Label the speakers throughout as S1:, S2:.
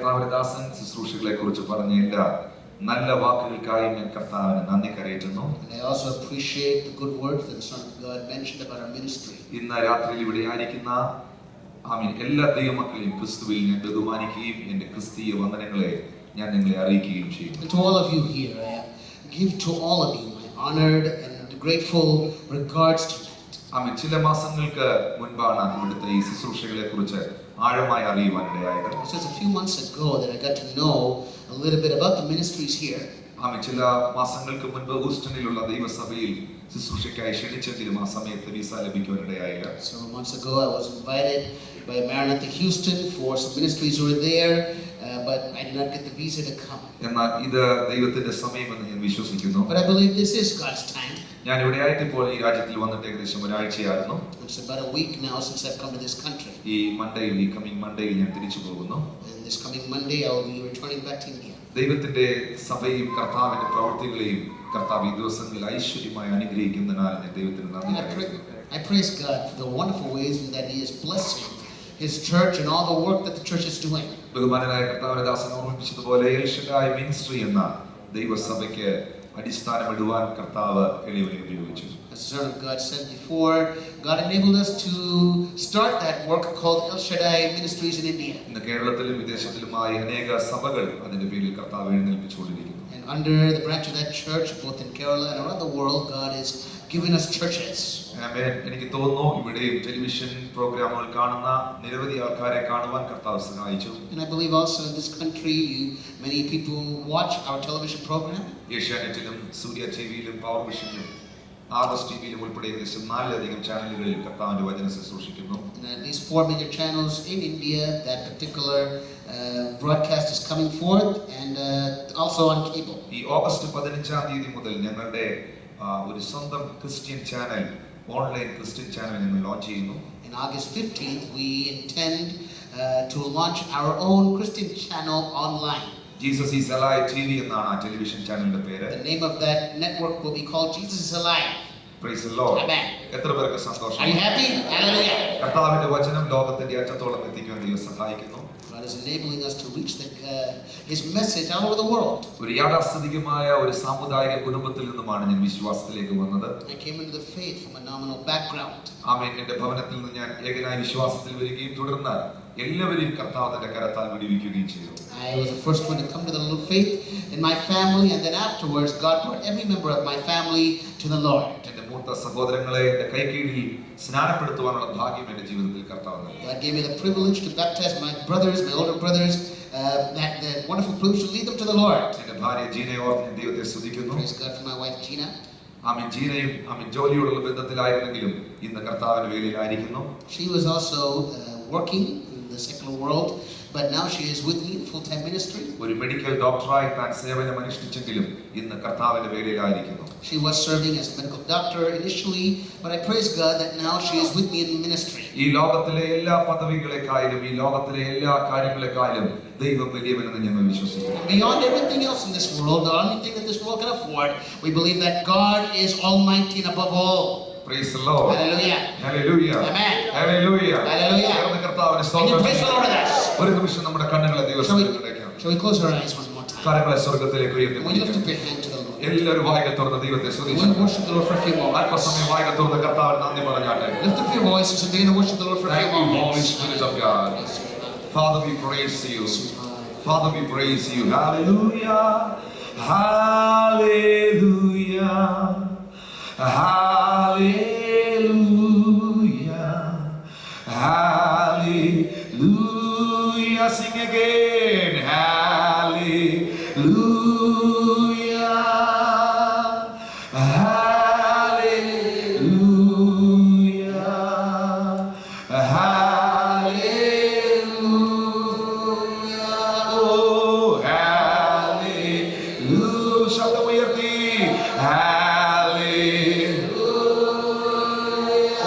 S1: കർത്താവിന്റെ ദാസൻ ശുശ്രൂഷകളെ കുറിച്ച് പറഞ്ഞില്ല നല്ല വാക്കുകൾക്കായി ഞാൻ കർത്താവിനെ നന്ദി കരയറ്റുന്നു.
S2: And I also appreciate the good words that the Son of God mentioned about our ministry.
S1: ഇന്ന് രാത്രിയിൽ ഇവിടെ ആയിരിക്കുന്ന ആമീൻ എല്ലാ ദൈവമക്കളെയും ക്രിസ്തുവിൽ ഞാൻ ബഹുമാനിക്കുകയും എൻ്റെ ക്രിസ്തീയ വന്ദനങ്ങളെ ഞാൻ നിങ്ങളെ അറിയിക്കുകയും ചെയ്യും.
S2: And to all of you here, I give to all of you my honored and grateful regards tonight.
S1: ആമീൻ. ചില മാസങ്ങൾക്ക് മുൻപാണ് ഇവിടുത്തെ ഈ ശുശ്രൂഷകളെ കുറിച്ച് ആഴമായി അറിയുവാൻ ഇടയായത്.
S2: It was a few months ago that I got to know a little bit about the ministries here.
S1: ആമീൻ. ചില മാസങ്ങൾക്ക് മുൻപ് ഹൂസ്റ്റണിലുള്ള ദൈവസഭയിൽ ശുശ്രൂഷയ്ക്കായി ക്ഷണിച്ചെങ്കിലും ആ സമയത്ത് വിസ ലഭിക്കുവാൻ ഇടയായില്ല.
S2: So months ago I was invited by Maranatha Houston for some ministries who were there, but I did not get the visa to come.
S1: എന്നാൽ ഇത് ദൈവത്തിന്റെ സമയമെന്ന് ഞാൻ വിശ്വസിക്കുന്നു.
S2: But I believe this is God's time.
S1: ഞാൻ ഇവിടെ ആയിട്ട് ഇപ്പോൾ ഈ രാജ്യത്തിൽ വന്നിട്ട് ഏകദേശം ഒരാഴ്ചയായിരുന്നു.
S2: It's about a week now since I've come to this country.
S1: ഈ കമ്മിങ് മൺഡേയിൽ ഞാൻ തിരിച്ചു പോകുന്നു.
S2: And this coming Monday I will be returning back to India.
S1: ദൈവത്തിന്റെ സഭയും കർത്താവിന്റെ പ്രവൃത്തികളെയും കർത്താവ് ഈ ദിവസങ്ങളിൽ ഐശ്വര്യമായി അനുഗ്രഹിക്കുന്നതിനാൽ ഞാൻ ദൈവത്തിന് നന്ദി പറയുന്നു.
S2: I praise God for the wonderful ways in that He is blessing His church and all the work that the church is doing.
S1: ബഹുമാനനായ കർത്താവിന്റെ ദാസൻ ഓർമ്മിപ്പിച്ചതുപോലെ എൽ ഷഡായ് മിനിസ്ട്രി എന്ന ദൈവസഭയ്ക്ക് അടിസ്ഥാനമിടുവാൻ കർത്താവ് എളിയവനെ ഉപയോഗിച്ചു.
S2: As the Son of God said before, God enabled us to start that work called El Shaddai Ministries in India.
S1: ഇന്ന് കേരളത്തിലും വിദേശത്തിലുമായി അനേക സഭകൾ അതിന്റെ പേരിൽ കർത്താവ് എഴുന്നേൽപ്പിച്ചുകൊണ്ടിരിക്കുന്നു.
S2: And under the branch of that church, both in Kerala and around the world, God is giving us churches.
S1: ആമേൻ. എനിക്ക് തോന്നുന്നു ഇവിടെ ടെലിവിഷൻ പ്രോഗ്രാമുകൾ കാണുന്ന നിരവധി ആൾക്കാരെ കാണുവാൻ കർത്താവ് സഹായിച്ചു.
S2: And I believe also in this country, many people watch our television program.
S1: ഏഷ്യാനെറ്റിലും സൂര്യ ടിവിയിലും പവർ വിഷനിലും RS ടിവിയിലും ഉൾപ്പെടെ ഏകദേശം 4 ചാനലുകളിൽ കർത്താവിന്റെ വചനം ശുശ്രൂഷിക്കുന്നു.
S2: And at least 4 major channels in India, that particular broadcast is coming forth, and also on cable.
S1: ഈ August 15 മുതൽ ഞങ്ങളുടെ ഒരു സ്വന്തം Christian channel, online Christian channel ഞങ്ങൾ ലോഞ്ച് ചെയ്യുന്നു.
S2: On August 15th, we intend to launch our own Christian channel online.
S1: Jesus is Alive TV എന്നാണ് ആ television ചാനലിന്റെ പേര്.
S2: The name of that network will be called Jesus is Alive.
S1: Praise the Lord.
S2: Amen.
S1: എത്ര പേർക്ക് സന്തോഷം?
S2: Are you happy? Hallelujah.
S1: കർത്താവിന്റെ വചനം ലോകത്തിന്റെ അറ്റത്തോളം എത്തിക്കാൻ ദൈവം സഹായിക്കുന്നു.
S2: God is enabling us to reach His message all over the world.
S1: ഒരു യാഥാസ്ഥിതികമായ ഒരു സാമുദായിക കുടുംബത്തിൽ നിന്നുമാണ് ഞാൻ വിശ്വാസത്തിലേക്ക് വന്നത്.
S2: I came into the faith from a nominal background.
S1: ആമേൻ. എൻ്റെ ഭവനത്തിൽ നിന്ന് ഞാൻ ഏകനായ വിശ്വാസത്തിൽ വരികയും തുടർന്ന് എല്ലാവരെയും കർത്താവ് തന്റെ കരത്താൽ വിടുവിക്കുകയും ചെയ്തു.
S2: I was the first one to come to the little faith in my family, and then afterwards God brought every member of my family to the Lord.
S1: എൻ്റെ മൂത്ത സഹോദരങ്ങളെ എൻ്റെ കൈക്കീഴിൽ സ്നാനപ്പെടുത്തുവാനുള്ള ഭാഗ്യം എൻ്റെ ജീവിതത്തിൽ കർത്താവ് നൽകി.
S2: God gave me the privilege to baptize my brothers, my older brothers, that the wonderful privilege to lead them to the Lord.
S1: എൻ്റെ ഭാര്യ ജീനയെ ഓർത്ത് ഞാൻ ദൈവത്തെ സ്തുതിക്കുന്നു.
S2: Praise God for my wife Gina.
S1: ആമേൻ. ജീനയും ആമേൻ ജോലിയോടുള്ള ബന്ധത്തിലായിരുന്നെങ്കിലും ഇന്ന് കർത്താവിന്റെ വേലയിലായിരിക്കുന്നു.
S2: She was also working in the secular world, but now she is with me in full-time ministry.
S1: ഒരു medical ഡോക്ടറായി താൻ സേവനം അനുഷ്ഠിച്ചെങ്കിലും ഇന്ന് കർത്താവിന്റെ വേലയിലായിരിക്കുന്നു.
S2: She was serving as a medical doctor initially, but I praise God that now she is with me in ministry.
S1: ഈ ലോകത്തിലെ എല്ലാ പദവികളെക്കാളും ഈ ലോകത്തിലെ എല്ലാ കാര്യങ്ങളെക്കാളും ദൈവം വലിയവനെന്ന് ഞങ്ങൾ വിശ്വസിക്കുന്നു.
S2: Beyond everything else in this world, the only thing that this world can afford, we believe that God is almighty and above all.
S1: Praise the Lord.
S2: Hallelujah.
S1: Hallelujah.
S2: Amen.
S1: Hallelujah.
S2: Hallelujah.
S1: കർത്താവിനെ
S2: Can you
S1: സ്തോത്രം
S2: praise the Lord with us?
S1: ഒരു നിമിഷം നമ്മുടെ കണ്ണുകളെ ദൈവസന്നിധിയിൽ അടയ്ക്കാം.
S2: Shall we close our eyes one more time?
S1: കരങ്ങളെ സ്വർഗ്ഗത്തിലേക്ക് ഉയർത്തി
S2: When you lift up your hand to the Lord,
S1: എല്ലാവരും വായികൾ തുറന്ന് ദൈവത്തെ
S2: we
S1: സ്തുതിച്ചു.
S2: want to worship the Lord for a few moments.
S1: അല്പസമയം വായികൾ തുറന്ന് കർത്താവിന് നന്ദി പറഞ്ഞാട്ടെ.
S2: Lift up your voices and begin to worship the Lord for a few
S1: Thank you, Holy
S2: moments.
S1: Spirit of God. Father, we praise you. Father, we praise you. Hallelujah. Hallelujah. Hallelujah. Hallelujah. Sing again. Hallelujah. Hallelujah. Hallelujah. Oh, hallelujah. ശബ്ദമുയർത്തി. Hallelujah.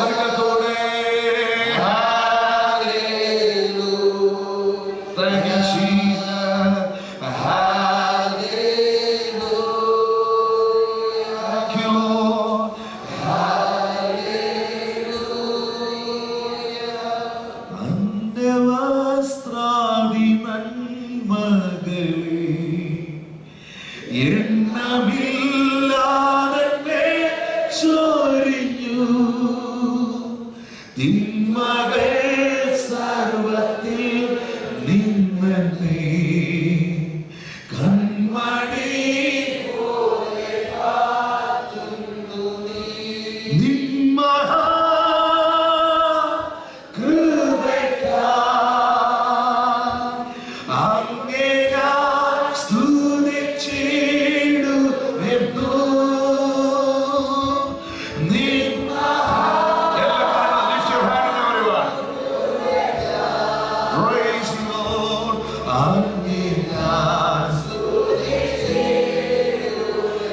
S1: ഒരിക്കൽക്കൂടെ. Thank you, Jesus. Hallelujah. Thank you, Lord. Hallelujah. അന്യവസ്ത്രാദി നന്മ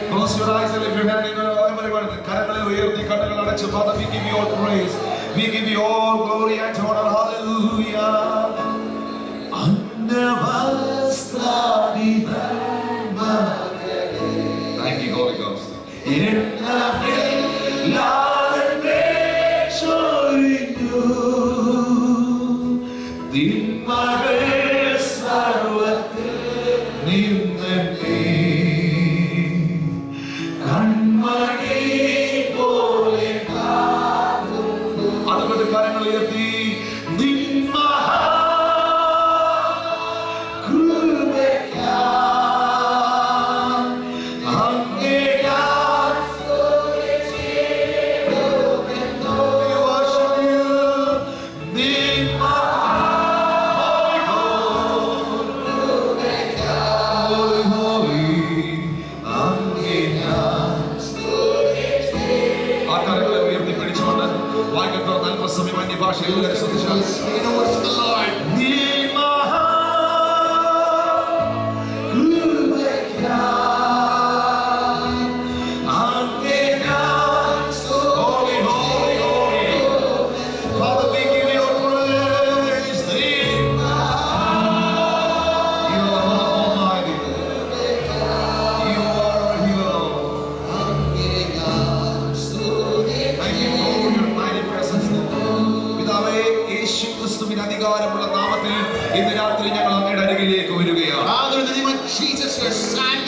S1: Close your eyes and lift your hand in everyone. Father, we give you all praise. We give you all glory and honor. Hallelujah. Thank you, Holy Ghost. അതുകൊണ്ട് കരങ്ങൾ ഉയർത്തി ഭാഷയിൽ ശ്രദ്ധിച്ചാൽ അധികാരമുള്ള നാമത്തിൽ ഇന്ന് രാത്രി ഞങ്ങൾ അങ്ങയുടെ അരികിലേക്ക് വരികയാണ്.
S2: Father, in the name of Jesus, your Son,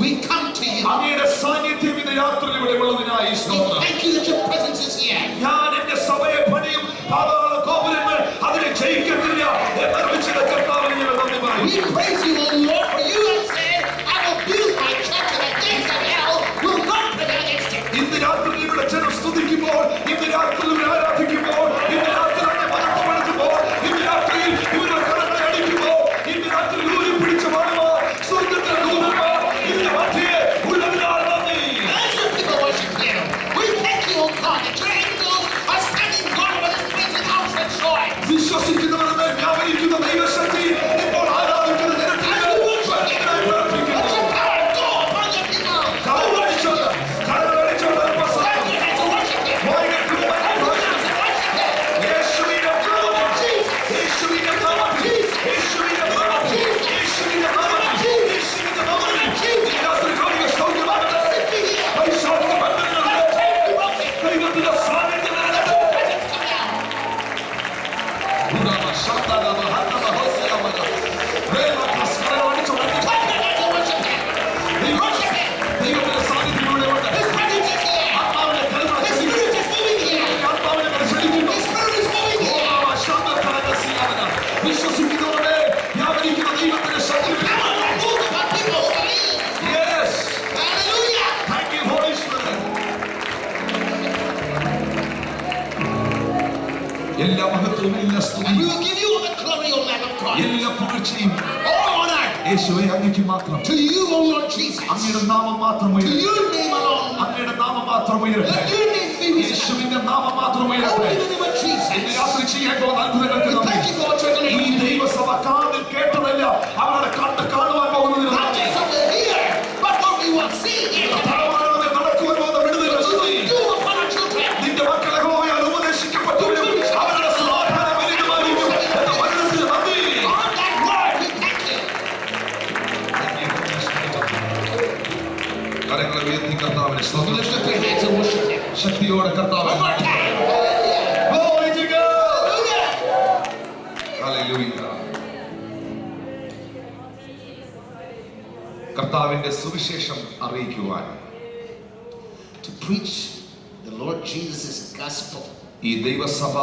S2: we come to you.
S1: അങ്ങയുടെ സാന്നിധ്യം ഇന്ന് രാത്രി ഇവിടെ ഉള്ളതിനായി സ്തോത്രം.
S2: Thank you that your presence is here.
S1: ഞാൻ എന്റെ സഭയെ പണിയും പാതാള ഗോപുരങ്ങൾ അതിനെ ജയിക്കത്തില്ല എന്നറിയിച്ച കർത്താവിനെ ഞങ്ങൾ നന്ദി പറയുന്നു.
S2: We praise you, O Lord, for you have said, I will build my church and the gates of hell will not prevail against it.
S1: ഇന്ന് രാത്രി ഇവിടെ ജനം സ്തുതിക്കുമ്പോൾ, ഇന്ന് രാത്രി ഇവിടെ ആരാധിക്കുമ്പോൾ, ഇന്ന് രാത്രി മഹത്വപ്പെടുത്തുമ്പോൾ, ഇന്ന് രാത്രിയിൽ ഇവരുടെ കരങ്ങളെ അടിക്കുമ്പോൾ, ഇന്ന് രാത്രി ഊരി പിടിച്ച മാനവർ സ്വർഗ്ഗത്തിലെ ദൂതന്മാർ ഇതിന്റെ മധ്യേ ഉള്ളതിനാൽ നന്ദി.
S2: As your people worship you, we thank you, O God, that your angels are standing guard over this place with outstretched swords.
S1: വിശ്വസിക്കുന്നവരുടെ മേൽ വ്യാപരിക്കുന്ന ദൈവശക്തി ഇപ്പോൾ ആരാധിക്കുന്ന ജനത്തിന് എല്ലാ മഹത്വവും എല്ലാ സ്തുതിയും
S2: We will give you all the glory, O Lamb of God.
S1: എല്ലാ പുകഴ്ചയും
S2: All honor
S1: യേശുവേ അങ്ങേക്ക് മാത്രം.
S2: to you, O Lord Jesus.
S1: അങ്ങയുടെ നാമം മാത്രം
S2: To
S1: ഉയരട്ടെ.
S2: your name alone.
S1: അങ്ങയുടെ നാമം മാത്രം ഉയരട്ടെ.
S2: Let your name be risen.
S1: യേശുവിന്റെ നാമം മാത്രം
S2: Only
S1: ഉയരട്ടെ.
S2: in the name of Jesus.
S1: ഇന്ന് രാത്രി ചെയ്യാൻ പോകുന്ന അത്ഭുതങ്ങൾക്ക്
S2: We
S1: നന്ദി.
S2: thank you for what you're going to
S1: ഈ
S2: do.
S1: ദൈവസഭ കാതിൽ കേട്ടതല്ല, അവരുടെ കണ്ണ് കാണുവാൻ പോകുന്നതിന്
S2: Not
S1: നന്ദി.
S2: just what we hear, but what we will see here tonight.
S1: പരമാവധി നടക്കുവാൻ പോകുന്ന വിടുതലിന്
S2: What you
S1: നന്ദി.
S2: will do upon our children.
S1: നിന്റെ മക്കളെ യഹോവയാൽ ഉപദേശിക്കപ്പെട്ടവരും അവരുടെ സമാധാനം വലുതുമായിരിക്കും എന്ന വചനത്തിന് നന്ദി.
S2: On that word, we thank you.
S1: കരങ്ങളെ ഉയർത്തി കർത്താവിനെ
S2: You
S1: സ്തോത്രം.
S2: lift up your hands and worship him.
S1: ശക്തിയോടെ കർത്താവിനെ
S2: One more time. Hallelujah.
S1: Glory to God.
S2: Hallelujah.
S1: Hallelujah. കർത്താവിന്റെ സുവിശേഷം അറിയിക്കുവാൻ,
S2: To preach the Lord Jesus' gospel.
S1: ഈ ദൈവസഭ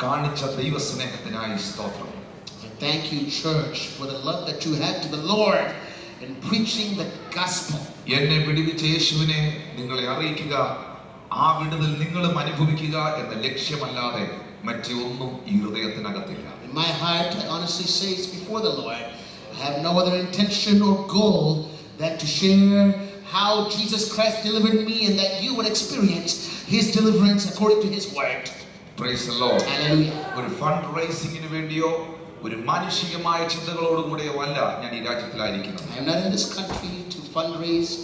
S1: കാണിച്ച ദൈവസ്നേഹത്തിനായി സ്തോത്രം.
S2: I Thank you, church, for the love that you had to the Lord in preaching the gospel.
S1: എന്നെ വിടുവിച്ച യേശുവിനെ നിങ്ങളെ അറിയിക്കുക, ആ വിടുതൽ നിങ്ങളും അനുഭവിക്കുക എന്ന ലക്ഷ്യമല്ലാതെ മറ്റൊന്നും ഈ ഹൃദയത്തിനകത്തില്ല.
S2: In my heart, I honestly say it's before the Lord. I have no other intention or goal than to share how Jesus Christ delivered me and that you would experience His deliverance according to His word.
S1: Praise the Lord.
S2: Hallelujah.
S1: ഒരു fund റൈസിംഗിന് വേണ്ടിയോ ഒരു മാനുഷികമായ ചിന്തകളോടും കൂടെയോ അല്ല ഞാൻ ഈ രാജ്യത്തിലായിരിക്കുന്നത്.
S2: I am not in this country to fundraise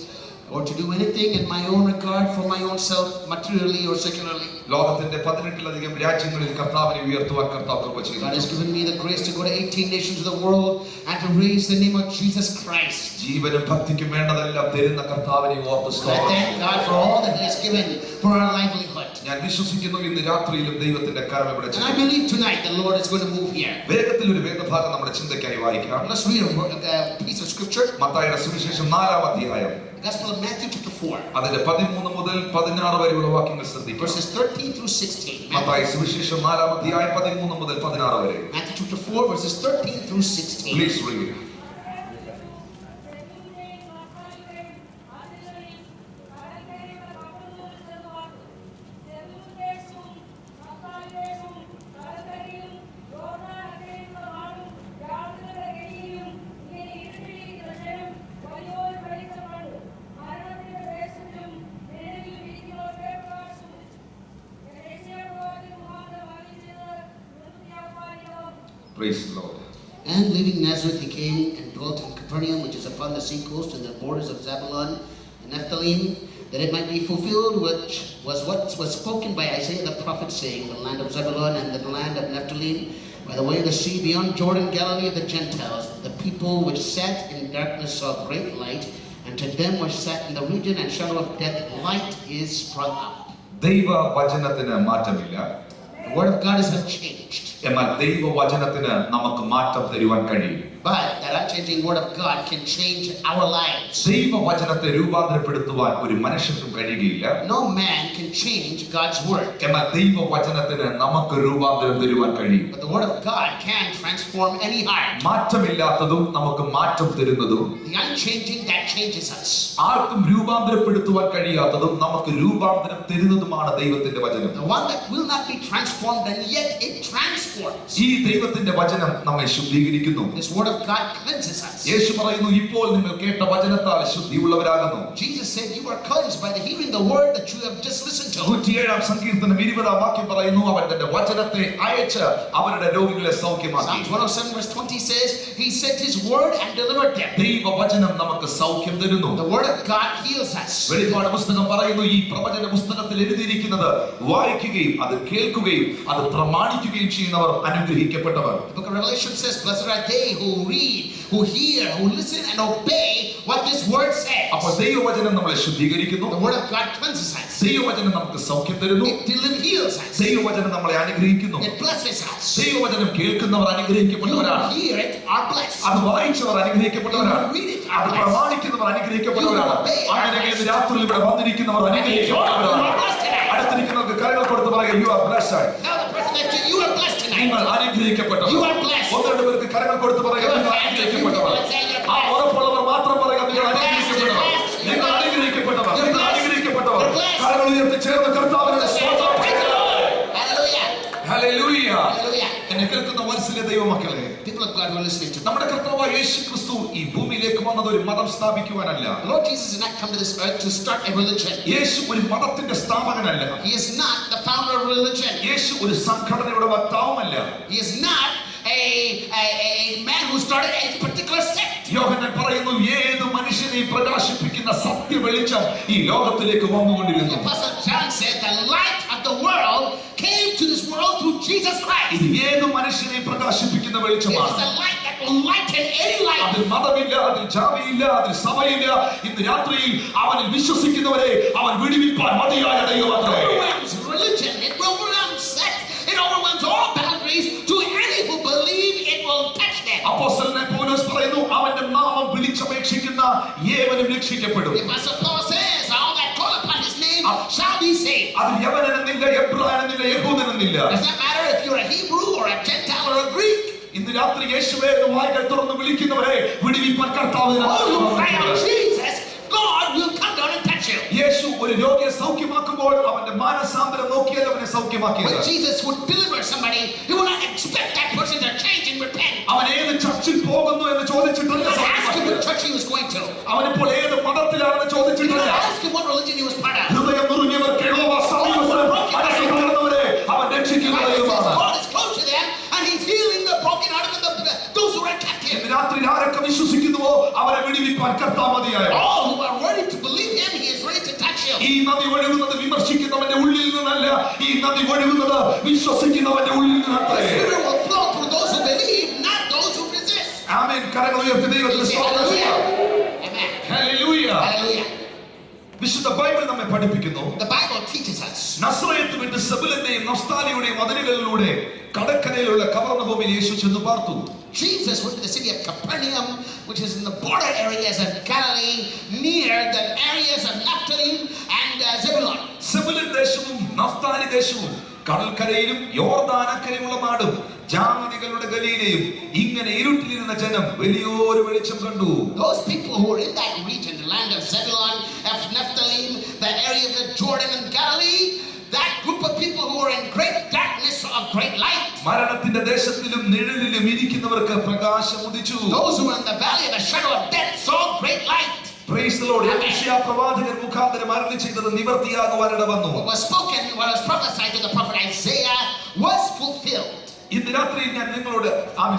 S2: or to do anything in my own regard for my own self, materially or secularly.
S1: ലോകത്തിന്റെ 18-ലധികം രാജ്യങ്ങളിൽ കർത്താവിനെ ഉയർത്തുവാൻ കർത്താവ് കൃപ ചെയ്തു.
S2: God has given me the grace to go to 18 nations of the world and to raise the name of Jesus Christ.
S1: ജീവനും ഭക്തിക്കും വേണ്ടതെല്ലാം തരുന്ന കർത്താവിനെ ഓർത്ത്
S2: I
S1: സ്തോത്രം.
S2: thank God for all that He has given for our livelihood.
S1: ഞാൻ വിശ്വസിക്കുന്നു ഇന്ന് രാത്രിയിലും ദൈവത്തിന്റെ കരം ഇവിടെ
S2: And I believe tonight the Lord is going to move here.
S1: വേഗത്തിൽ ഒരു വേദഭാഗം നമ്മുടെ ചിന്തയ്ക്കായി വായിക്കാം.
S2: Let's read a piece of scripture.
S1: മത്തായിയുടെ സുവിശേഷം 4-ാം അധ്യായം
S2: The Gospel of Matthew chapter 4.
S1: അതിന്റെ 13 മുതൽ 16 വരെയുള്ള വാക്യങ്ങൾ ശ്രദ്ധിക്കുക.
S2: Verses 13 through 16.
S1: മത്തായി സുവിശേഷം 4-ാം അധ്യായം 13 മുതൽ 16 വരെ.
S2: Matthew chapter 4 verses 13 through 16.
S1: Please read. Praise the Lord.
S2: And leaving Nazareth, he came and dwelt in Capernaum, which is upon the seacoast, in the borders of Zebulun and Naphtali, that it might be fulfilled, which was what was spoken by Isaiah the prophet, saying, the land of Zebulun and the land of Naphtali, by the way of the sea, beyond Jordan, Galilee of the Gentiles, the people which sat in darkness saw great light, and to them which sat in the region and shadow of death, light is sprung up.
S1: ദൈവ വചനത്തിന് മാറ്റമില്ല.
S2: The word of God is unchanged.
S1: എന്നാൽ ദൈവ വചനത്തിന് നമുക്ക് മാറ്റം തരുവാൻ കഴിയും.
S2: But that unchanging word of God can change our lives.
S1: ദൈവ വചനത്തെ രൂപാന്തരപ്പെടുത്തുവാൻ ഒരു മനുഷ്യർക്കും കഴിയുകയില്ല.
S2: No man can change God's word.
S1: എന്നാൽ ദൈവ വചനത്തിന് നമുക്ക് രൂപാന്തരം തരുവാൻ കഴിയും.
S2: But the word of God can transform any heart.
S1: മാറ്റമില്ലാത്തതും നമുക്ക് മാറ്റം തരുന്നതും,
S2: The unchanging that changes us.
S1: ആർക്കും രൂപാന്തരപ്പെടുത്തുവാൻ കഴിയാത്തതും നമുക്ക് രൂപാന്തരം തരുന്നതുമാണ് ദൈവത്തിന്റെ വചനം.
S2: The one that will not be transformed and yet it transforms.
S1: ഈ ദൈവത്തിന്റെ വചനം നമ്മെ ശുദ്ധീകരിക്കുന്നു.
S2: This word of God cleanses us.
S1: യേശു പറയുന്നു, ഇപ്പോൾ നിങ്ങൾ കേട്ട വചനത്താൽ ശുദ്ധിയുള്ളവരാകുന്നു.
S2: Jesus said you are cleansed by the hearing the word that you have just listened to.
S1: 107-ാം സങ്കീർത്തനം 20-ാം വാക്യം പറയുന്നു, അവൻ തന്റെ വചനത്തെ അയച്ച് അവരുടെ രോഗികളെ സൗഖ്യമാക്കി.
S2: Psalms 107 verse 20 says he sent his word and delivered them.
S1: ദൈവ വചനം നമുക്ക് സൗഖ്യം തരുന്നു.
S2: The word of God heals us.
S1: വെളിപ്പാട് പുസ്തകം പറയുന്നു, ഈ പ്രവചന പുസ്തകത്തിൽ എഴുതിയിരിക്കുന്നത് വായിക്കുകയും അത് കേൾക്കുകയും അത് പ്രമാണിക്കുകയും ചെയ്യുന്നവർ അനുഗ്രഹിക്കപ്പെട്ടവർ.
S2: The book of Revelation says, blessed are they who read, who hear, who listen and obey what this word says.
S1: അപ്പോൾ ദൈവവചനം നമ്മളെ ശുദ്ധീകരിക്കുന്നു.
S2: The word of God cleanses us.
S1: ദൈവവചനം നമുക്ക് സൗഖ്യം തരുന്നു.
S2: It heals us.
S1: ദൈവവചനം നമ്മളെ അനുഗ്രഹിക്കുന്നു.
S2: It blesses us.
S1: ദൈവവചനം കേൾക്കുന്നവർ
S2: You
S1: അനുഗ്രഹിക്കപ്പെട്ടവരാണ്.
S2: who hear it are blessed.
S1: അത് വായിച്ചവർ അനുഗ്രഹിക്കപ്പെട്ടവരാണ്.
S2: You who read it
S1: അത്
S2: are blessed.
S1: പ്രമാണിക്കുന്നവർ അനുഗ്രഹിക്കപ്പെട്ടവരാണ്. അങ്ങനെ ഇന്ന് രാത്രിയിൽ ഇവിടെ വന്നിരിക്കുന്നവർ അനുഗ്രഹിക്കപ്പെട്ടവരാണ്. അടുത്തിരിക്കുന്നവർക്ക് കരങ്ങൾ കൊടുത്ത് പറയുക, you are blessed.
S2: Tell the person next to you, you are blessed tonight.
S1: നിങ്ങൾ അനുഗ്രഹിക്കപ്പെട്ടവർ.
S2: You are blessed.
S1: ഒന്ന് രണ്ട് പേർക്ക് കരങ്ങൾ കൊടുത്ത് പറയുക, നിങ്ങൾ അനുഗ്രഹിക്കപ്പെട്ടവർ. ആ ഉറപ്പുള്ളവർ മാത്രം പറയുക, നിങ്ങൾ അനുഗ്രഹിക്കപ്പെട്ടവർ. നിങ്ങൾ അനുഗ്രഹിക്കപ്പെട്ടവർ. നിങ്ങൾ അനുഗ്രഹിക്കപ്പെട്ടവർ. കരങ്ങൾ ഉയർത്തി ചേർന്ന് കർത്താവിനെ സ്തോത്രം.
S2: Hallelujah.
S1: ഹല്ലേലൂയ.
S2: Hallelujah.
S1: എന്നെ കേൾക്കുന്ന വത്സല ദൈവമക്കളെ,
S2: People of God who are listening to me.
S1: നമ്മുടെ കർത്താവായ യേശു ക്രിസ്തു ഈ ഭൂമിയിലേക്ക് വന്നത് ഒരു മതം സ്ഥാപിക്കുവാനല്ല.
S2: The Lord Jesus did not come to this earth to start a religion.
S1: യേശു ഒരു മതത്തിന്റെ സ്ഥാപകനല്ല.
S2: He is not the founder of religion.
S1: യേശു ഒരു സംഘടനയുടെ വക്താവുമല്ല.
S2: He is not a man who started a particular sect.
S1: യോഹന്നാൻ പറയുന്നു, ഏത് മനുഷ്യനെയും പ്രകാശിപ്പിക്കുന്ന സത്യ വെളിച്ചം ഈ ലോകത്തിലേക്ക് വന്നുകൊണ്ടിരുന്നു.
S2: The Apostle John said the light of the world came to this world through Jesus Christ.
S1: ഇത് ഏത് മനുഷ്യനെയും പ്രകാശിപ്പിക്കുന്ന
S2: It
S1: വെളിച്ചമാണ്.
S2: is a light that will lighten any life.
S1: അതിൽ മതമില്ല, അതിൽ ജാതിയില്ല, അതിൽ സഭയില്ല. ഇന്ന് രാത്രിയിൽ അവനിൽ വിശ്വസിക്കുന്നവരെ അവൻ വിടുവിപ്പാൻ മതിയായ ദൈവമത്രേ.
S2: It overwhelms religion. It overwhelms sect. It overwhelms all boundaries. To any who believe, it will touch them.
S1: അപ്പോസ്തലനായ പൗലോസ് പറയുന്നു, അവന്റെ നാമം വിളിച്ചപേക്ഷിക്കുന്ന ഏവനും രക്ഷിക്കപ്പെടും.
S2: The Apostle Paul says, all that call upon his name shall be saved.
S1: അതിൽ യവനനെന്നില്ല, എബ്രായനെന്നില്ല, യഹൂദനെന്നില്ല.
S2: It does not matter if you're a Hebrew or a Gentile or a Greek.
S1: ഇന്ന് രാത്രി യേശുവേ എന്ന് വായ്കൾ തുറന്ന് വിളിക്കുന്നവരെ വിടുവിപ്പാൻ കർത്താവിന്
S2: Oh, you cry out Jesus, God will come down and touch you.
S1: യേശു ഒരു രോഗിയെ സൗഖ്യമാക്കുമ്പോൾ അവന്റെ മാനസാന്തരം നോക്കിയാൽ അവനെ സൗഖ്യമാക്കിയത്.
S2: When Jesus would deliver somebody, he would not expect that person to change and repent.
S1: അവൻ ഏത് ചർച്ചിൽ പോകുന്നു എന്ന് ചോദിച്ചിട്ടില്ല.
S2: Ask him what church he was going to.
S1: അവനിപ്പോൾ ഏത് മതത്തിലാണെന്ന് ചോദിച്ചിട്ടില്ല.
S2: Ask him what religion he was part of.
S1: ഹൃദയം നുറുങ്ങിയവർക്ക് യഹോവ സമീപസ്ഥൻ, മനസ്സുതകർന്നവരെ അവൻ രക്ഷിക്കുന്ന ദൈവമാണ്.
S2: God is close to them and he's healing the brokenhearted and those who are captive.
S1: ഇന്ന് രാത്രി ആരൊക്കെ വിശ്വസിക്കുന്നുവോ അവരെ വിടുവിപ്പാൻ കർത്താവ് മതിയായവൻ.
S2: All who are ready to believe him, he is ready to touch you.
S1: ഈ നദി ഒഴുകുന്നത് വിമർശിക്കുന്നവന്റെ ഉള്ളിൽ നിന്നല്ല, ഈ നദി ഒഴുകുന്നത് വിശ്വസിക്കുന്നവന്റെ ഉള്ളിൽ നിന്നത്രേ.
S2: The river will flow through those who believe, not those who resist.
S1: ആമേൻ. കരങ്ങൾ ഉയർത്തി ദൈവത്തിന് സ്തോത്രം ചെയ്യാം.
S2: Amen.
S1: ഹല്ലേലൂയ.
S2: Hallelujah.
S1: വിശുദ്ധ ബൈബിൾ നമ്മെ പഠിപ്പിക്കുന്നു,
S2: The Bible teaches us.
S1: നസ്രയത്ത് വിട്ട് സെബുലന്റെയും നഫ്താലിയുടെയും മതിലുകളിലൂടെ കടക്കരയിലുള്ള കവർന്നഹൂമിൽ യേശു ചെന്ന് പാർത്തു.
S2: Jesus went to the city of Capernaum, which is in the border areas of Galilee, near the areas of Naphtali and Zebulun.
S1: സെബുലൻ ദേശവും നഫ്താലി ദേശവും കടൽക്കരയിലും യോർദാനക്കരയുള്ള നാടും ജാതികളുടെ ഗലീലയും ഇങ്ങനെ ഇരുട്ടിലിരുന്ന ജനം വലിയൊരു വെളിച്ചം കണ്ടു.
S2: Those people who were in that region, the land of Zebulun, of Naphtali, the areas of Jordan and Galilee, that group of people who were in great darkness saw a great light.
S1: മരണത്തിന്റെ ദേശത്തിലും നിഴലിലും ഇരിക്കുന്നവർക്ക് പ്രകാശം ഉദിച്ചു.
S2: Those who were in the valley of the shadow of death saw great light.
S1: Praise the Lord. യെശയ്യാ പ്രവാചകൻ മുഖാന്തരം അരുളി ചെയ്തത് നിവൃത്തിയാകുവാനിട വന്നു.
S2: What was spoken, what was prophesied to the prophet Isaiah was fulfilled.
S1: ഇന്ന് രാത്രി ഞാൻ നിങ്ങളോട്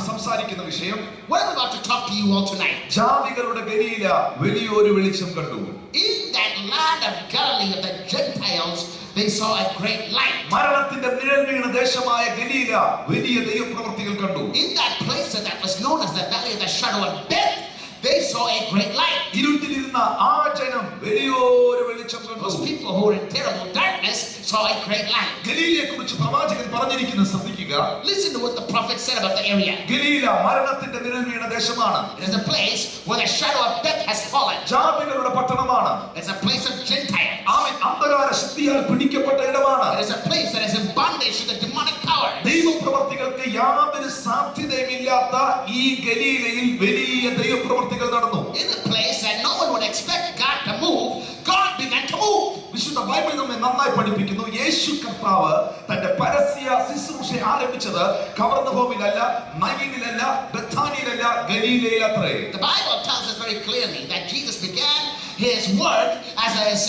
S1: സംസാരിക്കുന്ന വിഷയം,
S2: What I'm about to talk to you all tonight.
S1: ജാതികളുടെ ഗലീല വലിയൊരു വെളിച്ചം കണ്ടു.
S2: In that land of Galilee of the Gentiles, they saw a great light.
S1: മരണത്തിന്റെ നിഴൽ വീണ ദേശമായ ഗലീല വലിയ ദൈവപ്രവൃത്തികൾ കണ്ടു.
S2: In that place that was known as the valley of the shadow of death, they saw a great light.
S1: ഇരുട്ടിലിരുന്ന ആ ജനം വലിയൊരു വെളിച്ചം കണ്ടു.
S2: Those people who were in terrible darkness saw a great light.
S1: ഗലീലയെ കുറിച്ച് പ്രവാചകൻ പറഞ്ഞിരിക്കുന്നത് ശ്രദ്ധിക്കുക.
S2: Listen to what the prophet said about the area.
S1: Galilee മരണത്തിന്റെ നിഴൽ വീണ ദേശമാണ്.
S2: It is a place where the shadow of death has fallen.
S1: ജാതികളുടെ പട്ടണമാണ്.
S2: It's a place of Gentiles.
S1: ആമേൻ. അന്ധകാര ശക്തിയാൽ പിടിക്കപ്പെട്ട ഇടമാണ്.
S2: It is a place that is in bondage to the demonic power.
S1: ദൈവപ്രവർത്തികൾക്ക് യാതൊരു സാധ്യതയുമില്ലാത്ത ഈ ഗലീലയിൽ വലിയ ദൈവപ്രവർത്തികൾ നടന്നു.
S2: In a place that no one would expect God to move, God began to move.
S1: വിശുദ്ധ ബൈബിൾ നമ്മെ നന്നായി പഠിപ്പിക്കുന്നു, യേശു കർത്താവ് തന്റെ പരസ്യ ശുശ്രൂഷ ആരംഭിച്ചത് കവർന്നഹൂമിലല്ല, നയനിലല്ല, ബഥാനിയിലല്ല, ഗലീലയിലത്രേ.
S2: The Bible tells us very clearly that Jesus began his work as his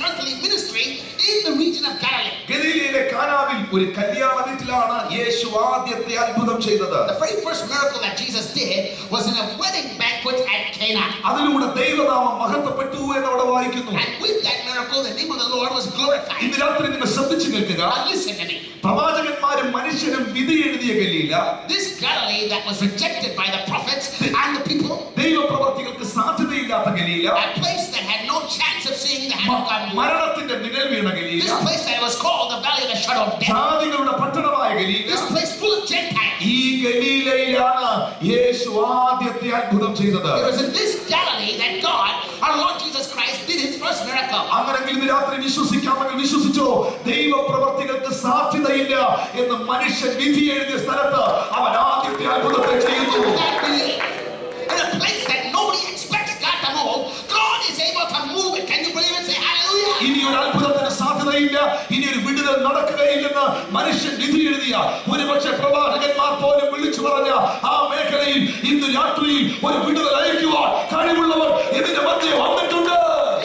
S2: earthly ministry in the region of Galilee.
S1: ഗലീലയിലെ കാനാവിൽ ഒരു കല്യാണ വീട്ടിലാണ് യേശു ആദ്യത്തെ അത്ഭുതം ചെയ്തത്.
S2: The very first miracle that Jesus did was in a wedding banquet at Cana.
S1: അതിലൂടെ ദൈവനാമം മഹത്വപ്പെട്ടു എന്ന് അവിടെ വായിക്കുന്നു.
S2: And with that miracle, the name of the Lord was glorified.
S1: ഇന്ന് രാത്രി നിങ്ങൾ ശ്രദ്ധിച്ചു കേൾക്കുക.
S2: Now listen to me.
S1: പ്രവാചകന്മാരും മനുഷ്യരും വിധി എഴുതിയ Galilee,
S2: This Galilee that was rejected by the prophets and the people,
S1: ദൈവപ്രവർത്തികൾക്ക് സാധ്യതയില്ലാത്ത Galilee,
S2: a place that had no chance of seeing the hand of God move.
S1: മരണത്തിന്റെ നിഴൽ വീണ Galilee,
S2: This place that was called the valley of the shadow of death.
S1: ജാതികളുടെ പട്ടണമായ Galilee,
S2: This place full of Gentiles.
S1: ഈ ഗലീലയിലാണ് യേശു ആദ്യത്തെ അത്ഭുതം ചെയ്തത്.
S2: It was in this Galilee that God, our Lord Jesus Christ, did his first miracle.
S1: അങ്ങനെങ്കിൽ ഇന്ന് രാത്രി വിശ്വസിക്കാമെങ്കിൽ വിശ്വസിച്ചോ, ദൈവപ്രവർത്തികൾക്ക് സാധ്യതയില്ല എന്ന് മനുഷ്യൻ വിധി എഴുതിയ സ്ഥലത്ത് അവൻ ആദ്യത്തെ അത്ഭുതത്തെ ചെയ്യുന്നു.
S2: In a place that nobody expects God to move, God is able to move it. Can you believe it? Say hallelujah.
S1: ഇനി ഒരു അത്ഭുതത്തിന് സാധ്യതയില്ല, ഇനി ഒരു വിടുതൽ നടക്കുകയില്ലെന്ന് മനുഷ്യൻ വിധി എഴുതിയ ഒരുപക്ഷെ പ്രവാചകന്മാർ പോലും വിളിച്ചു പറഞ്ഞ ആ മേഖലയിൽ ഇന്ന് രാത്രിയിൽ ഒരു വിടുതൽ അയക്കുവാൻ കഴിവുള്ളവർ ഇതിന്റെ മധ്യേ വന്നിട്ടുണ്ട്.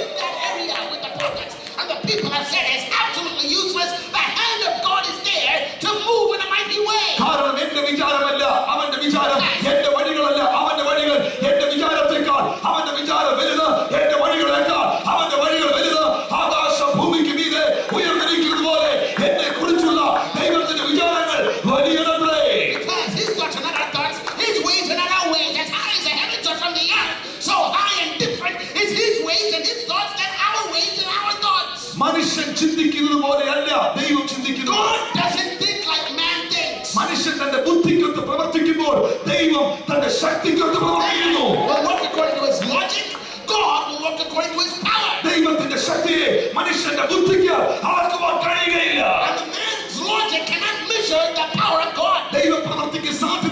S2: In that area with the prophets and the people have said it's absolutely useless, the hand of God is there to move in a mighty way.
S1: കാരണം എന്റെ വിചാരമല്ല അവന്റെ വിചാരം, എന്റെ വഴികളല്ല അവന്റെ വഴികൾ, എന്റെ വിചാരത്തെക്കാൾ അവന്റെ വിചാരം വലുത്, എന്റെ വഴികളേക്കാൾ അവന്റെ വഴികൾ വലുത്. ആകാശ ഭൂമിക്ക് മീതെ ഉയർന്നിരിക്കുന്നത് പോലെ എന്നെ കുറിച്ചുള്ള ദൈവത്തിന്റെ വിചാരങ്ങൾ വലിയതത്രേ.
S2: Because his thoughts are not our thoughts, his ways are not our ways. As high as the heavens are from the earth, so high and different is his ways and his thoughts than our ways and our thoughts.
S1: മനുഷ്യൻ ചിന്തിക്കുന്നത് പോലെയല്ല ദൈവം ചിന്തിക്കുന്നത്.
S2: God doesn't think like man thinks.
S1: മനുഷ്യൻ തന്റെ ബുദ്ധിക്കൊത്ത് പ്രവർത്തിക്കുമ്പോൾ ദൈവം തന്റെ ശക്തിക്കൊത്ത് പ്രവർത്തിക്കുന്നു.
S2: Man will work according to his logic. God will work according to his power.
S1: ദൈവത്തിന്റെ ശക്തിയെ മനുഷ്യന്റെ ബുദ്ധിക്ക് അളക്കുവാൻ കഴിയുകയില്ല.
S2: And the man's logic cannot measure the power of God.
S1: ദൈവപ്രവൃത്തിക്ക് സാധ്യത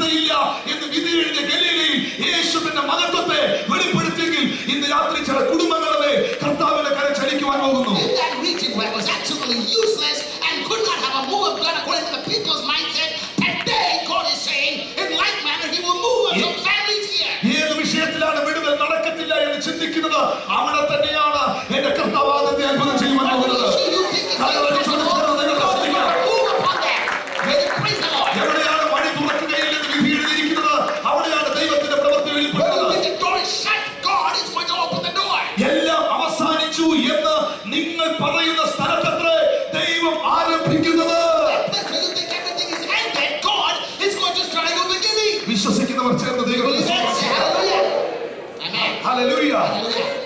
S1: അവിടെ തന്നെയാണ് എന്റെ കർത്താവാദത്തെ അത്ഭുതം ചെയ്യുവാൻ പോകുന്നത്. എവിടെയാണ് വഴി തുറക്കുകയില്ലെന്ന് വിധി എഴുതിയിരിക്കുന്നത്, അവിടെയാണ് ദൈവത്തിന്റെ പ്രവൃത്തി വെളിപ്പെടുന്നത്. എല്ലാം അവസാനിച്ചു എന്ന് നിങ്ങൾ പറയുന്ന സ്ഥലത്തത്രേ ദൈവം ആരംഭിക്കുന്നത്. വിശ്വസിക്കുന്നവർ ചേർന്ന് ദൈവം ഹല്ലേലൂയ.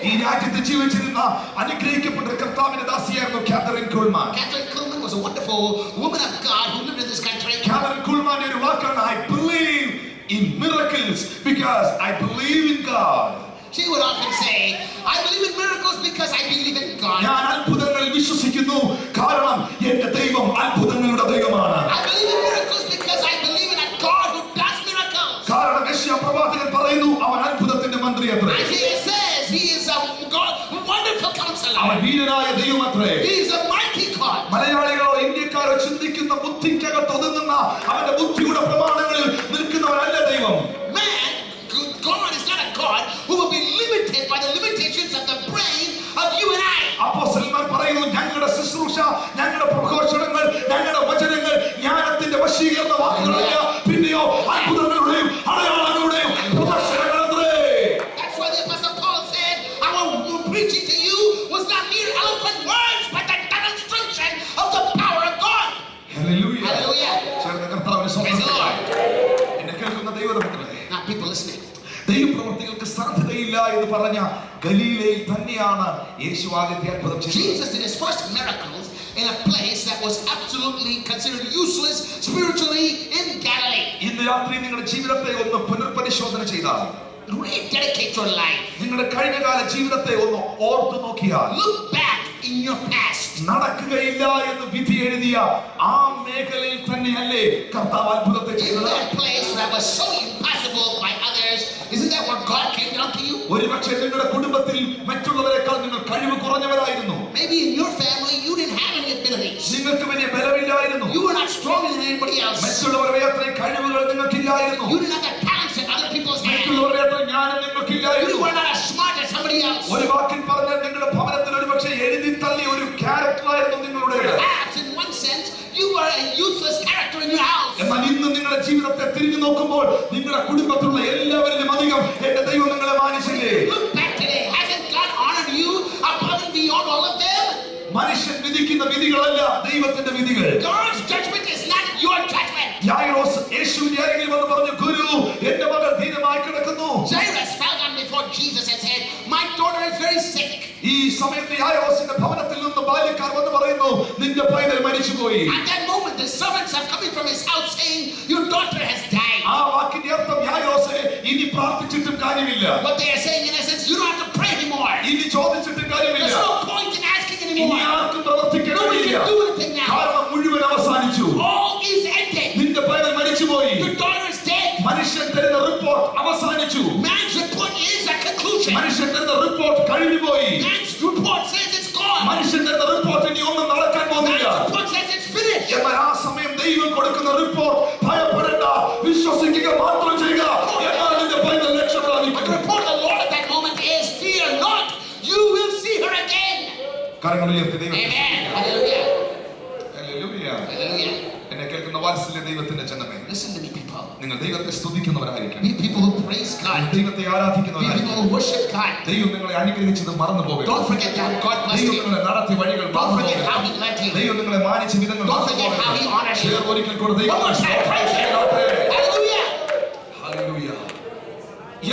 S1: ഈ രാജ്യത്ത് ജീവിച്ചിരുന്ന അനുഗ്രഹിക്കപ്പെട്ട കർത്താവിന്റെ ദാസിയായിരുന്നു Catherine കുൾമാൻ.
S2: Catherine Kuhlman was a wonderful woman of God who lived in this country.
S1: Catherine Kuhlman ഒരു വാക്കാണ്, I believe in miracles because I believe in God.
S2: She would often say, I believe in miracles because I believe in God.
S1: ഞാൻ അത്ഭുതങ്ങളിൽ വിശ്വസിക്കുന്നു കാരണം എന്റെ ദൈവം അത്ഭുതങ്ങളുടെ ദൈവമാണ്.
S2: I believe in miracles because I believe in a God who does miracles.
S1: കാരണം യെശയ്യാ പ്രവാചകൻ പറയുന്നു അവൻ അത്ഭുതത്തിന്റെ മന്ത്രി അത്രേ.
S2: Isaiah says he is a God, a wonderful counselor.
S1: അവൻ വീരനായ ദൈവം അത്രേ.
S2: He is a mighty God.
S1: മലയാളികളോ ഇന്ത്യക്കാരോ ചിന്തിക്കുന്ന ബുദ്ധിക്കകത്ത് ഒതുങ്ങുന്ന അവന്റെ ബുദ്ധിയുടെ പ്രമാണങ്ങളിൽ നിൽക്കുന്നവരല്ല ദൈവം.
S2: Man, God is not a God who will be limited by the limitations of the brain of you and I.
S1: അപ്പോസ്തലന്മാർ പറയുന്നു ഞങ്ങളുടെ ശുശ്രൂഷ, ഞങ്ങളുടെ പ്രഘോഷണങ്ങൾ, ഞങ്ങളുടെ വചനങ്ങൾ ജ്ഞാനത്തിന്റെ വശീകരണ വാക്കുകളല്ല, പിന്നെയോ അത്ഭുതങ്ങളുടെയും അടയാളങ്ങളുടെയും പ്രദർശനങ്ങളത്രേ.
S2: That's why the Apostle Paul said, our preaching to you was not mere eloquent words, but the demonstration of the power of God.
S1: Hallelujah.
S2: Hallelujah.
S1: ചേർന്ന് കർത്താവിനെ
S2: Praise the Lord.
S1: എന്നെ കേൾക്കുന്ന ദൈവമക്കളെ,
S2: Now people listening.
S1: ദൈവപ്രവൃത്തികൾക്ക് സാധ്യതയില്ല എന്ന് പറഞ്ഞ ഗലീലയിൽ തന്നെയാണ് യേശു ആദ്യത്തെ അത്ഭുതം ചെയ്തത്.
S2: Jesus did his first miracles in a place that was absolutely considered useless spiritually in Galilee.
S1: ഇന്ന് രാത്രി നിങ്ങളുടെ ജീവിതത്തെ ഒന്ന് പുനർപരിശോധന ചെയ്താൽ,
S2: Rededicate your life.
S1: നിങ്ങളുടെ കഴിഞ്ഞകാല ജീവിതത്തെ ഒന്ന് ഓർത്തു നോക്കിയാൽ,
S2: Look back in your past.
S1: നടക്കുകയില്ല എന്ന് വിധി എഴുതിയ ആ മേഖലയിൽ തന്നെയല്ലേ കർത്താവ് അത്ഭുതത്തെ
S2: In
S1: ചെയ്തത്?
S2: that place that was so impossible by others, isn't that where God came down to you?
S1: ഒരുപക്ഷെ നിങ്ങളുടെ കുടുംബത്തിൽ മറ്റുള്ളവരെക്കാൾ നിങ്ങൾ കഴിവ് കുറഞ്ഞവരായിരുന്നു.
S2: Maybe in your family you didn't have any abilities.
S1: നിങ്ങൾക്ക് വലിയ ബലമില്ലായിരുന്നു.
S2: You were not stronger than anybody else.
S1: മറ്റുള്ളവരുടെ അത്രയും കഴിവുകൾ നിങ്ങൾക്കില്ലായിരുന്നു.
S2: You didn't have the talents in other people's hands.
S1: മറ്റുള്ളവരുടെ അത്രയും ജ്ഞാനം
S2: You
S1: നിങ്ങൾക്കില്ലായിരുന്നു.
S2: were not as smart as somebody else.
S1: ഒരു വാക്കിൽ പറഞ്ഞാൽ നിങ്ങളുടെ ഭവനത്തിൽ ഒരുപക്ഷെ എഴുതി തള്ളിയ ഒരു ക്യാരക്ടറായിരുന്നു നിങ്ങളുടെ.
S2: Perhaps in one sense you were a useless character in your house.
S1: എന്നാൽ ഇന്ന് നിങ്ങളുടെ ജീവിതത്തെ തിരിഞ്ഞു നോക്കുമ്പോൾ നിങ്ങളുടെ കുടുംബത്തിലുള്ള എല്ലാവരിലും അധികം എന്റെ ദൈവം നിങ്ങളെ മാനിച്ചില്ലേ?
S2: Look back today. Hasn't God honored you above and beyond all of them?
S1: മനുഷ്യൻ വിധിക്കുന്ന വിധികളല്ല ദൈവത്തിന്റെ വിധികൾ.
S2: God's judgment is not your judgment.
S1: യായിറോസ് യേശുവിന്റെ അരികിൽ വന്ന് പറഞ്ഞു, ഗുരു എന്റെ മകൾ ധീരമായി കിടക്കുന്നു.
S2: Jairus fell down before Jesus and said, my daughter is very sick.
S1: ഈ സമയത്ത് യായിറോസിന്റെ ഭവനത്തിൽ നിന്ന് ബാല്യക്കാർ വന്ന് പറയുന്നു, നിന്റെ പൈതൽ മരിച്ചുപോയി.
S2: At that moment the servants are coming from his house saying, your daughter has died.
S1: ആ വാക്കിന്റെ അർത്ഥം യായിറോസേ ഇനി പ്രാർത്ഥിച്ചിട്ടും കാര്യമില്ല.
S2: What they are saying in essence, you don't have to pray anymore.
S1: ഇനി ചോദിച്ചിട്ടും കാര്യമില്ല.
S2: There's no point in asking
S1: ഇനി
S2: anymore.
S1: ആർക്കും പ്രവർത്തിക്കാൻ
S2: Nobody
S1: കഴിയില്ല.
S2: can do anything now.
S1: കാരണം മുഴുവൻ അവസാനിച്ചു.
S2: All is ended.
S1: നിന്റെ പൈതൽ മരിച്ചുപോയി.
S2: Your daughter is dead.
S1: മനുഷ്യൻ തരുന്ന റിപ്പോർട്ട് അവസാനിച്ചു.
S2: Man's report is a conclusion.
S1: മനുഷ്യൻ തരുന്ന റിപ്പോർട്ട് കഴിഞ്ഞുപോയി.
S2: Man's report says it's gone.
S1: മനുഷ്യൻ തരുന്ന റിപ്പോർട്ട് ഇനി ഒന്നും നടക്കാൻ പോകുന്നില്ല.
S2: Man's report says it's finished.
S1: എന്നാൽ ആ സമയം ദൈവം കൊടുക്കുന്ന റിപ്പോർട്ട് ഭയപ്പെടേണ്ട, വിശ്വസിക്കുക മാത്രം ചെയ്യുക, എന്നാൽ നിന്റെ പൈതൽ
S2: The
S1: രക്ഷപ്പെടാതിരിക്കും.
S2: report of the Lord at that moment is, fear not, you will see her again.
S1: കരങ്ങൾ ഉയർത്തി ദൈവം.
S2: Amen. Hallelujah.
S1: ഹല്ലേലൂയ.
S2: Hallelujah.
S1: എന്നെ കേൾക്കുന്ന വാത്സല്യ ദൈവത്തിന്റെ ജനമേ,
S2: Listen to me, people.
S1: നിങ്ങൾ ദൈവത്തെ സ്തുതിക്കുന്നവരായിരിക്കണം.
S2: Be people who praise God.
S1: ദൈവത്തെ
S2: Be
S1: ആരാധിക്കുന്നവരായിരിക്കണം.
S2: people who worship God.
S1: ദൈവം നിങ്ങളെ അനുഗ്രഹിച്ചത് മറന്നു പോകരുത്.
S2: Don't forget that God blessed
S1: ദൈവം
S2: you.
S1: നിങ്ങളെ നടത്തിയ വഴികൾ
S2: Don't
S1: മറന്നു
S2: forget how
S1: പോകരുത്.
S2: He led you.
S1: ദൈവം നിങ്ങളെ മാനിച്ച വിധങ്ങൾ
S2: Don't
S1: മറന്നു
S2: forget how He
S1: പോകരുത്.
S2: honored you.
S1: ചേർന്ന് ഒരിക്കൽ കൂടെ
S2: One more
S1: ദൈവത്തെ
S2: time, praise Him.
S1: സ്തുതിക്കട്ടെ.
S2: Hallelujah.
S1: ഹല്ലേലൂയ.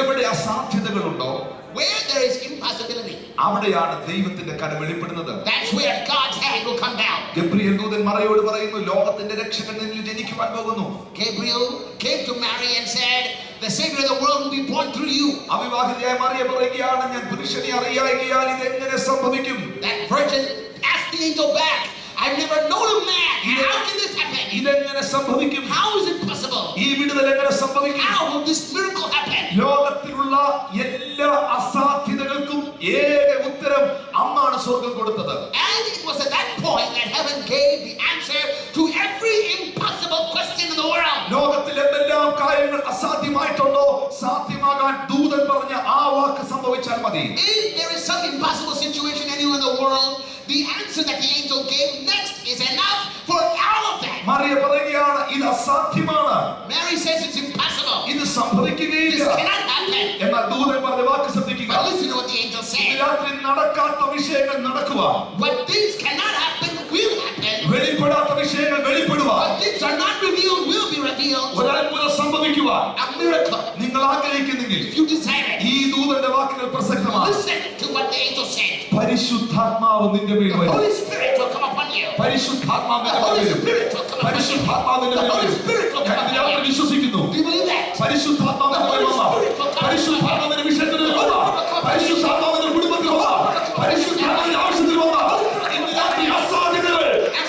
S1: എവിടെ അസാധ്യതകളുണ്ടോ
S2: Where there is impossibility,
S1: അവിടെയാണ് ദൈവത്തിന്റെ കരം വെളിപ്പെടുന്നത്.
S2: that's where God's hand will come down.
S1: Gabriel ദൂതൻ മറിയോട് പറയുന്നു, ലോകത്തിന്റെ രക്ഷകൻ നിന്നിൽ ജനിക്കുവാൻ പോകുന്നു.
S2: Gabriel came to Mary and said, the Savior of the world will be born through you.
S1: അവിവാഹിതയായ Mariya പറയുകയാണ്, ഞാൻ പുരുഷനെ അറിയായികയാൽ ഇത് എങ്ങനെ സംഭവിക്കും?
S2: That virgin asked the angel back, I've never known a man. How can this happen?
S1: ഇതെങ്ങനെ സംഭവിക്കും?
S2: How is it possible?
S1: ഈ വിടുതൽ എങ്ങനെ സംഭവിക്കും?
S2: How will this miracle happen?
S1: ലോകത്തിലുള്ള എല്ലാ അസാധ്യതകൾക്കും ഏക ഉത്തരം അന്നാണ് സ്വർഗം കൊടുത്തത്.
S2: And it was at that point that heaven gave the answer to every impossible question in the world.
S1: ലോകത്തിൽ എന്തെല്ലാം കാര്യങ്ങൾ അസാധ്യമായിട്ടുണ്ടോ സാധ്യമാകാൻ ദൂതൻ പറഞ്ഞ ആ വാക്ക് സംഭവിച്ചു. ചോദിച്ചാൽ മതി.
S2: If there is some impossible situation anywhere in the world, the answer that the angel gave next is enough for all of them.
S1: Mariya പറയുകയാണ് ഇത് അസാധ്യമാണ്.
S2: Mary says it's impossible.
S1: ഇത്
S2: This
S1: സംഭവിക്കുകയില്ല.
S2: cannot happen.
S1: എന്നാൽ ദൂതൻ പറഞ്ഞ വാക്ക് ശ്രദ്ധിക്കുക.
S2: But listen to what the angel said.
S1: രാത്രി നടക്കാത്ത വിഷയങ്ങൾ നടക്കുവാൻ,
S2: What things cannot happen will happen.
S1: വെളിപ്പെടാത്ത വിഷയങ്ങൾ വെളിപ്പെടുവാൻ,
S2: What things are not revealed will be revealed.
S1: ഒരു അത്ഭുതം സംഭവിക്കുവാൻ
S2: A miracle.
S1: നിങ്ങൾ ആഗ്രഹിക്കുന്നെങ്കിൽ
S2: If you desire it,
S1: ഈ ദൂതന്റെ വാക്കുകൾ പ്രസക്തമാണ്.
S2: listen to what the angel said.
S1: പരിശുദ്ധാത്മാവ് നിന്റെ മേൽ
S2: The
S1: വരും.
S2: Holy Spirit will come upon you.
S1: പരിശുദ്ധാത്മാവ്
S2: The
S1: നിന്റെ മേൽ
S2: Holy
S1: വരും.
S2: Spirit will come upon you.
S1: പരിശുദ്ധാത്മാവ് നിന്റെ മേൽ വരും. ഞാൻ ഇതിനകത്ത് വിശ്വസിക്കുന്നു.
S2: Do you believe that?
S1: പരിശുദ്ധാത്മാവിന്റെ മേൽ വന്ന, പരിശുദ്ധാത്മാവിന്റെ വിഷയത്തിൽ വന്ന, പരിശുദ്ധാത്മാവിന്റെ കുടുംബത്തിൽ വന്ന, പരിശുദ്ധാത്മാവിന്റെ ആവശ്യത്തിൽ വന്ന, ഇന്ന് രാത്രി അസാധ്യതകൾ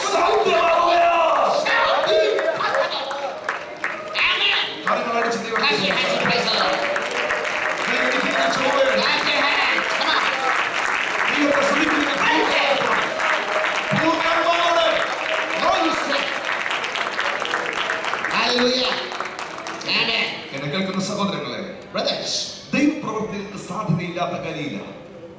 S1: സാധ്യമാവുകയാണ്.
S2: Shall be possible. Amen.
S1: കരങ്ങളടിച്ച് ദൈവത്തെ
S2: Clap your hands and praise the Lord.
S1: ദൈവത്തിന്റെ ചോദ്യം,
S2: Clap your hands. Come on.
S1: ദൈവത്തെ സ്തുതിക്കുന്ന പൂർണ്ണമായോടെ
S2: Holy Spirit. Hallelujah. Amen.
S1: എന്നെ കേൾക്കുന്ന സഹോദരങ്ങളെ,
S2: Brothers,
S1: ദൈവപ്രവൃത്തികൾക്ക് സാധ്യതയില്ലാത്ത കാര്യമില്ല.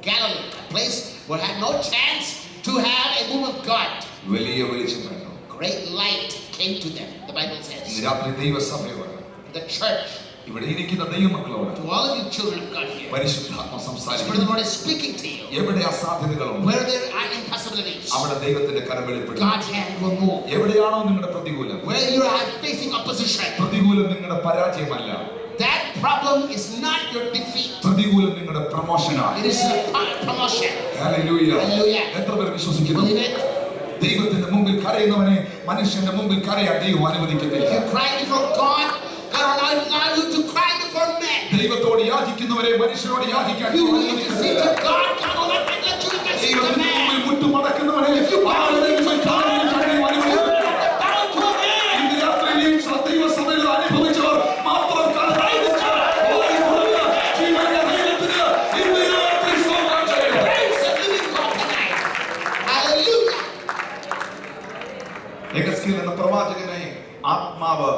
S2: Galilee, a place where had no chance to have a move of God.
S1: വലിയ വെളിച്ചം വേണം.
S2: Great light came to them, the Bible
S1: ഇന്ന്
S2: says.
S1: രാത്രി ദൈവസഭയോട്,
S2: The church,
S1: ഇവിടെ ഇരിക്കുന്ന ദൈവമക്കളോട്
S2: to all of you children of God here,
S1: പരിശുദ്ധാത്മ
S2: the Spirit of the
S1: സംസാരിക്കുന്നു.
S2: Lord is speaking to you.
S1: എവിടെ അസാധ്യതകളുണ്ട്
S2: Where there are impossibilities,
S1: അവിടെ ദൈവത്തിന്റെ കരം വെളിപ്പെടും.
S2: God's hand will move.
S1: എവിടെയാണോ നിങ്ങളുടെ പ്രതികൂലം,
S2: Where you are facing opposition,
S1: പ്രതികൂലം നിങ്ങളുടെ പരാജയമല്ല,
S2: that problem is not your defeat.
S1: പ്രതികൂലം നിങ്ങളുടെ പ്രമോഷനാണ്.
S2: It is a promotion.
S1: Hallelujah.
S2: Hallelujah.
S1: എത്ര പേർ
S2: You
S1: വിശ്വസിക്കുന്നു?
S2: believe it?
S1: ദൈവത്തിന്റെ മുമ്പിൽ കരയുന്നവനെ മനുഷ്യന്റെ മുമ്പിൽ കരയാൻ ദൈവം അനുവദിക്കത്തില്ല.
S2: If you cry before God, God will not allow you to cry before men.
S1: ദൈവത്തോട് യാചിക്കുന്നവരെ മനുഷ്യരോട് യാചിക്കാൻ
S2: You
S1: ദൈവം
S2: need to say
S1: അനുവദിക്കത്തില്ല.
S2: to God, God will not let you intercede to
S1: ദൈവത്തിന്റെ
S2: man.
S1: മുമ്പിൽ മുട്ടുമടക്കുന്നവനെ ആരുടെ മുമ്പിൽ കാലുകൾക്ക് ദൈവം അനുവദിക്കത്തില്ല.
S2: Bow to a man.
S1: ഇന്ന് രാത്രിയിലെയും ദൈവസഭയിൽ അനുഭവിച്ചവർ മാത്രം കരയിച്ച് വായി തുറന്ന് ജീവന്റെ ദൈവത്തിന് ഇന്ന് രാത്രി സ്തോത്രം ചെയ്യുന്നു.
S2: Praise the living God tonight. Hallelujah.
S1: യെഹെസ്കേൽ എന്ന പ്രവാചകനെ ആത്മാവ്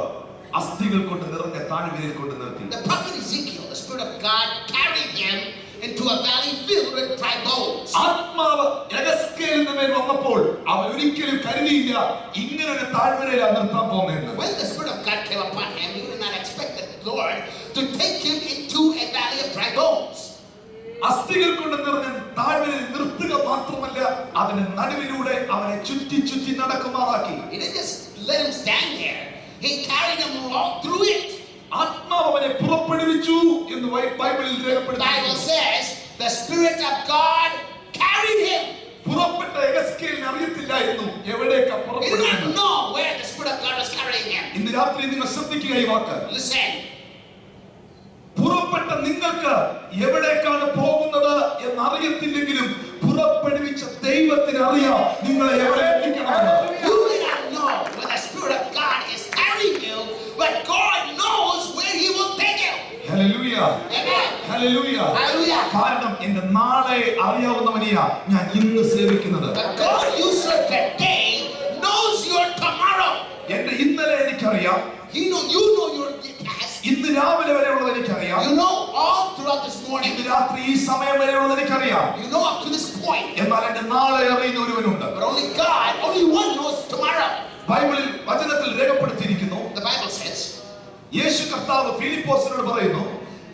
S1: അസ്ഥികൾ കൊണ്ട് നിറഞ്ഞ താഴ്വരയിൽ കൊണ്ട് നിർത്തി.
S2: The prophet Ezekiel, the Spirit of God carried him into a valley filled with dry bones.
S1: ആത്മാവ് യെഹെസ്കേലിന്റെ മേൽ വന്നപ്പോൾ അവൻ ഒരിക്കലും കരുതിയില്ല ഇങ്ങനെ ഒരു താഴ്വരയിലാണ് നിർത്താൻ പോകുന്നതെന്ന്.
S2: When the Spirit of God came upon him, he did not expect the Lord to take him into a valley of dry bones.
S1: അസ്ഥികൾ കൊണ്ട് നിറഞ്ഞ താഴ്വരയിൽ നിർത്തുക മാത്രമല്ല, അതിന് നടുവിലൂടെ അവനെ ചുറ്റി ചുറ്റി നടക്കുമാറാക്കി.
S2: He didn't just let him stand there. He carried him all through it.
S1: ആത്മാവ് അവനെ പുറപ്പെടുവിച്ചു എന്ന് ബൈബിളിൽ
S2: The Bible
S1: രേഖപ്പെടുത്തിയിരിക്കുന്നു.
S2: says the Spirit of God carried him.
S1: പുറപ്പെട്ട യെഹെസ്കേലിന് അറിയത്തില്ലായിരുന്നു എവിടേക്കാ
S2: He did
S1: പുറപ്പെടുന്നത്.
S2: not know where the Spirit of God was carrying him.
S1: ഇന്ന് രാത്രി നിങ്ങൾ ശ്രദ്ധിക്കുക ഈ വാക്ക്.
S2: Listen,
S1: പുറപ്പെട്ട നിങ്ങൾക്ക് എവിടേക്കാണ് പോകുന്നത് എന്ന് അറിയത്തില്ലെങ്കിലും പുറപ്പെടുവിച്ച ദൈവത്തിന് അറിയാം നിങ്ങളെ എവിടെ എത്തിക്കണമെന്ന്.
S2: you may not know where the Spirit of God is carrying you, but God knows where He will take you.
S1: Hallelujah.
S2: Amen.
S1: Hallelujah.
S2: Hallelujah.
S1: കാരണം എന്റെ നാളെ അറിയാവുന്നവനെയാ ഞാൻ ഇന്ന് സേവിക്കുന്നത്.
S2: The God you serve today knows your tomorrow.
S1: എന്റെ ഇന്നലെ എനിക്കറിയാം,
S2: You know your past.
S1: ഇന്ന് രാവിലെ വരെയുള്ളത് എനിക്കറിയാം,
S2: You know all throughout this morning.
S1: ഇന്ന് രാത്രി ഈ സമയം വരെയുള്ളത് എനിക്കറിയാം.
S2: You know up to this point.
S1: എന്നാൽ എന്റെ നാളെ അറിയുന്ന ഒരുവനുണ്ട്.
S2: But only God, only one knows tomorrow.
S1: ബൈബിളിൽ വചനത്തിൽ രേഖപ്പെടുത്തിയിരിക്കുന്നു.
S2: The Bible says,
S1: യേശു കർത്താവ് ഫിലിപ്പോസിനോട് പറയുന്നു,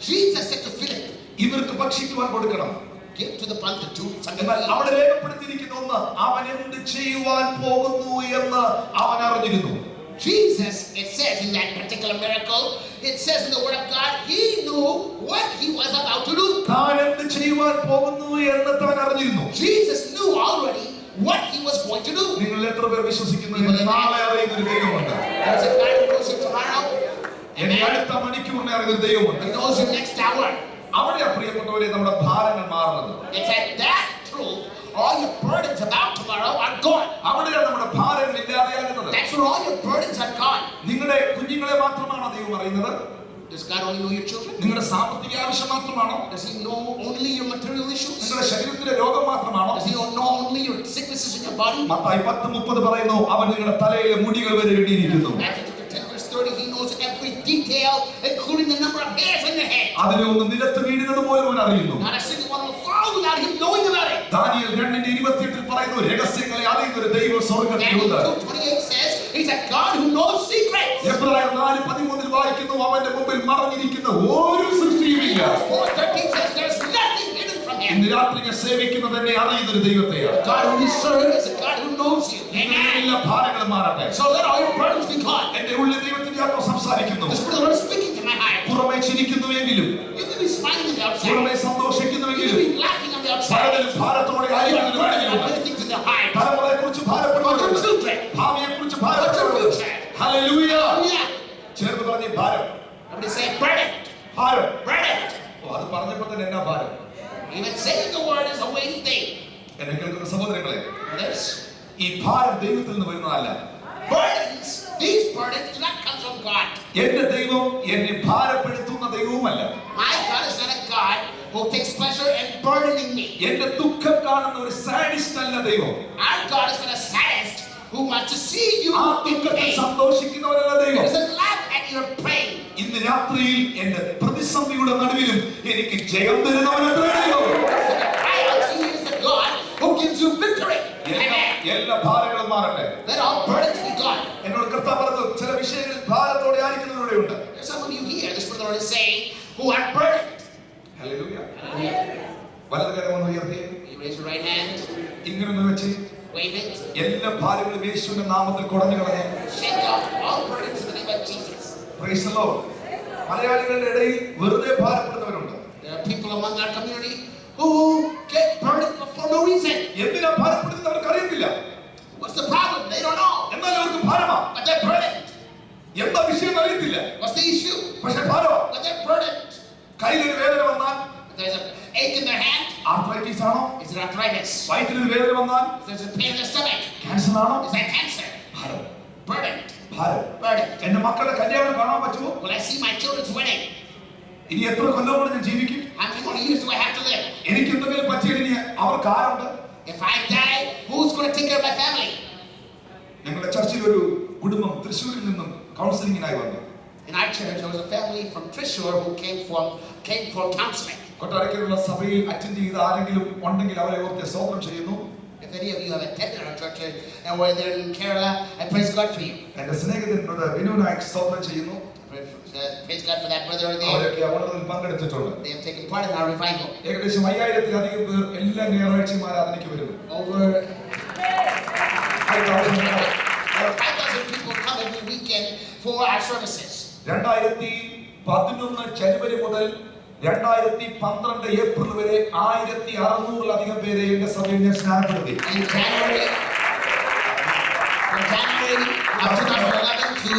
S2: Jesus said to Philip,
S1: ഇവർക്ക് ഭക്ഷിക്കുവാൻ കൊടുക്കണം.
S2: give to the multitude.
S1: എന്നാൽ അവിടെ രേഖപ്പെടുത്തിയിരിക്കുന്ന ഒന്ന്, അവൻ എന്ത് ചെയ്യുവാൻ പോകുന്നു എന്ന് അവൻ അറിഞ്ഞിരുന്നു.
S2: Jesus, it says in that particular miracle, it says in the Word of God, he knew what he was about to do.
S1: താൻ എന്ത് ചെയ്യുവാൻ പോകുന്നു എന്ന് താൻ അറിഞ്ഞിരുന്നു.
S2: Jesus knew already what he was going to do.
S1: നിങ്ങൾ എത്ര പേർ വിശ്വസിക്കുന്നു നാളെ അറിയുന്ന ഒരു ദൈവമുണ്ട്?
S2: There's a God who knows you tomorrow.
S1: എന്നെ അടുത്ത മണിക്കൂറിനെ അറിയുന്ന ഒരു ദൈവമുണ്ട്.
S2: He knows you next hour.
S1: അവിടെയാ പ്രിയപ്പെട്ടവരെ നമ്മുടെ ഭാരങ്ങൾ മാറുന്നത്.
S2: It's at that truth, all your burdens about tomorrow are gone.
S1: അവിടെയാ നമ്മുടെ ഭാരങ്ങൾ ഇല്ലാതെയാകുന്നത്.
S2: That's where all your burdens are gone.
S1: നിങ്ങളുടെ കുഞ്ഞുങ്ങളെ മാത്രമാണോ ദൈവം അറിയുന്നത്?
S2: Does God only know your children?
S1: നിങ്ങളുടെ സാമ്പത്തിക ആവശ്യം മാത്രമാണോ?
S2: Does he know only your material issues?
S1: നിങ്ങളുടെ ശരീരത്തിലെ രോഗം മാത്രമാണോ?
S2: Does he know only your sicknesses in your body?
S1: Mathai 10:30 പറയുന്നു, അവൻ നിങ്ങളുടെ തലയിലെ മുടികൾ വരെ എണ്ണിയിരിക്കുന്നു.
S2: Matthew 10:30, he knows every detail, including the number of hairs on your head.
S1: അതിലൊന്നും നിലത്ത് വീഴുന്നത് പോലും അവൻ അറിയുന്നു.
S2: Not a single one will fall without him knowing about it.
S1: Daniel 2:28 പറയുന്നു, രഹസ്യങ്ങളെ അറിയുന്ന ഒരു ദൈവം സ്വർഗ്ഗത്തിലുണ്ട്.
S2: Daniel 2:28 says he's a God who knows secrets.
S1: എബ്രായർ 4:13 വായിക്കുന്നു, അവന്റെ മുമ്പിൽ മറഞ്ഞിരിക്കുന്ന ഒരു സൃഷ്ടിയുമില്ല.
S2: 4:13 says there's nothing hidden from him.
S1: ഇന്ന് രാത്രി ഞാൻ സേവിക്കുന്നത് തന്നെ അറിയുന്ന ഒരു ദൈവത്തെയാണ്.
S2: God who we serve is a God who knows you.
S1: എല്ലാ ഭാരങ്ങളും മാറട്ടെ.
S2: So let all your burdens be gone.
S1: എന്റെ ഉള്ളിൽ ദൈവത്തിന്റെ ആത്മാവ് സംസാരിക്കുന്നു.
S2: The Spirit of the Lord is speaking to my heart.
S1: പുറമേ ചിരിക്കുന്നുവെങ്കിലും,
S2: You may be smiling on the outside.
S1: പുറമേ
S2: You
S1: സന്തോഷിക്കുന്നുവെങ്കിലും,
S2: may be laughing on the outside.
S1: പലതിലും ഭാരത്തോടെ
S2: You are
S1: ആയിരിക്കുന്നു.
S2: burdened with many things in the heart.
S1: തലമുറയെക്കുറിച്ച്
S2: About your
S1: ഭാരപ്പെടുന്നു,
S2: children.
S1: ഭാവിയെക്കുറിച്ച്
S2: About your
S1: ഭാരപ്പെടുന്നു.
S2: future.
S1: Hallelujah.
S2: Hallelujah.
S1: ചേർന്ന് പറഞ്ഞേ ഭാരം.
S2: Everybody say burdened.
S1: ഭാരം.
S2: Burdened.
S1: ഓ, അത് പറഞ്ഞപ്പോൾ തന്നെ എന്നാ ഭാരം.
S2: Even saying the word is a weighty thing.
S1: എന്നെ കേൾക്കുന്ന സഹോദരങ്ങളെ,
S2: Others.
S1: ഈ ഭാരം ദൈവത്തിൽ നിന്ന് വരുന്നതല്ല.
S2: Burdens, these burdens do not come from God.
S1: എന്റെ ദൈവം എന്നെ ഭാരപ്പെടുത്തുന്ന ദൈവവുമല്ല.
S2: My God is not a God who takes pleasure in burdening me.
S1: എന്റെ ദുഃഖം കാണുന്ന ഒരു സാഡിസ്റ്റ് അല്ല ദൈവം.
S2: Our God is not a sadist who wants to see you
S1: ആ
S2: in
S1: ദുഃഖത്തിൽ
S2: pain.
S1: സന്തോഷിക്കുന്നവരല്ല
S2: He
S1: ദൈവം.
S2: doesn't laugh at your pain.
S1: ഇന്ന് രാത്രിയിൽ എന്റെ പ്രതിസന്ധിയുടെ നടുവിലും എനിക്ക് ജയം തരുന്നവനത്രേ ദൈവം.
S2: So the cry out to you is the God who gives you victory. Amen.
S1: എല്ലാ ഭാരങ്ങളും മാറട്ടെ.
S2: Let all burdens be gone.
S1: എന്നോട് കർത്താവ് പറഞ്ഞു, ചില വിഷയങ്ങളിൽ ഭാരത്തോടെ ആയിരിക്കുന്നവരുടെ ഉണ്ട്.
S2: There's some of you here, the Spirit of the Lord is saying, who are burdened.
S1: Hallelujah.
S2: Hallelujah.
S1: വലത് കരം ഒന്ന് ഉയർത്തി
S2: You raise your right hand,
S1: ഇങ്ങനെ ഒന്ന് വെച്ച്
S2: wave it,
S1: എല്ലാ ഭാരങ്ങളും യേശുവിന്റെ നാമത്തിൽ കുടഞ്ഞു കളഞ്ഞേ.
S2: shake off all burdens in the name of Jesus.
S1: Praise the Lord. മലയാളികളുടെ ഇടയിൽ വെറുതെ ഭാരപ്പെടുന്നവരുണ്ട്.
S2: There are people among our community who get burdened for no reason.
S1: എന്തിനാ ഭാരപ്പെടുന്നത് അവർക്ക് അറിയത്തില്ല.
S2: What's the problem? They don't know.
S1: എന്നാൽ അവർക്ക് ഭാരമാ.
S2: But they're burdened.
S1: എന്താ വിഷയം അറിയത്തില്ല.
S2: What's the issue?
S1: പക്ഷെ ഭാരമാ.
S2: But they're burdened.
S1: കയ്യിലൊരു വേദന വന്നാൽ,
S2: If there's an ache in their hand,
S1: arthritis ആണോ?
S2: is it arthritis?
S1: വയറ്റിലൊരു വേദന വന്നാൽ,
S2: If there's a pain in the stomach,
S1: cancer ആണോ?
S2: is that cancer?
S1: ഭാരം.
S2: Burdened.
S1: ഭാരം.
S2: Burdened.
S1: എന്റെ മക്കളുടെ കല്യാണം കാണാൻ പറ്റുമോ?
S2: Will I see my children's wedding?
S1: ഇനി എത്ര കൊല്ലം കൂടെ ഞാൻ ജീവിക്കും?
S2: How many more years do I have to live?
S1: എനിക്ക് എന്തെങ്കിലും പറ്റിയാൽ ഇനി അവർക്ക് ആരുണ്ട്?
S2: If I die, who's going to take care of my family?
S1: ഞങ്ങളുടെ ചർച്ചിൽ ഒരു കുടുംബം തൃശ്ശൂരിൽ നിന്നും കൗൺസിലിംഗിനായി വന്നു.
S2: In our church, there was a family from Trishur who came for counseling.
S1: കൊട്ടാരക്കരയിലുള്ള സഭയിൽ അറ്റൻഡ് ചെയ്ത ആരെങ്കിലും ഉണ്ടെങ്കിൽ അവരെ ഓർത്ത് സ്തോത്രം ചെയ്യുന്നു.
S2: If any of you have attended our church and were there in Kerala, I praise God for you.
S1: എന്റെ സ്നേഹിതൻ ബ്രദർ വിനു നായക് സ്തോത്രം ചെയ്യുന്നു.
S2: Praise God for that brother there.
S1: അവരൊക്കെ അവിടുന്ന് പങ്കെടുത്തിട്ടുണ്ട്.
S2: They have taken part in our revival.
S1: ഏകദേശം 5000-ലധികം പേർ എല്ലാ ഞായറാഴ്ചയും ആരാധനയ്ക്ക് വരുന്നു.
S2: Over 5,000 people come every weekend for our services.
S1: 2011 ജനുവരി മുതൽ 2012 ഏപ്രിൽ വരെ 1600-ലധികം പേരെ എന്റെ സഭയിൽ ഞാൻ സ്നാനപ്പെടുത്തി.
S2: In January of 2011 to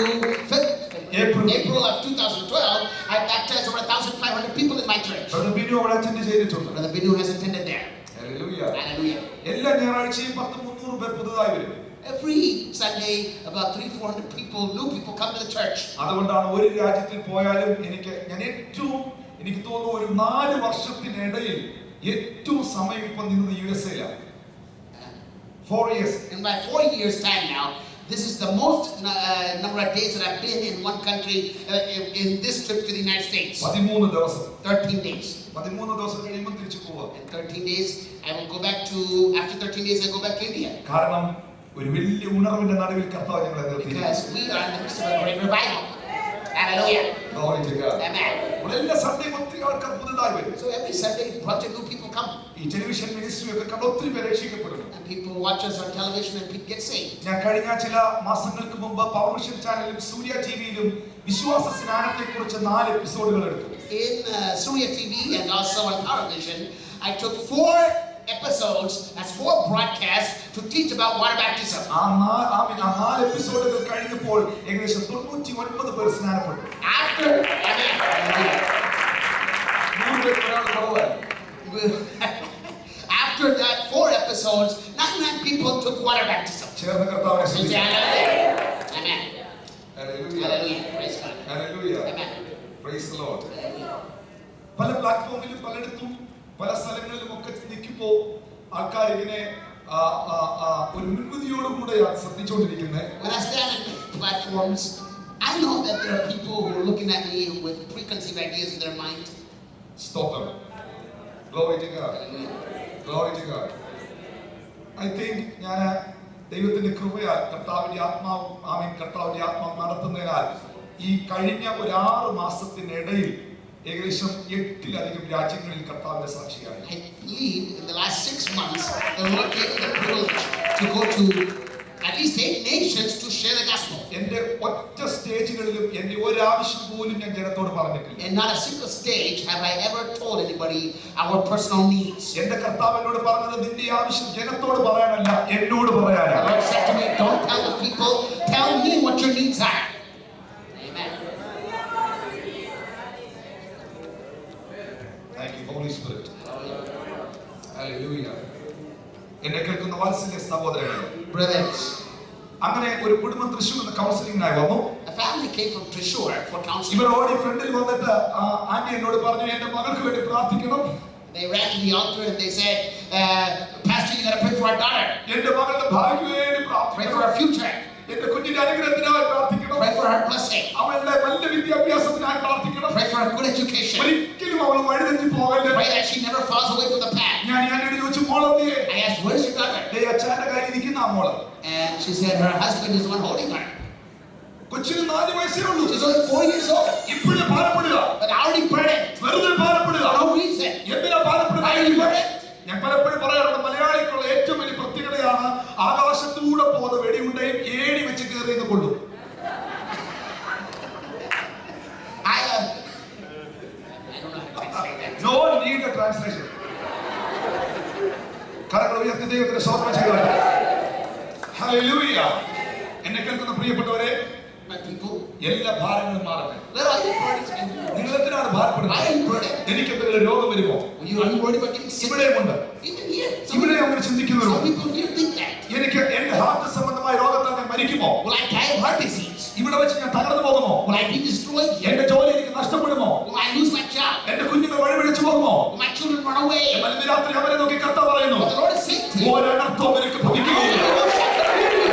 S2: April of 2012, I baptized over 1,500 people in my church.
S1: Brother Binu അവിടെ അറ്റൻഡ് ചെയ്തിട്ടുണ്ട്.
S2: Brother Binu has attended there.
S1: Hallelujah.
S2: Hallelujah.
S1: എല്ലാ ഞായറാഴ്ചയും 10-300 പേർ പുതുതായി വരും.
S2: Every Sunday, about 300-400 people, new people come to the church.
S1: അതുകൊണ്ടാണ് ഒരു രാജ്യത്തിൽ പോയാലും ഞാൻ ഏറ്റവും എനിക്ക് തോന്നുന്നു ഒരു 4 വർഷത്തിനിടയിൽ ഏറ്റവും സമയം ഇപ്പം നിന്നത് USA-ലാണ്. 4 years.
S2: In my 4 years time now, this is the most number of days that I've been in one country in this trip to the United States.
S1: 13 ദിവസം.
S2: 13 days.
S1: 13 ദിവസം കഴിയുമ്പോൾ തിരിച്ചു പോവാം.
S2: In 13 days, I will go back to. After 13 days, I go back to India.
S1: കാരണം ഒരു വലിയ ഉണർവിന്റെ നടുവിൽ കർത്താവ് ഞങ്ങളെ നിർത്തി.
S2: Because we are in the midst of a great revival. Hallelujah.
S1: Glory to God.
S2: Amen.
S1: എല്ലാ സൺഡേയും ഒത്തിരി ആൾക്കാർ പുതുതായി വരും.
S2: So every Sunday, a bunch of new people come.
S1: ഈ ടെലിവിഷൻ മിനിസ്ട്രി ഒക്കെ കണ്ട് ഒത്തിരി പേര് രക്ഷിക്കപ്പെടുന്നു.
S2: And people watch us on television and people get saved.
S1: ഞാൻ കഴിഞ്ഞ ചില മാസങ്ങൾക്ക് മുമ്പ് പവർവിഷൻ ചാനലിലും സൂര്യ ടിവിയിലും വിശ്വാസ സ്നാനത്തെക്കുറിച്ച് 4 എപ്പിസോഡുകൾ എടുത്തു.
S2: In Surya TV and also on Powervision, I took 4 episodes, that's 4 broadcasts to teach about water baptism.
S1: ആ 4 എപ്പിസോഡുകൾ കഴിഞ്ഞപ്പോൾ ഏകദേശം 99 പേർ സ്നാനപ്പെട്ടു.
S2: After, amen.
S1: 100 പേർ ഒരാൾ കുറവായി.
S2: After that 4 episodes, 99 people took water baptism.
S1: ചേർന്ന് കർത്താവിനെ
S2: Say
S1: സ്തുതിക്കുക.
S2: hallelujah. Amen.
S1: Hallelujah.
S2: Hallelujah. Praise God.
S1: Hallelujah.
S2: Amen.
S1: Praise the Lord. പല പ്ലാറ്റ്ഫോമിലും പലയിടത്തും പല സ്ഥലങ്ങളിലും ഒക്കെ നിൽക്കുമ്പോൾ ആൾക്കാർ ഇങ്ങനെ ഒരു മുൻവിധിയോടുകൂടെയാണ് ശ്രദ്ധിച്ചുകൊണ്ടിരിക്കുന്നത്.
S2: When I stand on platforms, I know that there are people who are looking at me with preconceived ideas in their mind.
S1: സ്തോത്രം. Glory to God. Glory to God. I think ഞാൻ ദൈവത്തിന്റെ കൃപയാൽ കർത്താവിന്റെ ആത്മാവ് നടത്തുന്നതിനാൽ ഈ കഴിഞ്ഞ ഒരു 6 മാസത്തിനിടയിൽ ഏകദേശം 8-ലധികം രാജ്യങ്ങളിൽ കർത്താവിന്റെ സാക്ഷിയായി.
S2: I believe in the last 6 months the Lord gave me the privilege to go to at least 8 nations to share the gospel.
S1: എന്റെ ഒറ്റ സ്റ്റേജുകളിലും എന്റെ ഒരു ആവശ്യം പോലും ഞാൻ ജനത്തോട് പറഞ്ഞിട്ടില്ല.
S2: And not a single stage have I ever told anybody our personal needs.
S1: എന്റെ കർത്താവ് എന്നോട് പറഞ്ഞത് നിന്റെ ആവശ്യം ജനത്തോട് പറയാനല്ല, എന്നോട്
S2: The
S1: പറയാനാണ്.
S2: Lord said to me, don't tell the people, tell me what your needs are. Amen.
S1: Thank you, Holy Spirit. Hallelujah. എന്നെ കേൾക്കുന്ന വാത്സല്യ സഹോദരങ്ങളെ,
S2: Brothers,
S1: അങ്ങനെ ഒരു കുടുംബം തൃശ്ശൂർ നിന്ന് കൗൺസിലിംഗിനായി വന്നു.
S2: a family came from Trishur for counseling.
S1: ഇവർ ഓടി ഫ്രണ്ടിൽ വന്നിട്ട് ആന്റി എന്നോട് പറഞ്ഞു എന്റെ മകൾക്ക് വേണ്ടി പ്രാർത്ഥിക്കണം.
S2: They ran to the altar and they said, Pastor, you got to pray for our daughter.
S1: എന്റെ മകളുടെ ഭാവിക്ക് വേണ്ടി
S2: Pray
S1: പ്രാർത്ഥിക്കണം.
S2: for her future.
S1: എന്റെ കുഞ്ഞിന്റെ അനുഗ്രഹത്തിനായി പ്രാർത്ഥിക്കണം.
S2: Pray for her blessing.
S1: അവളുടെ നല്ല വിദ്യാഭ്യാസത്തിനായി പ്രാർത്ഥിക്കണം.
S2: Pray for her good education.
S1: ഒരിക്കലും അവൾ വഴിതെറ്റി പോകല്ലേ.
S2: Pray that she never falls away from the path.
S1: ഞാൻ ചോദിച്ചു മോളെന്തിയെ?
S2: I asked, where's your daughter?
S1: അച്ഛന്റെ കയ്യിൽ ഇരിക്കുന്ന ആ മോള്.
S2: And she said her husband is the one holding her.
S1: കൊച്ചിന് 4 വയസ്സേ ഉള്ളൂ.
S2: She's only 4 years old.
S1: ഇപ്പോഴും ഭാരപ്പെടുക.
S2: But already burdened.
S1: വെറുതെ ഭാരപ്പെടുക.
S2: For no reason.
S1: എന്തിനാ ഭാരപ്പെടുക?
S2: Why are you burdened?
S1: ഞാൻ പലപ്പോഴും പറയാറുണ്ട്, മലയാളിക്കുള്ള ഏറ്റവും വലിയ പ്രത്യേകതയാണ് ആകാശത്തൂടെ പോകുന്ന വെടിയുണ്ടയും ഏടി വെച്ച് കയറിയെന്ന് കൊള്ളും.
S2: I don't know how to translate that.
S1: No need a translation. കരങ്ങൾ ഉയർത്തി ദൈവത്തിന് സ്തോത്രം ചെയ്യുക. ഹല്ലേലൂയ. എന്നെ കേൾക്കുന്ന പ്രിയപ്പെട്ടവരെ,
S2: My people,
S1: എല്ലാ ഭാരങ്ങളും മാറട്ടെ.
S2: where are your burdens?
S1: നിങ്ങൾ എന്തിനാണ്
S2: Why
S1: ഭാരപ്പെടുന്നത്?
S2: are you burdened?
S1: എനിക്ക് എന്തെങ്കിലും രോഗം വരുമോ?
S2: Are you worried about getting sick?
S1: ഇവിടെയുമുണ്ട്.
S2: Even here.
S1: ഇവിടെ അങ്ങനെ
S2: Some
S1: ചിന്തിക്കുന്നവരുണ്ട്.
S2: people here think that.
S1: എനിക്ക് എന്റെ ഹാർട്ട് സംബന്ധമായ രോഗത്താൽ ഞാൻ മരിക്കുമോ?
S2: Will I die of heart disease?
S1: ഇവിടെ വെച്ച് ഞാൻ തകർന്നു പോകുമോ?
S2: Will I be destroyed here?
S1: എന്റെ ജോലി എനിക്ക് നഷ്ടപ്പെടുമോ?
S2: Will I lose my job?
S1: എന്റെ കുഞ്ഞുങ്ങൾ വഴിപിഴച്ചു പോകുമോ?
S2: Will my children run away?
S1: എന്നാൽ രാത്രി അവരെ നോക്കി കർത്താവ് പറയുന്നു,
S2: But the Lord is saying to you,
S1: ഒരനർത്ഥവും നിനക്ക് ഭവിക്കുകയില്ല.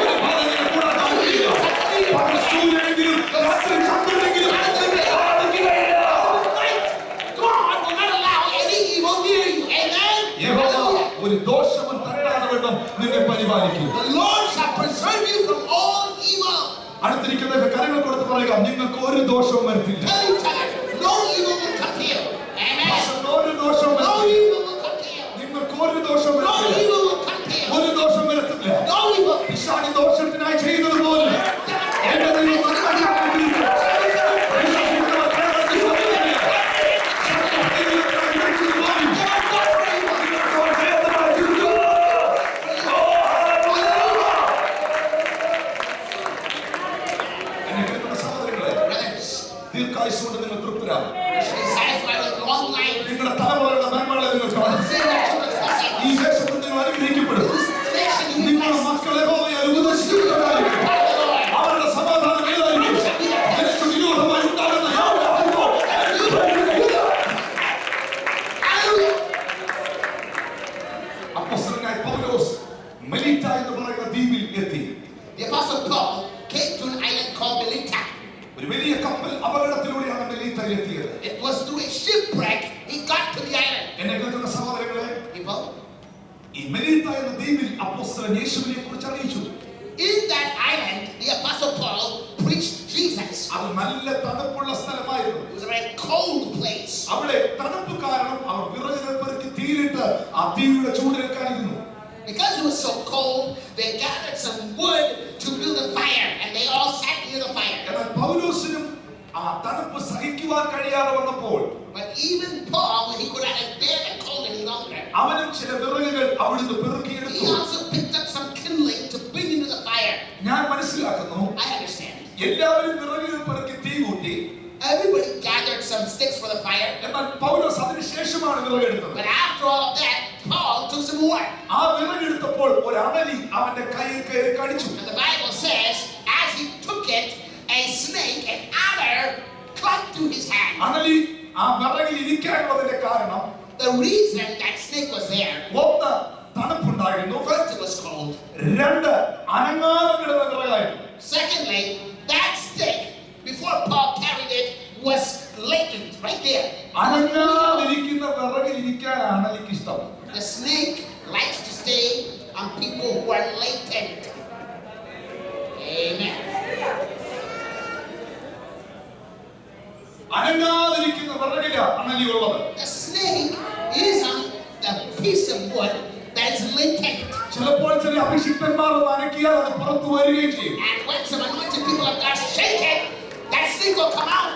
S1: ഒരു ബാധ നിന്നെ കൂടാതാവുകയില്ല. പകൽ സൂര്യനെങ്കിലും രാത്രി ചന്ദ്രനെങ്കിലും ബാധിക്കുകയില്ല.
S2: God will not allow any evil near you. Amen?
S1: യഹോവ
S2: Hallelujah.
S1: ഒരു ദോഷവും തട്ടാതെ വണ്ണം നിന്നെ പരിപാലിക്കും.
S2: The Lord shall preserve you from all evil.
S1: അടുത്തിരിക്കുന്നവർക്ക് കരങ്ങൾ കൊടുത്ത് പറയുക, നിങ്ങൾക്ക് ഒരു ദോഷവും വരത്തില്ല.
S2: Tell each other, no evil will come to you. Amen?
S1: ഒരു ദോഷവും
S2: No
S1: വരത്തില്ല.
S2: evil will come to you.
S1: നിങ്ങൾക്ക് ഒരു ദോഷവും
S2: No
S1: വരത്തില്ല.
S2: evil will come to you.
S1: ഒരു ദോഷം വരത്തില്ല.
S2: No evil.
S1: പിശാച് ദോഷത്തിനായി ചെയ്യുന്നത് പോലെ എന്റെ ദൈവം നന്മയ്ക്കായി ചെയ്തിരിക്കും. വിശ്വസിക്കുന്നവർ കേരളത്തിൽ സമ്മതിക്കില്ല. എന്നെ കേൾക്കുന്ന സഹോദരങ്ങളെ,
S2: Brothers,
S1: ദീർഘായുസ്സുകൊണ്ട് നിങ്ങൾ തൃപ്തരാകും.
S2: you should be satisfied with long life.
S1: നിങ്ങളുടെ തലമുറയുടെ നന്മകളെ നിങ്ങൾ കാണും.
S2: See your children's
S1: ഈ
S2: blessings.
S1: ദേശത്ത് നിങ്ങൾ അനുഗ്രഹിക്കപ്പെടും.
S2: This nation you will
S1: നിങ്ങളുടെ
S2: bless.
S1: മക്കളെ യഹോവയാൽ ഉപദേശിക്കുന്നവരായിരിക്കും.
S2: By the Lord.
S1: അവരുടെ സമാധാനം ഏതായിരിക്കും? നിനക്ക് വിരോധമായി ഉണ്ടാകുന്ന യാതൊരു ആയുധവും
S2: Hallelujah.
S1: അപ്പോസ്തലനായ പൗലോസ് മെലീറ്റ എന്ന് പറയുന്ന ദ്വീപിൽ എത്തി.
S2: The Apostle Paul came to an island called Melita.
S1: ഒരു വലിയ കപ്പൽ അപകടത്തിലൂടെയാണ് മെലീറ്റയിൽ എത്തിയത്.
S2: It was through a shipwreck he got to the island.
S1: എന്നെ കേൾക്കുന്ന സഹോദരങ്ങളെ,
S2: People,
S1: ഈ മെലീറ്റ എന്ന ദ്വീപിൽ അപ്പോസ്തലൻ യേശുവിനെ കുറിച്ച് അറിയിച്ചു.
S2: in that island, the Apostle Paul preached Jesus.
S1: അത് നല്ല തണുപ്പുള്ള സ്ഥലമായിരുന്നു.
S2: It was a very cold place.
S1: അവിടെ തണുപ്പ് കാരണം അവർ വിറകുകൾ പെറുക്കി തീയിലിട്ട് ആ തീയുടെ ചൂടേൽക്കാനിരുന്നു.
S2: Because it was so cold, they gathered some wood to build a fire, and they all sat near the fire.
S1: എന്നാൽ പൗലോസിനും ആ തണുപ്പ് സഹിക്കുവാൻ കഴിയാതെ വന്നപ്പോൾ
S2: But even Paul, when he could not bear the cold any longer,
S1: അവനും ചില വിറകുകൾ അവിടുന്ന്
S2: he
S1: പെറുക്കിയെടുത്തു.
S2: also picked up some kindling to bring into the fire.
S1: ഞാൻ മനസ്സിലാക്കുന്നു,
S2: I understand.
S1: എല്ലാവരും വിറകുകൾ പെറുക്കി തീ കൂട്ടി.
S2: Everybody gathered some sticks for the fire.
S1: എന്നാൽ പൗലോസ് അതിനുശേഷമാണ് വിറകെടുത്തത്.
S2: But after all of that, Paul took some more.
S1: ആ വിറകെടുത്തപ്പോൾ ഒരു അണലി അവന്റെ കയ്യിൽ കയറി കടിച്ചു.
S2: And the Bible says, as he took it, a snake, an adder, clung to his hand.
S1: അണലി ആ വിറകിൽ ഇരിക്കാനുള്ളതിന്റെ കാരണം
S2: The reason that snake was there,
S1: ഒന്ന് തണുപ്പുണ്ടായിരുന്നു,
S2: first it was cold.
S1: രണ്ട് അനങ്ങാതെ കിടന്ന വിറകായിരുന്നു.
S2: Secondly, that stick, before Paul carried it, was latent right there.
S1: അനങ്ങാതിരിക്കുന്ന ഇരിക്കാനാണ് എനിക്ക് ഇഷ്ടം.
S2: The snake likes to stay on people who are latent. Amen.
S1: അനങ്ങാതിരിക്കുന്ന വിറകില അണലിയുള്ളത്.
S2: The snake is on the piece of wood that is latent.
S1: ചിലപ്പോൾ ചില അഭിഷിക്തന്മാർ ഒന്ന് അനക്കിയാൽ അത് പുറത്തു വരികയും ചെയ്യും.
S2: And when some anointed people of God shake it, that snake will come out.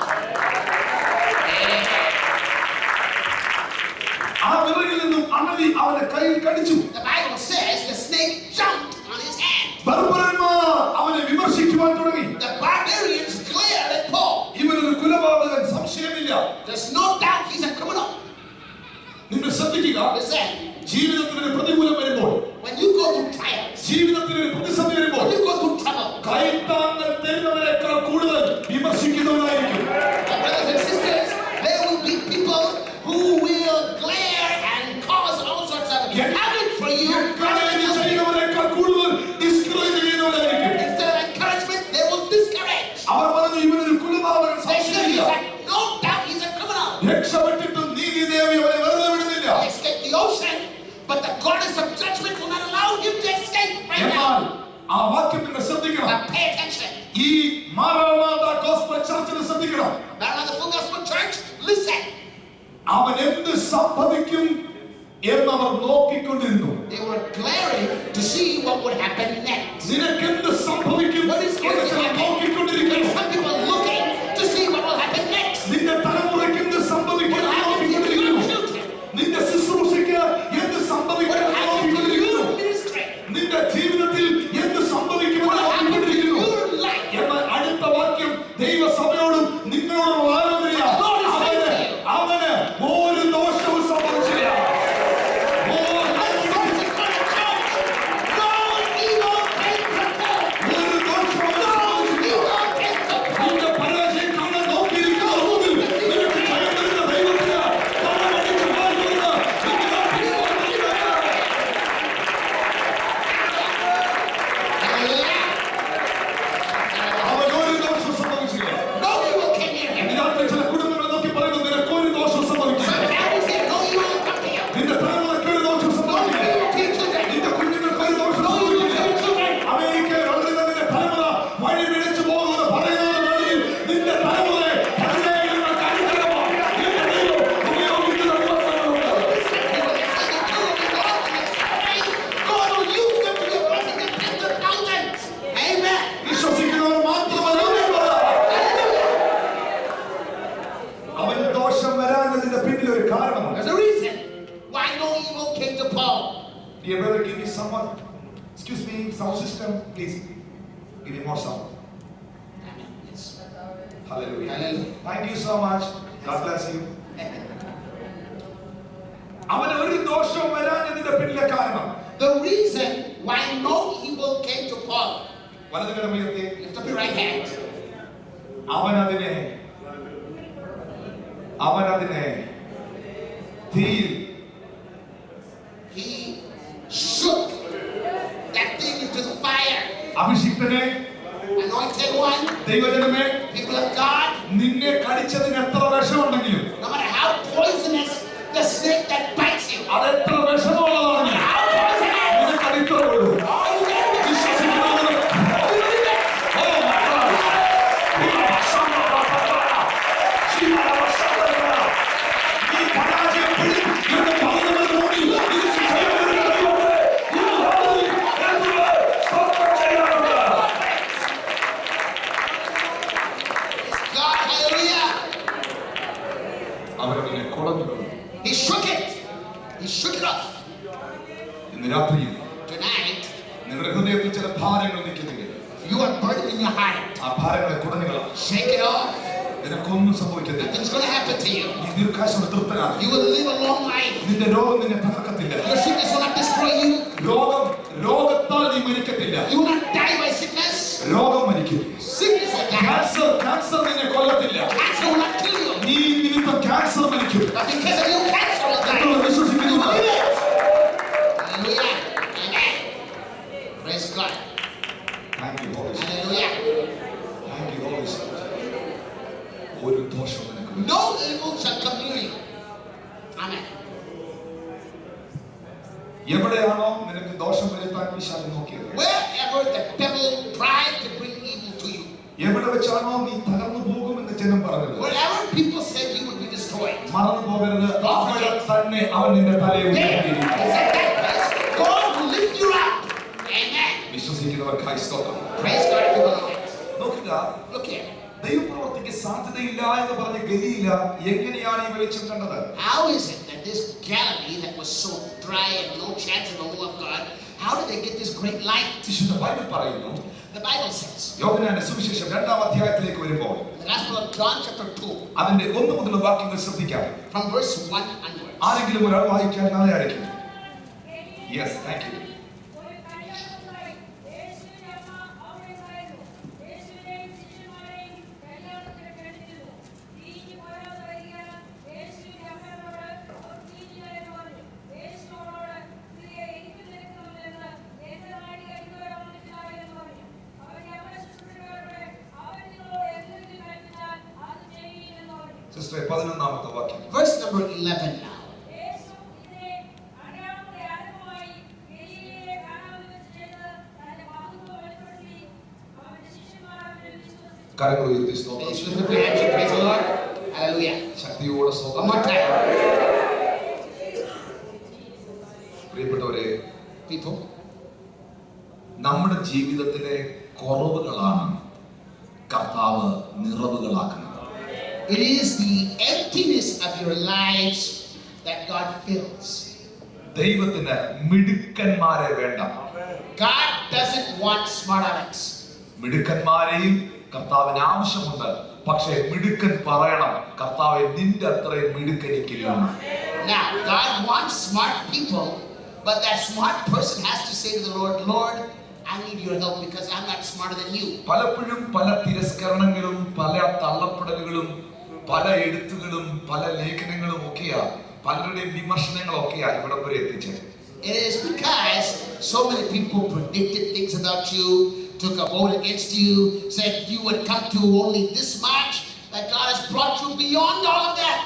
S1: ആ വിറകിൽ നിന്നും അണലി അവന്റെ കയ്യിൽ കടിച്ചു.
S2: The Bible says the snake jumped on his hand.
S1: ബർബരന്മാർ അവനെ വിമർശിക്കുവാൻ തുടങ്ങി.
S2: The barbarians glared at Paul.
S1: ഇവനൊരു കുലപാതകൻ, സംശയമില്ല.
S2: There's no doubt he's a criminal.
S1: നിങ്ങൾ ശ്രദ്ധിക്കുക,
S2: Listen,
S1: ജീവിതത്തിൽ ഒരു പ്രതികൂലം വരുമ്പോൾ,
S2: when you go through trials,
S1: ജീവിതത്തിൽ ഒരു പ്രതിസന്ധി വരുമ്പോൾ,
S2: when you go through trouble,
S1: കൈത്താങ്ങൾ തരുന്നവരെക്കാൾ കൂടുതൽ വിമർശിക്കുന്നവരായിരിക്കും.
S2: my brothers and sisters, there will be people who will glare and cause all sorts of havoc for you.
S1: ചെയ്യുന്നവരെക്കാൾ കൂടുതൽ ഡിസ്കറേജ് ചെയ്യുന്നവരായിരിക്കും.
S2: Instead of encouragement, they will discourage.
S1: അവർ പറഞ്ഞു ഇവനൊരു കുലപാതകൻ,
S2: They say
S1: സംശയമില്ല.
S2: he's like, no doubt he's a criminal.
S1: രക്ഷപ്പെട്ടിട്ടും നീതിദേവി അവനെ വെറുതെ വിടുന്നില്ല.
S2: He escaped the ocean, but the goddess of judgment will not allow him to escape right
S1: എന്നാൽ
S2: now.
S1: ആ വാക്യം നിങ്ങൾ ശ്രദ്ധിക്കണം.
S2: Now pay attention.
S1: ഈ മാറാനാഥ ഗോസ്പൽ ചർച്ചിൽ ശ്രദ്ധിക്കണം.
S2: Maranatha Full Gospel Church, listen.
S1: അവൻ എന്ത് സംഭവിക്കും എന്നവർ നോക്കിക്കൊണ്ടിരുന്നു.
S2: They were glaring to see what would happen next.
S1: നിനക്ക് എന്ത് സംഭവിക്കും
S2: What is going to happen?
S1: നോക്കിക്കൊണ്ടിരിക്കുന്നു.
S2: Some people looking to see what will happen next.
S1: നിന്റെ തലമുറയ്ക്ക് എന്ത് സംഭവിക്കും
S2: What will happen to
S1: നോക്കിക്കൊണ്ടിരിക്കുന്നു.
S2: your children?
S1: നിന്റെ ശുശ്രൂഷയ്ക്ക് എന്ത് സംഭവിക്കും
S2: What will happen to
S1: നോക്കിക്കൊണ്ടിരിക്കുന്നു.
S2: your ministry?
S1: നിന്റെ ജീവിതത്തിൽ എന്ത് സംഭവിക്കുമെന്ന്
S2: What will happen to
S1: നോക്കിക്കൊണ്ടിരിക്കുന്നു.
S2: your life?
S1: എന്നാൽ അടുത്ത വാക്യം ദൈവസഭയോടും നിങ്ങളോടും ആലോചനയാ. അവന് ഒരു ദോഷവും സംഭവിച്ചില്ല. ഒരു ദോഷവും സംഭവിച്ചില്ല. നിന്റെ പരാജയം കാണാൻ നോക്കിയിരിക്കുന്നവർക്ക് നിനക്ക് ജയം തരുന്ന ദൈവത്തിന് കണ്ണടച്ച് പാടുന്ന അവൻ ഒരു ദോഷവും സംഭവിച്ചില്ല.
S2: No evil came near him.
S1: ഇതിനകത്ത് ചില കുടുംബങ്ങളെ നോക്കി പറയുന്നു നിനക്ക് ഒരു ദോഷവും സംഭവിക്കില്ല.
S2: Some families say no evil will come to you.
S1: നിന്റെ തലമുറയ്ക്ക് ഒരു ദോഷവും
S2: No
S1: സംഭവിക്കില്ല.
S2: evil to your children.
S1: നിന്റെ കുഞ്ഞുങ്ങൾക്ക് ഒരു ദോഷവും
S2: No evil to
S1: സംഭവിക്കില്ല.
S2: your children.
S1: അമേരിക്കയിൽ വളരുന്ന നിന്റെ തലമുറ വഴി പിടിച്ചു പോകുന്നത് പറയുന്നത് വേളയിൽ നിന്റെ തലമുറയെ ഹൃദയങ്ങൾക്ക് അനുഗ്രഹമാണ്. നിന്റെ ദൈവം ഉപയോഗിക്കുന്ന ദിവസങ്ങളുണ്ട്.
S2: God will use them to be a blessing to tens of thousands. Amen.
S1: വിശ്വസിക്കുന്നവർ മാത്രമല്ല അവന് ദോഷം വരാനതിന്റെ പിന്നിൽ ഒരു കാരണമുണ്ട്.
S2: There's a reason why no evil came to Paul.
S1: Dear brother, give me someone. Excuse me, sound system, please. Give me more sound.
S2: Yes.
S1: Hallelujah.
S2: Hallelujah.
S1: Thank you so much. God bless you. അവന് ഒരു ദോഷം വരാനതിന്റെ പിന്നിലെ കാരണം
S2: The reason why no evil came to Paul.
S1: വലതുകരമുയർത്തി
S2: Lift up your right hand.
S1: അവനതിനെ തീയിൽ
S2: He shook that thing into the fire.
S1: അഭിഷിക്തനെ,
S2: Anointed one,
S1: ദൈവജനമേ,
S2: people of God,
S1: നിന്നെ കടിച്ചതിന് എത്ര വിഷമുണ്ടെങ്കിലും
S2: no matter how poisonous the snake that bites you,
S1: അത് എത്ര വിഷമുള്ളതാണ്
S2: how poisonous,
S1: നിനക്ക് അടിത്തറയുള്ളൂ.
S2: all you get is
S1: വിശ്വസിക്കുന്നവന് Oh my God. ഈ പരാജയപ്പെടും എന്ന് പറഞ്ഞവർ നോക്കി ഇത് ശിക്ഷയുടെ ദൈവമേ, ഈ നാളിൽ എന്തുവാ സ്തോത്രം ചെയ്യാറുണ്ട്.
S2: God, hallelujah.
S1: അവരതിനെ കുടഞ്ഞു.
S2: He shook it. He shook it off.
S1: ഇന്ന് രാത്രിയിൽ
S2: Tonight,
S1: നിങ്ങളുടെ ഹൃദയത്തിൽ ചില ഭാരങ്ങൾ നിൽക്കുന്നില്ല.
S2: you are burdened in your heart.
S1: ആ ഭാരങ്ങളെ കുടഞ്ഞുകളാ.
S2: Shake it off.
S1: നിനക്കൊന്നും സംഭവിക്കത്തില്ല.
S2: Nothing's going to happen to you.
S1: നീ ദീർഘായുസ്സുള്ള തൃപ്തനാണ്.
S2: You will live a long life.
S1: നിന്റെ രോഗം നിന്നെ തകർക്കത്തില്ല.
S2: Your sickness will not destroy you.
S1: രോഗത്താൽ നീ മരിക്കത്തില്ല.
S2: You will not die by sickness.
S1: രോഗം മരിക്കും.
S2: Sickness will die.
S1: ക്യാൻസർ നിന്നെ കൊല്ലത്തില്ല.
S2: Cancer will not kill you.
S1: നീ നിമിത്തം ക്യാൻസർ മരിക്കും.
S2: But because of you, cancer will die.
S1: എത്ര വിശ്വസിക്കുന്നു?
S2: Hallelujah. Amen. Praise God.
S1: Thank you, Holy Spirit.
S2: Hallelujah.
S1: Thank you, Holy Spirit. ഒരു ദോഷവും നിനക്ക്
S2: No evil shall come near you. Amen.
S1: എവിടെയാണോ നിനക്ക് ദോഷം വരുത്താൻ പിശാച് നോക്കിയത്,
S2: wherever the devil tried to bring evil to you,
S1: എവിടെ വെച്ചാണോ നീ തകർന്നു പോകുമെന്ന് ജനം പറഞ്ഞത്,
S2: wherever people said you would be destroyed,
S1: മറന്നു പോകരുത്, അവിടെ തന്നെ അവൻ നിന്റെ തലയെ ഉയർത്തിയിരിക്കും.
S2: God will lift you up. Amen.
S1: വിശ്വസിക്കുന്നവർക്കായി സ്തോത്രം.
S2: Praise God for the Lord.
S1: നോക്കുക,
S2: Look here.
S1: ദൈവപ്രവൃത്തിക്ക് സാധ്യതയില്ല എന്ന് പറഞ്ഞ ഗലീല എങ്ങനെയാണ് ഈ വെളിച്ചം കണ്ടത്?
S2: How is it that this Galilee that was so dry and no chance of the move of God, how did they get this great light?
S1: വിശുദ്ധ Bible പറയുന്നു,
S2: The Bible says,
S1: യോഹന്നാന്റെ സുവിശേഷം 2-ാം അധ്യായത്തിലേക്ക് വരുമ്പോൾ
S2: the Gospel of John chapter 2,
S1: അതിന്റെ 1 മുതലുള്ള വാക്യങ്ങൾ ശ്രദ്ധിക്കാം.
S2: from verse 1 onwards.
S1: ആരെങ്കിലും ഒരാൾ വായിക്കാൻ നാളെ അയക്കും. Yes, thank you. സിസ്റ്റർ 11-ാമത്തെ വാക്യം.
S2: Verse number 11 now.
S1: കരങ്ങൾ ഉയർത്തി സ്തോത്രം.
S2: Let's lift up your hands and praise the Lord. Hallelujah.
S1: ശക്തിയോടെ
S2: One
S1: സ്തോത്രം.
S2: more time.
S1: പ്രിയപ്പെട്ടവരെ,
S2: People,
S1: നമ്മുടെ ജീവിതത്തിലെ കുറവുകളാണ് കർത്താവ് നിറവുകളാക്കുന്നത്.
S2: it is the emptiness of your lives that God fills.
S1: ദൈവത്തിന് മിടുക്കന്മാരെ വേണ്ട.
S2: God doesn't want smart Alex.
S1: മിടുക്കന്മാരെയും കർത്താവിന് ആവശ്യമുണ്ട്. പക്ഷേ മിടുക്കൻ പറയണം, കർത്താവെ നിന്റെ അത്രയും മിടുക്കനിക്കില്ല.
S2: Now, God wants smart people, but that smart person has to say to the Lord, Lord, I need your help because I'm not smarter than you.
S1: പലപ്പോഴും പല തിരസ്കരണങ്ങളും പല തള്ളപ്പെടലുകളും പല എഴുത്തുകളും പല ലേഖനങ്ങളും ഒക്കെയാ, പലരുടെയും വിമർശനങ്ങളൊക്കെയാ ഇവിടെ വരെ എത്തിച്ചത്.
S2: It is because so many people predicted things about you, took a vote against you, said you would come to only this much, that God has brought you beyond all of that.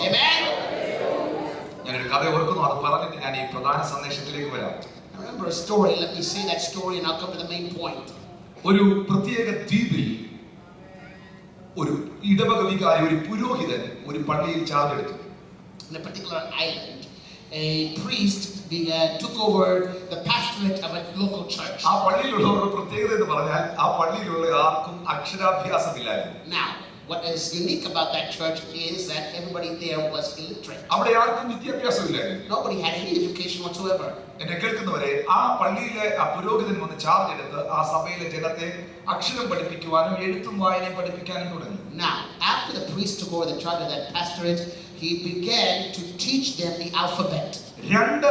S2: Amen.
S1: ഞാനൊരു കഥ ഓർക്കുന്നു, അത് പറഞ്ഞിട്ട് ഞാൻ ഈ പ്രധാന സന്ദേശത്തിലേക്ക് വരാം.
S2: I remember a story. Let me say that story and I'll come to the main point.
S1: ഒരു പ്രത്യേക ദ്വീപിൽ ഒരു ഇടവക വികാരി, ഒരു പുരോഹിതൻ ഒരു പള്ളിയിൽ ചാർജ് എടുത്തു.
S2: In a particular island, a priest took over the pastorate of a local church.
S1: ആ പള്ളിയിലുള്ളവരുടെ പ്രത്യേകത എന്ന് പറഞ്ഞാൽ ആ പള്ളിയിലുള്ള ആർക്കും അക്ഷരാഭ്യാസമില്ലായിരുന്നു.
S2: Now, what is unique about that church is that everybody there was illiterate.
S1: അവിടെ ആർക്കും വിദ്യാഭ്യാസമില്ലായിരുന്നു.
S2: Nobody had any education whatsoever.
S1: എന്നെ കേൾക്കുന്നവരെ, ആ പള്ളിയിലെ ആ പുരോഹിതൻ വന്ന് ചാർജ് എടുത്ത് ആ സഭയിലെ ജനത്തെ അക്ഷരം പഠിപ്പിക്കുവാനും എഴുത്തും വായനയും പഠിപ്പിക്കാനും തുടങ്ങി.
S2: Now, after the priest took over the charge of that pastorate, he began to teach them the alphabet.
S1: 2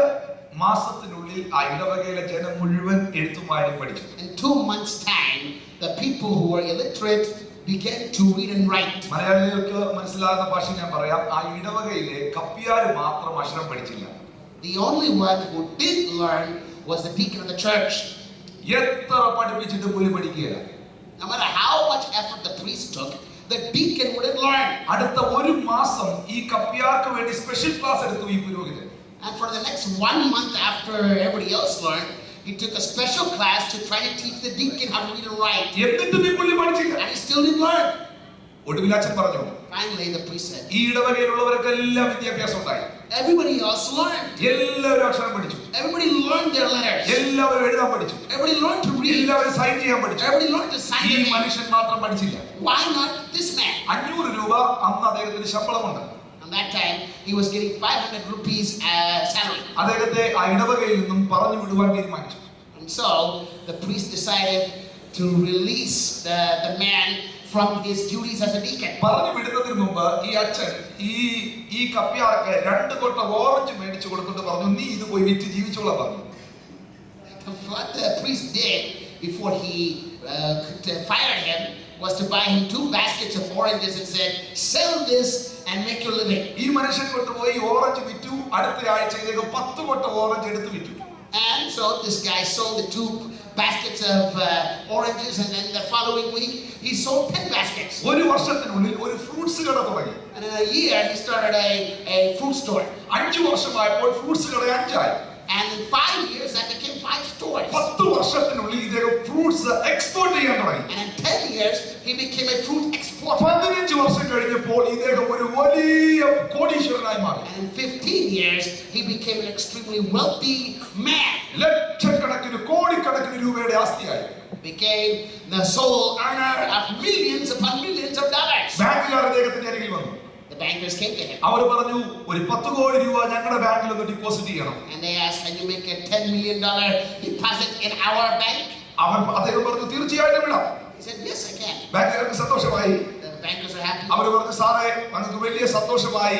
S1: മാസത്തിനുള്ളിൽ ആ ഇടവകയിലെ ജനം മുഴുവൻ എഴുത്തും വായനയും പഠിച്ചു.
S2: In 2 months' time, the people who were illiterate began to read and write.
S1: മലയാളികൾക്ക് മനസ്സിലാകുന്ന ഭാഷ ഞാൻ പറയാം. ആ ഇടവകയിലെ കപ്പിയാര് മാത്രം അക്ഷരം പഠിച്ചില്ല.
S2: The only one who did learn was the deacon of the church.
S1: എത്ര പഠിപ്പിച്ചിട്ട് പോലും പഠിക്കുകയില്ല.
S2: No matter how much effort the priest took, the deacon wouldn't learn.
S1: അടുത്ത 1 മാസം ഈ കപ്പിയാർക്ക് വേണ്ടി സ്പെഷ്യൽ ക്ലാസ് എടുത്തു ഈ പുരോഹിതൻ.
S2: And for the next 1 month after everybody else learned, he took a special class to try to teach the deacon how to read and write.
S1: എന്നിട്ടും ഈ പുള്ളി പഠിച്ചില്ല.
S2: And he still didn't learn.
S1: ഒടുവിൽ അച്ഛൻ പറഞ്ഞു,
S2: Finally, the priest said,
S1: ഈ ഇടവകയിലുള്ളവർക്കെല്ലാം വിദ്യാഭ്യാസം ഉണ്ടായി.
S2: everybody else learned.
S1: എല്ലാവരും അക്ഷരം പഠിച്ചു.
S2: Everybody learned their letters.
S1: എല്ലാവരും എഴുതാൻ പഠിച്ചു.
S2: Everybody learned to read.
S1: എല്ലാവരും സൈൻ ചെയ്യാൻ പഠിച്ചു.
S2: Everybody learned to sign
S1: ഈ
S2: their name.
S1: മനുഷ്യൻ മാത്രം പഠിച്ചില്ല.
S2: Why not this man?
S1: 500 രൂപ അന്ന് അദ്ദേഹത്തിന് ശമ്പളമുണ്ട്.
S2: At that time, he was getting 500 rupees salary.
S1: അദ്ദേഹത്തെ ആ ഇടവകയിൽ നിന്നും പറഞ്ഞു വിടുവാൻ തീരുമാനിച്ചു.
S2: And so the priest decided to release the man from his duties as a deacon.
S1: പറഞ്ഞു വിടുന്നതിന് മുമ്പ് ഈ അച്ഛൻ ഈ കപ്പിയാർക്ക് 2 കൊട്ട ഓറഞ്ച് മേടിച്ചു കൊടുത്തിട്ട് പറഞ്ഞു, നീ ഇത് പോയി വിറ്റ് ജീവിച്ചോളാൻ പറഞ്ഞു.
S2: What the priest did before he fired him was to buy him 2 baskets of oranges and said, sell this and make your living.
S1: ഈ മനുഷ്യൻ കൊണ്ടുപോയി ഓറഞ്ച് വിറ്റു. അടുത്ത ആഴ്ചയിലേക്ക് 10 കൊട്ട ഓറഞ്ച് എടുത്ത് വിറ്റു.
S2: And so this guy sold the 2 baskets of oranges, and then the following week he sold 10 baskets.
S1: ഒരു വർഷത്തിനുള്ളിൽ ഒരു ഫ്രൂട്ട്സ് കട തുടങ്ങി.
S2: And in a year he started a fruit store.
S1: 5 വർഷമായപ്പോൾ fruits കട 5 ആയി.
S2: And in 5 years that became 5 stores.
S1: 10 വർഷത്തിനുള്ളിൽ ഇദ്ദേഹം fruits export ചെയ്യാൻ തുടങ്ങി.
S2: And in 10 years he became a fruit exporter.
S1: 15 വർഷം കഴിഞ്ഞപ്പോൾ ഇദ്ദേഹം ഒരു വലിയ കോടീശ്വരനായി മാറി.
S2: And in 15 years he became an extremely wealthy man.
S1: ലക്ഷക്കണക്കിന് കോടിക്കണക്കിന് രൂപയുടെ ആസ്തിയായി.
S2: Became the sole earner of millions upon millions of dollars.
S1: ബാങ്കുകാർ അദ്ദേഹത്തിന്റെ അരികിൽ വന്നു.
S2: The bankers came to him.
S1: അവർ പറഞ്ഞു ഒരു 10 കോടി രൂപ ഞങ്ങളുടെ ബാങ്കിൽ ഒന്ന് ഡെപ്പോസിറ്റ് ചെയ്യണം.
S2: And they asked, can you make a $10 million deposit in our bank?
S1: അദ്ദേഹം പറഞ്ഞു തീർച്ചയായിട്ടും വിടാം.
S2: He said, yes, I can.
S1: ബാങ്കുകാർക്ക് സന്തോഷമായി.
S2: The bankers are happy.
S1: അവർ പറഞ്ഞു സാറേ ഞങ്ങൾക്ക് വലിയ സന്തോഷമായി,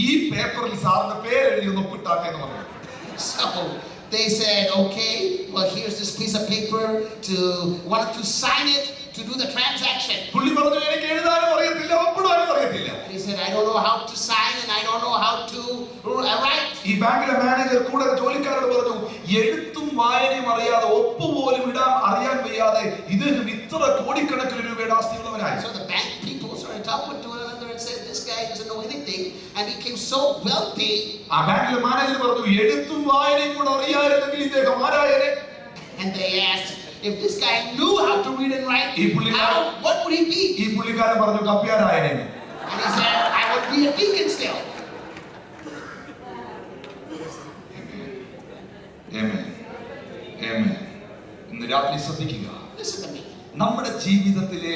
S1: ഈ പേപ്പറിൽ സാറിന്റെ പേര് എഴുതി ഒന്ന് ഒപ്പിട്ടാട്ടെ എന്ന് പറഞ്ഞു.
S2: So they said, okay, well here's this piece of paper wanted to sign it to do the transaction.
S1: പുള്ളി പറഞ്ഞു എനിക്ക് എഴുതാനും അറിയത്തില്ല ഒപ്പിടാനും അറിയത്തില്ല.
S2: He said, I don't know how to sign and I don't know how to write.
S1: ഈ ബാങ്കിലെ manager കൂടെ ജോലിക്കാരോട് പറഞ്ഞു എഴുത്തും വായനയും അറിയാതെ ഒപ്പ് പോലും ഇടാൻ അറിയാൻ വയ്യാതെ ഇദ്ദേഹം ഇത്ര കോടിക്കണക്കിന് രൂപയുടെ ആസ്തിയുള്ളവനായി.
S2: So the bank people started talking to one another and said, this guy doesn't know anything and he became so wealthy.
S1: ആ ബാങ്കിലെ മാനേജർ പറഞ്ഞു എഴുത്തും വായനയും കൂടെ അറിയാമായിരുന്നെങ്കിൽ ഇദ്ദേഹം ആരായനെ.
S2: And they asked, if this guy knew how to read and write, what would he be?
S1: ഈ പുള്ളിക്കാരൻ പറഞ്ഞു കപ്പ്യാരായനെ.
S2: And he said, I would be a deacon still.
S1: Amen. Amen. ഇന്ന് രാത്രി ശ്രദ്ധിക്കുക.
S2: Listen to me.
S1: നമ്മുടെ ജീവിതത്തിലെ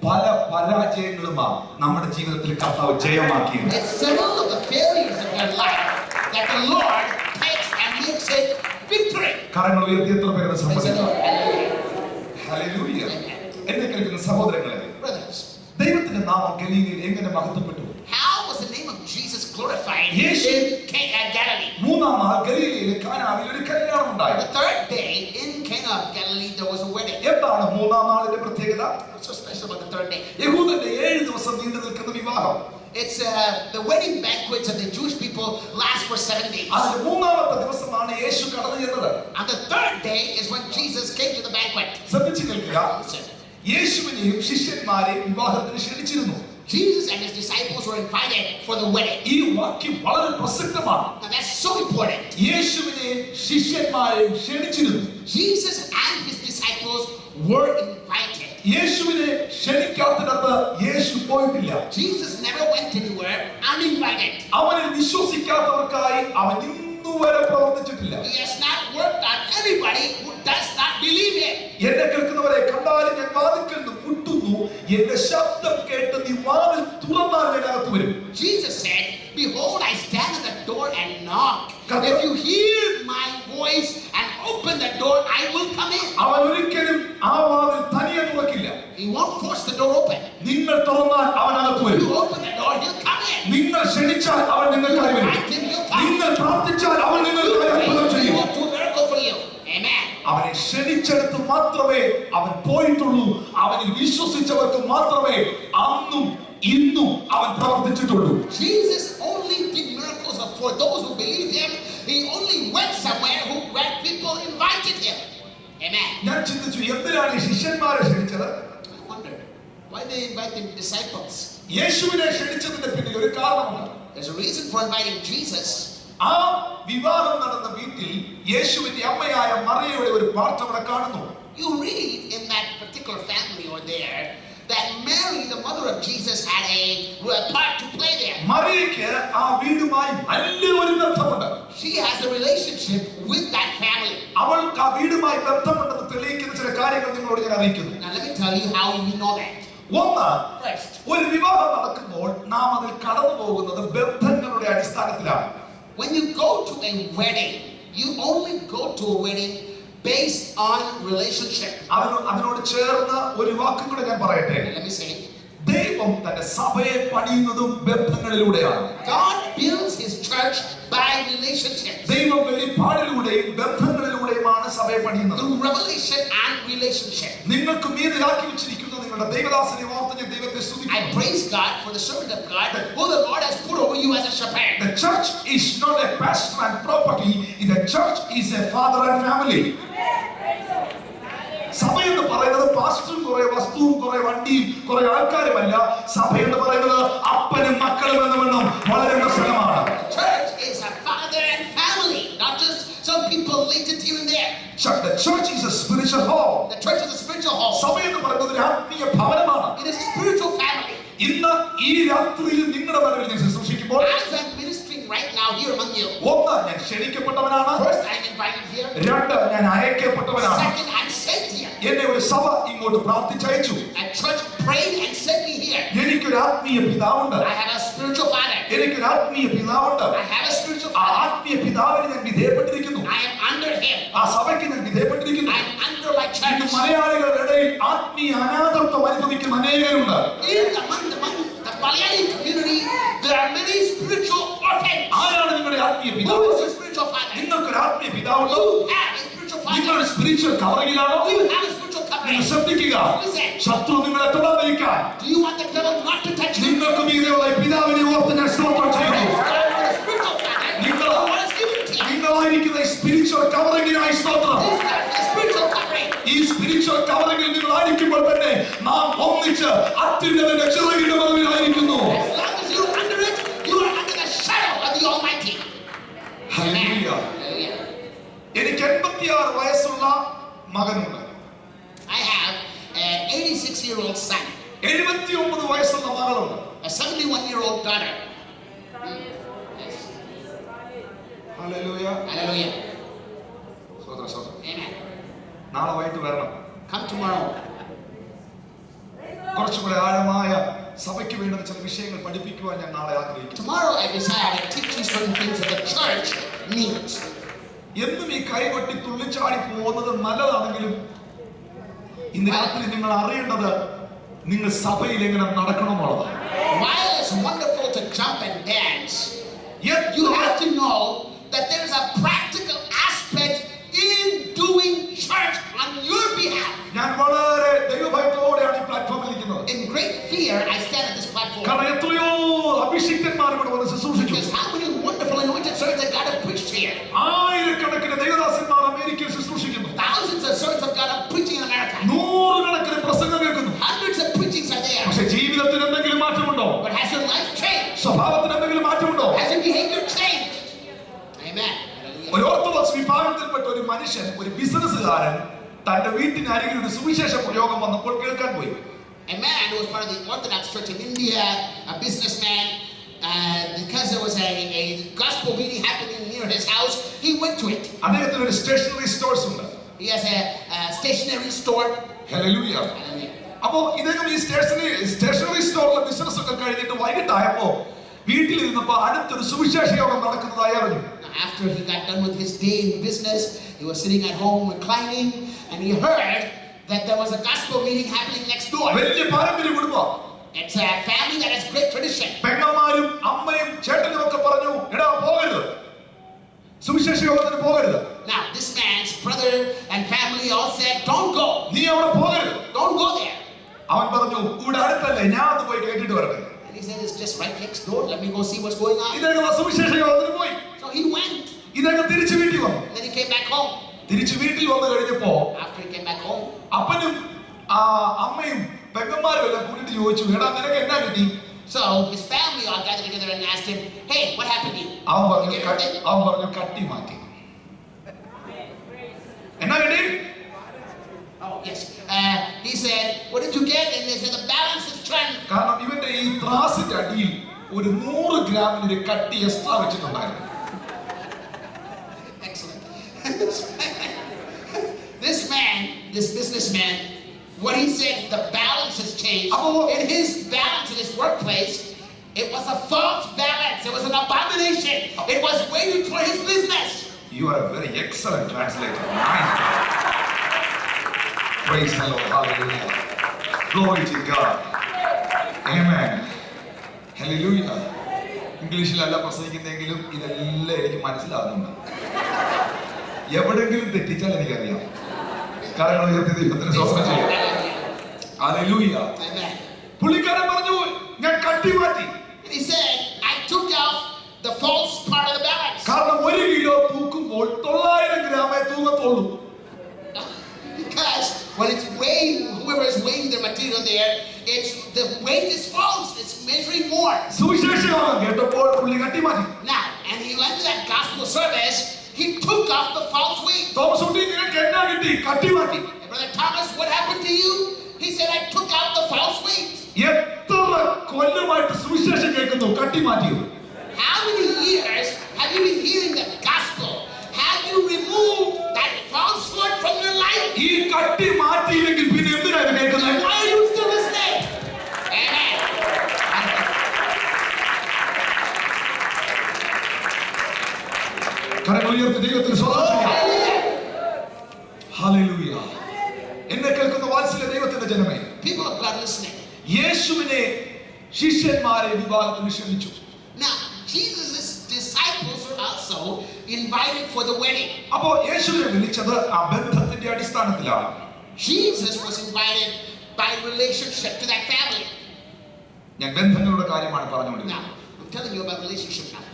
S1: പല പരാജയങ്ങളുമാണ് നമ്മുടെ ജീവിതത്തിൽ കർത്താവ് ജയമാക്കിയത്.
S2: It's several of the failures of your life that the Lord takes and makes it victory.
S1: കരങ്ങൾ ഉയർത്തി എത്ര പേരുടെ
S2: Praise the
S1: സമ്മതം.
S2: Lord.
S1: ഹല്ലേലൂയ. എന്നെ കേൾക്കുന്ന സഹോദരങ്ങളെ,
S2: Brothers,
S1: ദൈവത്തിന്റെ നാമം ഗലീലയിൽ എങ്ങനെ മഹത്വപ്പെട്ടു?
S2: how was the name of Jesus glorified
S1: Yes.
S2: in Galilee?
S1: മൂന്നാം നാൾ ഗലീലയിലെ കാനാവിൽ ഒരു കല്യാണം ഉണ്ടായി.
S2: The third day in Cana of Galilee there was a wedding.
S1: എന്താണ് മൂന്നാം നാളിന്റെ പ്രത്യേകത?
S2: What's so special about the third day?
S1: യഹൂദന്റെ 7 ദിവസം നീണ്ടു നിൽക്കുന്ന വിവാഹം.
S2: It's the wedding banquets of the Jewish people last for 7 days.
S1: അതിന്റെ മൂന്നാമത്തെ ദിവസമാണ് യേശു കടന്നു ചെന്നത്.
S2: And the third day is when Jesus came to the banquet.
S1: ശ്രദ്ധിച്ചു കേൾക്കുക.
S2: Listen.
S1: യേശുവിനെയും ശിഷ്യന്മാരെയും വിവാഹത്തിന് ക്ഷണിച്ചിരുന്നു.
S2: Jesus and his disciples were invited for the wedding.
S1: ഈ വാക്യം വളരെ പ്രസക്തമാണ്.
S2: And that's so important.
S1: യേശുവിനെയും ശിഷ്യന്മാരെയും ക്ഷണിച്ചിരുന്നു.
S2: Jesus and his disciples were invited.
S1: യേശുവിനെ ക്ഷണിക്കാത്തിടത്ത് യേശു പോയിട്ടില്ല.
S2: Jesus never went anywhere uninvited.
S1: അവനിൽ വിശ്വസിക്കാത്തവർക്കായി അവൻ ഇന്നുവരെ പ്രവർത്തിച്ചിട്ടില്ല.
S2: He has not worked on anybody who does not believe him.
S1: എന്നെ കേൾക്കുന്നവരെ കണ്ടാലും ഞാൻ വാതിൽക്കൽ മുട്ടുന്നു, എന്റെ ശബ്ദം കേട്ട് നീ വാതിൽ തുറന്നാൽ ഞാൻ അകത്ത് വരും.
S2: Jesus said, behold, I stand at the door and knock. If you hear my voice and open the door, I will come in.
S1: അവൻ ഒരിക്കലും ആ വാതിൽ തനിയെ തുറക്കില്ല.
S2: He won't force the door open.
S1: നിങ്ങൾ തുറന്നാൽ അവൻ അകത്ത് വരും.
S2: You open the door, he'll come in.
S1: നിങ്ങൾ ക്ഷണിച്ചാൽ അവൻ നിങ്ങൾക്കായി വരും. നിങ്ങൾ പ്രാർത്ഥിച്ചാൽ അവൻ നിങ്ങൾക്കായി അത്ഭുതം
S2: He
S1: ചെയ്യും.
S2: will do a miracle for you. Amen.
S1: അവനെ ക്ഷണിച്ചെടുത്ത് മാത്രമേ അവൻ പോയിട്ടുള്ളൂ. അവനിൽ വിശ്വസിച്ചവർക്ക് മാത്രമേ അന്നും ഇന്നും അവൻ പ്രവർത്തിച്ചിട്ടുള്ളൂ.
S2: Jesus only did miracles for those who believed him. He only went somewhere where people invited him. Amen.
S1: ഞാൻ ചിന്തിച്ചു എന്തിനാണ് ഈ ശിഷ്യന്മാരെ ക്ഷണിച്ചത്?
S2: I wondered why they invited disciples.
S1: യേശുവിനെ ക്ഷണിച്ചതിന്റെ പിന്നിൽ ഒരു കാരണമുണ്ട്.
S2: There's a reason for inviting Jesus.
S1: ആ വിവാഹം നടന്ന വീട്ടിൽ യേശുവിന്റെ അമ്മയായ മറിയയുടെ ഒരു പാർട്ട് അവിടെ കാണുന്നു.
S2: You read in that particular family or there that Mary, the mother of Jesus, had a part to play there.
S1: മറിയയ്ക്ക് ആ വീടുമായി നല്ലൊരു ബന്ധമുണ്ട്.
S2: She has a relationship with that family.
S1: അവൾക്ക് ആ വീടുമായി ബന്ധമുണ്ടെന്ന് തെളിയിക്കുന്ന ചില കാര്യങ്ങൾ നിങ്ങളോട് ഞാൻ അറിയിക്കുന്നു.
S2: Now let me tell you how we know that.
S1: ഒന്ന്,
S2: First,
S1: ഒരു വിവാഹം നടക്കുമ്പോൾ നാം അതിൽ കടന്നു പോകുന്നത് ബന്ധങ്ങളുടെ അടിസ്ഥാനത്തിലാണ്.
S2: when you go to a wedding, you only go to a wedding based on relationship.
S1: അതിനോട് ചേർന്ന് ഒരു വാക്കും കൂടെ ഞാൻ പറയട്ടെ.
S2: Let me say,
S1: ദൈവം തന്റെ സഭയെ പണിയുന്നതും ബന്ധങ്ങളിലൂടെയാണ്.
S2: God builds his church by relationships.
S1: ദൈവം വെളിപ്പാടിലൂടെയും ബന്ധങ്ങളിലൂടെയുമാണ് സഭയെ പണിയുന്നത്.
S2: Through revelation and relationship.
S1: നിങ്ങൾക്ക് മീതിലാക്കി വെച്ചിരിക്കുന്ന നിങ്ങളുടെ ദൈവദാസനെ ഓർത്ത് ഞാൻ ദൈവത്തെ
S2: I
S1: സ്തുതിക്കുന്നു.
S2: praise God for the servant of God who the Lord has put over you as a shepherd.
S1: The church is not a pastor and property. The church is a father and family. സഭ എന്ന് പറയുന്നത് പാസ്റ്ററും കുറെ വസ്തുവും കുറെ വണ്ടിയും കുറെ ആൾക്കാരുമല്ല. സഭ എന്ന് പറയുന്നത് അപ്പനും മക്കളും എന്ന് വേണം വളരുന്ന സ്ഥലമാണ്.
S2: Church is a father and family, not just some people related here and there.
S1: The church is a spiritual home.
S2: The church is a spiritual home.
S1: സഭ എന്ന് പറയുന്നത് ഒരു ആത്മീയ ഭവനമാണ്.
S2: It is a spiritual family.
S1: ഇന്ന് ഈ രാത്രിയിൽ നിങ്ങളുടെ നടുവിൽ ഞാൻ ശുശ്രൂഷിക്കുമ്പോൾ
S2: As I'm ministering right now here among you.
S1: ഒന്ന്, ഞാൻ ക്ഷണിക്കപ്പെട്ടവനാണ്.
S2: First, I'm invited here.
S1: രണ്ട്, ഞാൻ അയക്കപ്പെട്ടവനാണ്.
S2: Second, I'm sent here.
S1: എന്നെ ഒരു സഭ ഇങ്ങോട്ട് പ്രാർത്ഥിച്ചയച്ചു.
S2: A church prayed and sent me here.
S1: എനിക്കൊരു ആത്മീയ പിതാവുണ്ട്.
S2: I have a spiritual father.
S1: എനിക്കൊരു ആത്മീയ പിതാവുണ്ട്.
S2: I have a spiritual
S1: ആ
S2: father.
S1: ആത്മീയ പിതാവിന് ഞാൻ വിധേയപ്പെട്ടിരിക്കുന്നു.
S2: I am under him.
S1: ആ സഭയ്ക്ക് ഞാൻ വിധേയപ്പെട്ടിരിക്കുന്നു.
S2: I am under my
S1: ഇന്ന്
S2: church.
S1: മലയാളികളുടെ ഇടയിൽ ആത്മീയ അനാഥത്വം അനുഭവിക്കുന്ന അനേകരുണ്ട്.
S2: Among the Malayali community, there are many spiritual orphans.
S1: ആരാണ് നിങ്ങളുടെ ആത്മീയ
S2: Who
S1: പിതാവ്?
S2: is your spiritual father?
S1: നിങ്ങൾക്കൊരു ആത്മീയ പിതാവുണ്ടോ?
S2: You have a spiritual father.
S1: നിങ്ങളുടെ spiritual കവറിങ്ങിലാണോ?
S2: You have a spiritual covering.
S1: നിങ്ങൾ ശ്രദ്ധിക്കുക,
S2: Listen.
S1: ശത്രു നിങ്ങളെ തൊടാതിരിക്കാൻ
S2: Do you want the devil not to touch you?
S1: നിങ്ങൾക്ക് മീതെയുള്ള ഈ പിതാവിനെ ഓർത്ത് ഞാൻ സ്തോത്രം ചെയ്യുന്നു.
S2: God for the spiritual father.
S1: നിങ്ങൾ-
S2: What is given to you?
S1: നിങ്ങളായിരിക്കുന്ന ഈ സ്പിരിച്വൽ കവറിങ്ങിനായി സ്തോത്രം.
S2: This God for the spiritual covering.
S1: ഈ സ്പിരിച്വൽ കവറിങ്ങിൽ നിങ്ങൾ ആയിരിക്കുമ്പോൾ തന്നെ നാം ഒന്നിച്ച് അത്യുന്നതന്റെ ചിറകിന്റെ മുകളിലായിരിക്കുന്നു.
S2: As long as you're under it, you are under the shadow of the Almighty.
S1: Hallelujah.
S2: Hallelujah.
S1: എനിക്ക് 86 വയസ്സുള്ള മകനുണ്ട്.
S2: I have an 86-year-old son,
S1: 79 വയസ്സുള്ള മകളുണ്ട്.
S2: a 71-year-old daughter. Yes.
S1: Hallelujah.
S2: Hallelujah.
S1: സ്തോത്രം, സ്തോത്രം.
S2: Amen.
S1: നാളെ വൈകിട്ട് വരണം.
S2: Come tomorrow.
S1: കുറച്ചുകൂടെ ആഴമായ സഭയ്ക്ക് വേണ്ടുന്ന ചില വിഷയങ്ങൾ പഠിപ്പിക്കുവാൻ ഞാൻ നാളെ ആഗ്രഹിക്കുന്നു.
S2: Tomorrow I desire to teach you certain things that the church needs.
S1: എന്നും ഈ കൈകൊട്ടി തുള്ളിച്ചാടി പോകുന്നത് നല്ലതാണെങ്കിലും ഇന്ന് രാത്രി നിങ്ങൾ അറിയേണ്ടത് നിങ്ങൾ സഭയിൽ എങ്ങനെ നടക്കണമെന്നുള്ളതാണ്.
S2: While it's wonderful to jump and dance,
S1: Yet
S2: you have to know that there's a practical aspect in doing church on your behalf.
S1: ഞാൻ വളരെ ദൈവഭയത്തോടെയാണ് ഈ പ്ലാറ്റ്ഫോമിൽ ഇരിക്കുന്നത്.
S2: In great fear, I stand at this platform.
S1: കാരണം എത്രയോ അഭിഷിക്തന്മാർ ഇവിടെ വന്ന് ശുശ്രൂഷിച്ചു.
S2: Because how many wonderful anointed servants of God have preached here?
S1: ആയിരക്കണക്കിന് ദൈവദാസന്മാർ അമേരിക്കയിൽ ശുശ്രൂഷിക്കുന്നു.
S2: Thousands of servants of God are preaching in America.
S1: നൂറുകണക്കിന് പ്രസംഗം കേൾക്കുന്നു.
S2: Hundreds of preachings are there.
S1: പക്ഷെ ജീവിതത്തിന് എന്തെങ്കിലും മാറ്റമുണ്ടോ?
S2: But has your life changed?
S1: സ്വഭാവത്തിന് എന്തെങ്കിലും മാറ്റമുണ്ടോ?
S2: Has your behavior changed? Amen.
S1: ഒരു ഓർത്തഡോക്സ് വിഭാഗത്തിൽപ്പെട്ട ഒരു മനുഷ്യൻ, ഒരു ബിസിനസ്സുകാരൻ തന്റെ വീട്ടിനരികിൽ ഒരു സുവിശേഷ പ്രയോഗം വന്നപ്പോൾ കേൾക്കാൻ പോയി.
S2: A man who was part of the Orthodox Church in India, a businessman, because there was a gospel meeting happening near his house, he went to it.
S1: അദ്ദേഹത്തിന് ഒരു സ്റ്റേഷനറി സ്റ്റോഴ്സ് ഉണ്ട്.
S2: He has a stationery store.
S1: Hallelujah.
S2: Hallelujah.
S1: അപ്പോ ഇദ്ദേഹം ഈ stationery സ്റ്റോറിലെ business ഒക്കെ കഴിഞ്ഞിട്ട് വൈകിട്ടായപ്പോ വീട്ടിലിരുന്നപ്പോ അടുത്തൊരു സുവിശേഷ യോഗം നടക്കുന്നതായി അറിഞ്ഞു.
S2: After he got done with his day in business, he was sitting at home reclining, and he heard that there was a gospel meeting happening next door.
S1: വലിയ പാരമ്പര്യ കുടുംബം.
S2: It's a family that has great tradition.
S1: പെങ്ങന്മാരും അമ്മയും ചേട്ടനും ഒക്കെ പറഞ്ഞു, എടാ പോകരുത്, സുവിശേഷ യോഗത്തിന് പോകരുത്.
S2: Now this man's brother and family all said, don't go.
S1: നീ അവിടെ പോകരുത്.
S2: Don't go there.
S1: അവൻ പറഞ്ഞു, ഇവിടെ അടുത്തല്ലേ, ഞാൻ ഒന്ന് പോയി കേട്ടിട്ട് വരട്ടെ.
S2: And he said, it's just right next door. Let me go see what's going on.
S1: ഇദ്ദേഹം ആ സുവിശേഷ യോഗത്തിന് പോയി.
S2: So he went.
S1: ഇദ്ദേഹം തിരിച്ചു വീട്ടിൽ വന്നു.
S2: Then he came back home.
S1: തിരിച്ചു വീട്ടിൽ വന്നു കഴിഞ്ഞപ്പോ
S2: After he came back home,
S1: അപ്പനും അമ്മയും പെങ്ങന്മാരും എല്ലാം കൂടിയിട്ട് ചോദിച്ചു, എടാ നിനക്ക് എന്നാ കിട്ടി?
S2: so his family all gathered together and asked him, hey, what happened to you?
S1: അവൻ
S2: You
S1: പറഞ്ഞു
S2: get everything?
S1: കട്ടി മാറ്റി. എന്നാ കിട്ടി?
S2: Oh, yes. He said, what did you get? And they said, the balance is turned.
S1: കാരണം ഇവന്റെ ഈ ത്രാസിന്റെ അടിയിൽ ഒരു 100 ഗ്രാമിന് ഒരു കട്ടി എക്സ്ട്രാ വെച്ചിട്ടുണ്ടായിരുന്നു.
S2: Excellent. This businessman, what he said, the balance has changed. In his balance in his workplace, it was a false balance. It was an abomination. It was weighted for his business.
S1: You are a very excellent translator. Praise the Lord. Hallelujah. Glory to God. Amen. Hallelujah. ഇംഗ്ലീഷിലല്ല പ്രസംഗിക്കുന്നെങ്കിലും ഇതെല്ലാം എനിക്ക് മനസ്സിലാകുന്നുണ്ട്. എവിടെങ്കിലും തെറ്റിച്ചാൽ എനിക്കറിയാം. കാരണം ഉയർത്തി ദൈവത്തിന് സ്തോത്രം ചെയ്യും. ഹല്ലേലൂയ. പുള്ളിക്കാരൻ പറഞ്ഞു, ഞാൻ കട്ടി മാറ്റി.
S2: And he said, I took off the false part of the balance.
S1: കാരണം 1 kilo തൂക്കുമ്പോൾ 900 ഗ്രാമേ തൂങ്ങത്തുള്ളൂ.
S2: Because when material there. It's the weight is false. It's measuring more.
S1: സുവിശേഷമാണ് കേട്ടപ്പോൾ പുള്ളി കട്ടി മാറ്റി.
S2: Now, and he went to that gospel service. He took off the false weight.
S1: Thomas കുട്ടി നിനക്ക് എന്നാ കിട്ടി? കട്ടി മാറ്റി.
S2: And Brother Thomas, what happened to you? He said, I took out the false weight.
S1: എത്ര കൊല്ലമായിട്ട് സുവിശേഷം കേൾക്കുന്നു, കട്ടി മാറ്റിയോ?
S2: How many years have you been hearing the gospel? Have you removed that falsehood from your life?
S1: ഈ കട്ടി മാറ്റിയില്ലെങ്കിൽ പിന്നെ എന്തിനാണ് കേൾക്കുന്നത്?
S2: Why are you still listening? Amen.
S1: കരങ്ങൾ ഉയർത്തി ദൈവത്തിന് സ്വന്തം. ഹല്ലേലൂയ. എന്നെ കേൾക്കുന്ന വാത്സല്യ ദൈവത്തിന്റെ ജനമേ,
S2: People of God listening.
S1: യേശുവിനെ ശിഷ്യന്മാരെ വിവാഹത്തിന് ക്ഷണിച്ചു.
S2: Now, Jesus' disciples were also invited for the wedding.
S1: അപ്പോൾ യേശുവിനെ വിളിച്ചത് ആ ബന്ധത്തിന്റെ അടിസ്ഥാനത്തിലാണ്.
S2: Jesus was invited by relationship to that family.
S1: ഞാൻ ബന്ധങ്ങളുടെ കാര്യമാണ് പറഞ്ഞുകൊണ്ടിരുന്നത്.
S2: Now, I'm telling you about relationship now.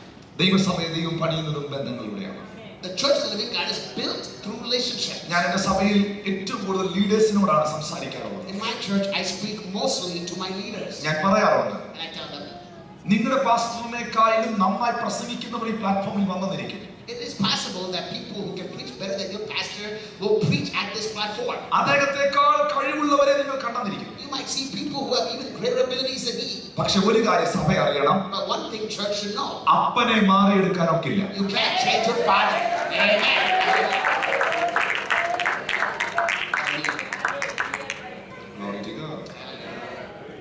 S1: ദൈവസഭയെ ദൈവം പണിയുന്നതും ബന്ധങ്ങളിലൂടെയാണ്.
S2: The church of the living God is built through relationship.
S1: ഞാൻ എൻ്റെ സഭയിൽ ഏറ്റവും കൂടുതൽ ലീഡേഴ്സിനോടാണ് സംസാരിക്കാറുള്ളത്.
S2: In my church, I speak mostly to my leaders.
S1: ഞാൻ പറയാറുണ്ട്,
S2: And I tell them,
S1: നിങ്ങളുടെ പാസ്റ്ററിനെക്കാളും നന്നായി പ്രസംഗിക്കുന്നവർ ഈ പ്ലാറ്റ്ഫോമിൽ വന്നെന്നിരിക്കും.
S2: it is possible that people who can preach better than your pastor will preach at this platform.
S1: അദ്ദേഹത്തെക്കാൾ കഴിവുള്ളവരെ നിങ്ങൾ കണ്ടെന്നിരിക്കും.
S2: You might see people who have even greater abilities than me.
S1: പക്ഷെ ഒരു കാര്യം സഭ അറിയണം,
S2: But one thing church should know,
S1: അപ്പനെ മാറിയെടുക്കാൻ ഒക്കില്ല.
S2: you can't change your father. Amen.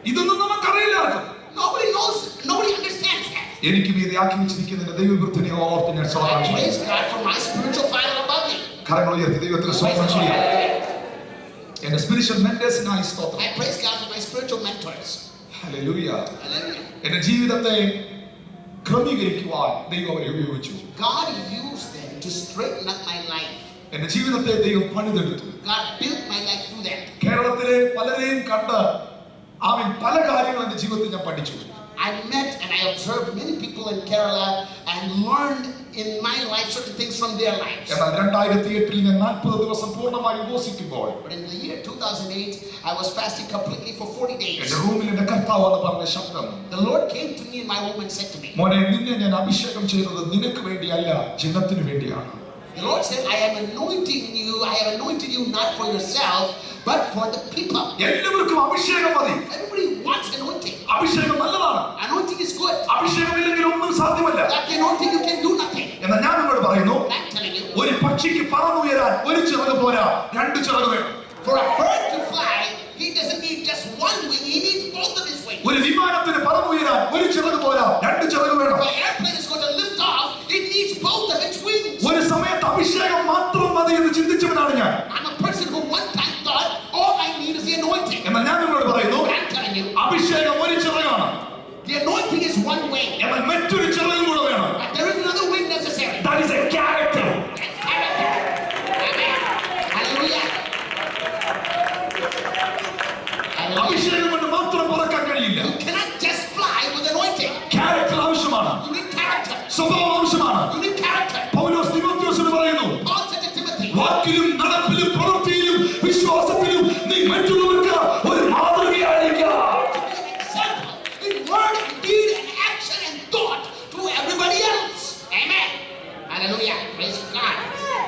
S1: ഇതൊന്നും നമുക്കറിയില്ല ആർക്കും.
S2: Nobody knows, nobody understands that.
S1: എനിക്ക് മീതെ ആക്കി വെച്ചിരിക്കുന്ന ദൈവവൃത്തിനെ ഓർത്ത് ഞാൻ സ്തോത്രം
S2: I
S1: ചെയ്യുന്നു.
S2: praise God for my spiritual father above me.
S1: കരങ്ങൾ ഉയർത്തി ദൈവത്തിന് സ്തോത്രം ചെയ്യാം. എന്റെ സ്പിരിച്വൽ മെന്റേഴ്സിനായി സ്തോത്രം.
S2: I praise God for my spiritual mentors.
S1: Hallelujah.
S2: Hallelujah.
S1: എന്റെ ജീവിതത്തെ ക്രമീകരിക്കുവാൻ ദൈവം അവരെ ഉപയോഗിച്ചു.
S2: God used them to straighten up my life.
S1: എന്റെ ജീവിതത്തെ ദൈവം പണിതെടുത്തു.
S2: God built my life through them.
S1: കേരളത്തിലെ പലരെയും കണ്ട് പല കാര്യങ്ങൾ എന്റെ ജീവിതത്തിൽ ഞാൻ പഠിച്ചു.
S2: I met and I observed many people in Kerala and learned in my life certain things from their lives.
S1: എന്നാൽ 2008 ഞാൻ 40 ദിവസം പൂർണ്ണമായി ഉപവസിക്കുമ്പോൾ,
S2: But in the year 2008, I was fasting completely for 40 days.
S1: എന്റെ റൂമിൽ എന്റെ കർത്താവ് എന്ന് പറഞ്ഞ ശബ്ദം,
S2: The Lord came to me in my home and said to me,
S1: മോനെ, നിന്നെ ഞാൻ അഭിഷേകം ചെയ്തത് നിനക്ക് വേണ്ടിയല്ല, ജനത്തിന് വേണ്ടിയാണ്.
S2: the Lord said, I have anointed you not for yourself, but for the people.
S1: എല്ലാവർക്കും അഭിഷേകം മതി.
S2: Everybody wants anointing.
S1: അഭിഷേകം നല്ലതാണ്.
S2: Anointing is good.
S1: അഭിഷേകമില്ലെങ്കിൽ ഒന്നും സാധ്യമല്ല.
S2: Without the anointing, you can do nothing.
S1: എന്നാൽ ഞാൻ നിങ്ങളോട് പറയുന്നു,
S2: And I'm telling you,
S1: ഒരു പക്ഷിക്ക് പറന്നുയരാൻ ഒരു ചിറക് പോരാ, രണ്ട് ചിറക് വേണം.
S2: for a bird to fly, he doesn't need just one wing, he needs both of his wings.
S1: ഒരു വിമാനത്തിന് പറന്നുയരാൻ ഒരു ചിറക് പോരാ, രണ്ട് ചിറക് വേണം.
S2: If an airplane is going to lift off, it needs both of its wings.
S1: ഒരു സമയത്ത് അഭിഷേകം മാത്രം മതി എന്ന് ചിന്തിച്ചവനാണ് ഞാൻ.
S2: I'm a person who one time thought all I need is the anointing.
S1: എന്നാൽ ഞാൻ നിങ്ങളോട് പറയുന്നു,
S2: But I'm telling you,
S1: അഭിഷേകം ഒരു ചിറകാണ്,
S2: the anointing is one wing.
S1: എന്നാൽ മറ്റൊരു ചിറകും കൂടെ വേണം.
S2: But there is another wing necessary.
S1: That is a character.
S2: That's character. Amen. Hallelujah. Hallelujah.
S1: അഭിഷേകം കൊണ്ട് മാത്രം പറക്കാൻ കഴിയില്ല.
S2: You cannot just fly with anointing.
S1: Character ആവശ്യമാണ്,
S2: You need character.
S1: സ്വഭാവം ആവശ്യമാണ്.
S2: You need character.
S1: പൗലോസ് തിമോഥെയോസിന് പറയുന്നു,
S2: Paul said to Timothy,
S1: വാക്കിലും നടപ്പിലും പ്രവൃത്തിയിലും വിശ്വാസത്തിലും നീ മറ്റുള്ളവർക്ക് ഒരു മാതൃകയായിരിക്കുക.
S2: to be an example in word and deed and action and thought to everybody else. Amen. Hallelujah. Praise God.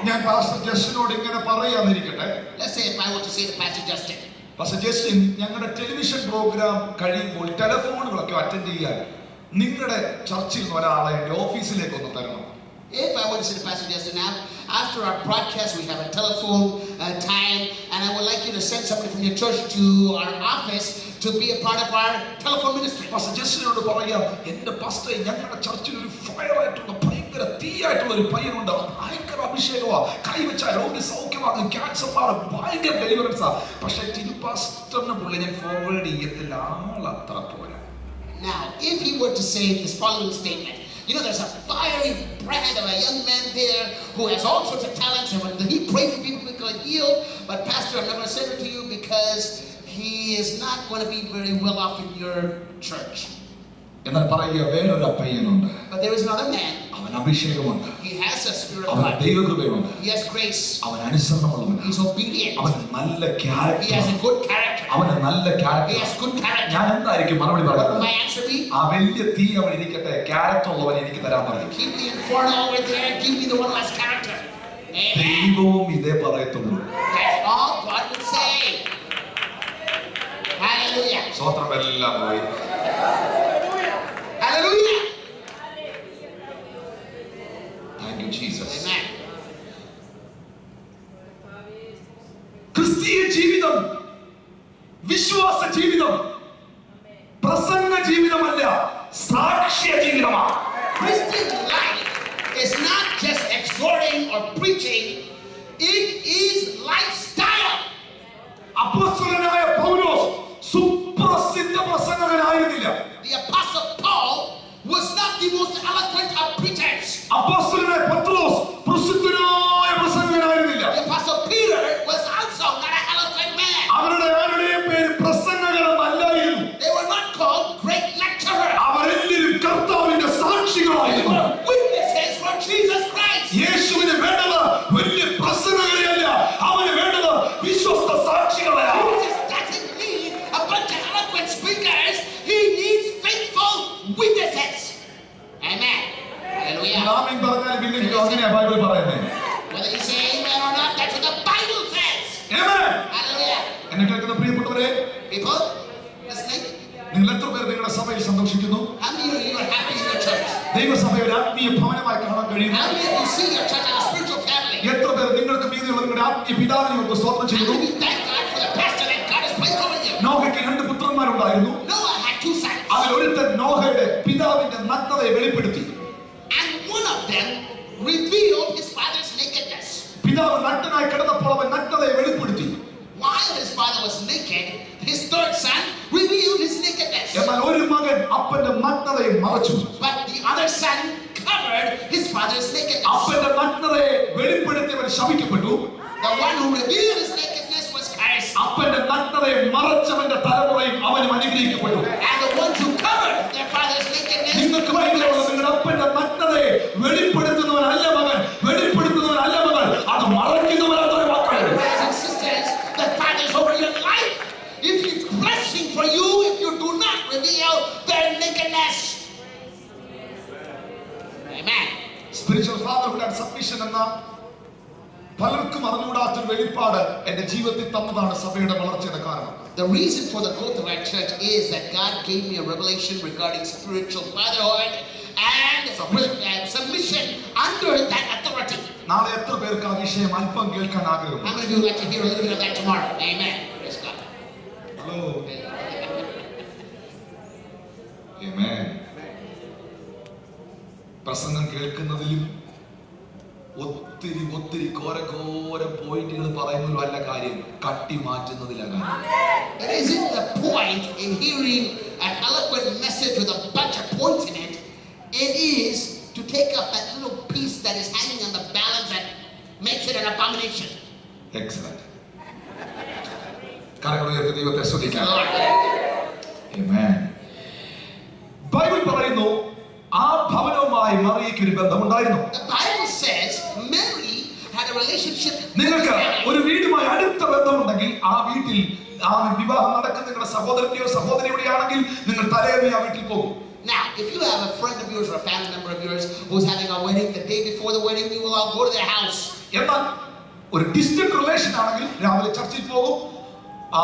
S1: ഞാൻ പാസ്റ്റർ ജസ്റ്റിനോട് ഇങ്ങനെ പറയാതിരിക്കട്ടെ.
S2: Let's say if I were to say to Pastor Justin,
S1: pastor Justin, ഞങ്ങളുടെ television programme കഴിയുമ്പോൾ ടെലിഫോണുകളൊക്കെ attend ചെയ്യാൻ നിങ്ങളുടെ ചർച്ചിൽ നിന്ന് ഒരാളെ എൻ്റെ ഓഫീസിലേക്ക് ഒന്ന് തരണം.
S2: if I were to say to Pastor Justin, now after our broadcast we have a telephone time, and I would like you to send somebody from your church to our office to be a part of our telephone ministry.
S1: Pastor ജസ്റ്റിനോട് പറയാ, എൻ്റെ പാസ്റ്ററെ, ഞങ്ങളുടെ ചർച്ചിൽ ഒരു fire ആയിട്ടുള്ള ഭയങ്കര തീയായിട്ടുള്ള ഒരു പയ്യനുണ്ട്, ഭയങ്കര അഭിഷേകമാ, കൈവച്ച രോഗി സൗഖ്യമാകും, ക്യാൻസർ മാറും, ഭയങ്കര ഡെലിവറൻസാ. പക്ഷെ തിരു പാസ്റ്ററിന് പുള്ളി ഞാൻ ഫോർവേഡ് ചെയ്യത്തില്ല, ആളത്ര പോരാ.
S2: Now, if he were to say this following statement, you know, there's a fiery brand of a young man there who has all sorts of talents, and when he prays for people, people get healed. But Pastor, I'm not going to send it to you because he is not going to be very well off in your church.
S1: എന്നാൽ പറയുക, വേറൊരു പയ്യനുണ്ട്,
S2: But there is another man.
S1: അവൻ അഭിഷേകമുണ്ട്,
S2: He has a spirit of
S1: അവൻ
S2: God.
S1: ദൈവകൃപയുണ്ട്,
S2: He has grace.
S1: അവൻ അനുസരണമുള്ളവൻ,
S2: He's obedient.
S1: അവൻ നല്ല
S2: He has
S1: character,
S2: a good character.
S1: അവന് നല്ല
S2: He
S1: character.
S2: has good character.
S1: ഞാൻ എന്തായിരിക്കും മറുപടി
S2: What will
S1: പറയുന്നത്?
S2: my answer be?
S1: ആ വലിയ തീ അവൻ ഇരിക്കട്ടെ, ക്യാരക്ടർ ഉള്ളവൻ എനിക്ക് തരാൻ പറയും.
S2: Keep the inferno over there. Give me the one who has character. Amen.
S1: ദൈവവും ഇതേ പറയത്തുള്ളൂ.
S2: That's all God will say. Hallelujah.
S1: സ്വോത്രം എല്ലാം പോയി.
S2: Hallelujah.
S1: Thank you, Jesus.
S2: Amen.
S1: ക്രിസ്തീയ ജീവിതം, വിശ്വാസ ജീവിതം പ്രസംഗ ജീവിതമല്ല, സാക്ഷ്യ ജീവിതമാണ്.
S2: Christian life is not just exhorting or preaching, it is lifestyle.
S1: അപ്പോസ്തലനായ പൗലോസ് സുപ്രസിദ്ധ പ്രസംഗകനായിരുന്നില്ല.
S2: The apostle Paul was not the most eloquent of preachers.
S1: അപ്പോസ്തലനായ പത്രോസ് പ്രസിദ്ധനായ പ്രസംഗകനായിരുന്നില്ല.
S2: The apostle Peter was also not an eloquent man.
S1: അവരുടെ ആരുടെയും പേര് പ്രസംഗകരെന്നല്ലായിരുന്നു.
S2: They were not called great lecturers.
S1: അവരെല്ലാവരും കർത്താവിന്റെ
S2: They
S1: സാക്ഷികളായിരുന്നു.
S2: were witnesses for Jesus Christ.
S1: യേശുവിന് വേണ്ടത് വലിയ പ്രസംഗകരെയല്ല, അവന് വേണ്ടത് വിശ്വസ്ത സാക്ഷികളെയാണ്.
S2: Jesus doesn't need a bunch of eloquent speakers. He needs faithful witnesses. Amen. Hallelujah.
S1: ആമേൻ പറഞ്ഞാൽ പിന്നെ അങ്ങനെയാ ബൈബിൾ പറയുന്നത്.
S2: Whether you say amen or not, that's what the Bible says.
S1: Amen.
S2: Hallelujah.
S1: എന്നെ കേൾക്കുന്ന പ്രിയപ്പെട്ടവരെ,
S2: People, listening?
S1: നിങ്ങൾ എത്ര പേർ നിങ്ങളുടെ സഭയിൽ സന്തോഷിക്കുന്നു?
S2: How many of you are happy in your church?
S1: ദൈവസഭയെ ഒരു ആത്മീയ ഭവനമായി കാണാൻ കഴിയുന്നു?
S2: How many of you see your church as a spiritual family?
S1: എത്ര പേർ നിങ്ങൾക്ക് മീതിയുള്ള നിങ്ങളുടെ ആത്മീയ പിതാവിനെ ഓർത്ത് സ്തോത്രം
S2: How
S1: ചെയ്യുന്നു?
S2: many of you thank God for the pastor that God has placed over you?
S1: നോഹയ്ക്ക് 2 പുത്രന്മാരുണ്ടായിരുന്നു.
S2: Noah had 2 sons.
S1: അതിൽ ഒരുത്തൻ നോഹയുടെ പിതാവിന്റെ നഗ്നതയെ വെളിപ്പെടുത്തി.
S2: And one of them revealed his father's nakedness.
S1: പിതാവ് നഗ്നനായി കിടന്നപ്പോൾ അവൻ നഗ്നതയെ വെളിപ്പെടുത്തി.
S2: While his father was naked, his third son revealed his nakedness.
S1: എന്നാൽ ഒരു മകൻ അപ്പന്റെ നഗ്നതയെ മറച്ചു.
S2: But the other son covered his father's nakedness.
S1: അപ്പന്റെ നഗ്നതയെ വെളിപ്പെടുത്തിയവൻ ശപിക്കപ്പെട്ടു.
S2: The one who revealed his nakedness was cursed.
S1: അപ്പന്റെ നഗ്നതയെ മറച്ചവന്റെ തലമുറയും അവനും അനുഗ്രഹിക്കപ്പെട്ടു.
S2: And the ones who covered their father's nakedness
S1: നിങ്ങൾക്ക്
S2: were
S1: മൈൻഡിലുള്ള
S2: cursed.
S1: നിങ്ങളുടെ അപ്പന്റെ നഗ്നതയെ വെളിപ്പെടുത്തുന്നവനല്ല മകൻ, വെളിപ്പെടുത്തുന്നവനല്ല മകൾ, അത് മറയ്ക്കുന്നവനാണ് മക്കൾ.
S2: Brothers and sisters, the fathers over your life, if it's blessing for you if you do not reveal their nakedness. Amen.
S1: Spiritual fatherhood and submission എന്ന പലർക്കും അറിഞ്ഞുകൂടാത്തൊരു വെളിപ്പാട് എന്റെ ജീവിതത്തിൽ തന്നതാണ് സഭയുടെ വളർച്ചയുടെ കാരണം.
S2: The reason for the growth of our church is that God gave me a revelation regarding spiritual fatherhood and submission under that authority.
S1: നാളെ എത്ര പേർക്ക് ആ വിഷയം അല്പം കേൾക്കാൻ
S2: How
S1: ആഗ്രഹമുണ്ട്?
S2: many of you would like to hear a little bit of that tomorrow? Amen. Praise God.
S1: Hello. Amen. പ്രസംഗം കേൾക്കുന്നതിലും ഒത്തിരി ഘോര പോയിന്റുകൾ പറയുന്നതിലും അല്ല കാര്യം, കട്ടി മാറ്റുന്നതിലാണ് കാര്യം.
S2: It isn't the point in hearing an eloquent message with a bunch of points in it. It is to take off that little piece that is hanging on the balance that makes it an abomination.
S1: Excellent. കരങ്ങൾ ഉയർത്തി ദൈവത്തെ സ്തുതിക്കാം. ആമേൻ. Bible പറയുന്നു ആ ഭവനവുമായി മറിയയ്ക്ക് ഒരു ബന്ധമുണ്ടായിരുന്നു.
S2: The Bible says Mary had a relationship with
S1: നിങ്ങൾക്ക്
S2: Mary.
S1: ഒരു വീടുമായി അടുത്ത ബന്ധമുണ്ടെങ്കിൽ ആ വീട്ടിൽ ആ വിവാഹം നടക്കുന്ന നിങ്ങളുടെ സഹോദരന്റെയോ സഹോദരിയുടെയോ ആണെങ്കിൽ നിങ്ങൾ തലേന്ന് ആ വീട്ടിൽ പോകും.
S2: Now, if you have a friend of yours or a family member of yours who's having a wedding, the day before the wedding, you will all go to their house.
S1: എന്നാൽ ഒരു ഡിസ്റ്റന്റ് റിലേഷൻ ആണെങ്കിൽ രാവിലെ ചർച്ചിൽ പോകും, ആ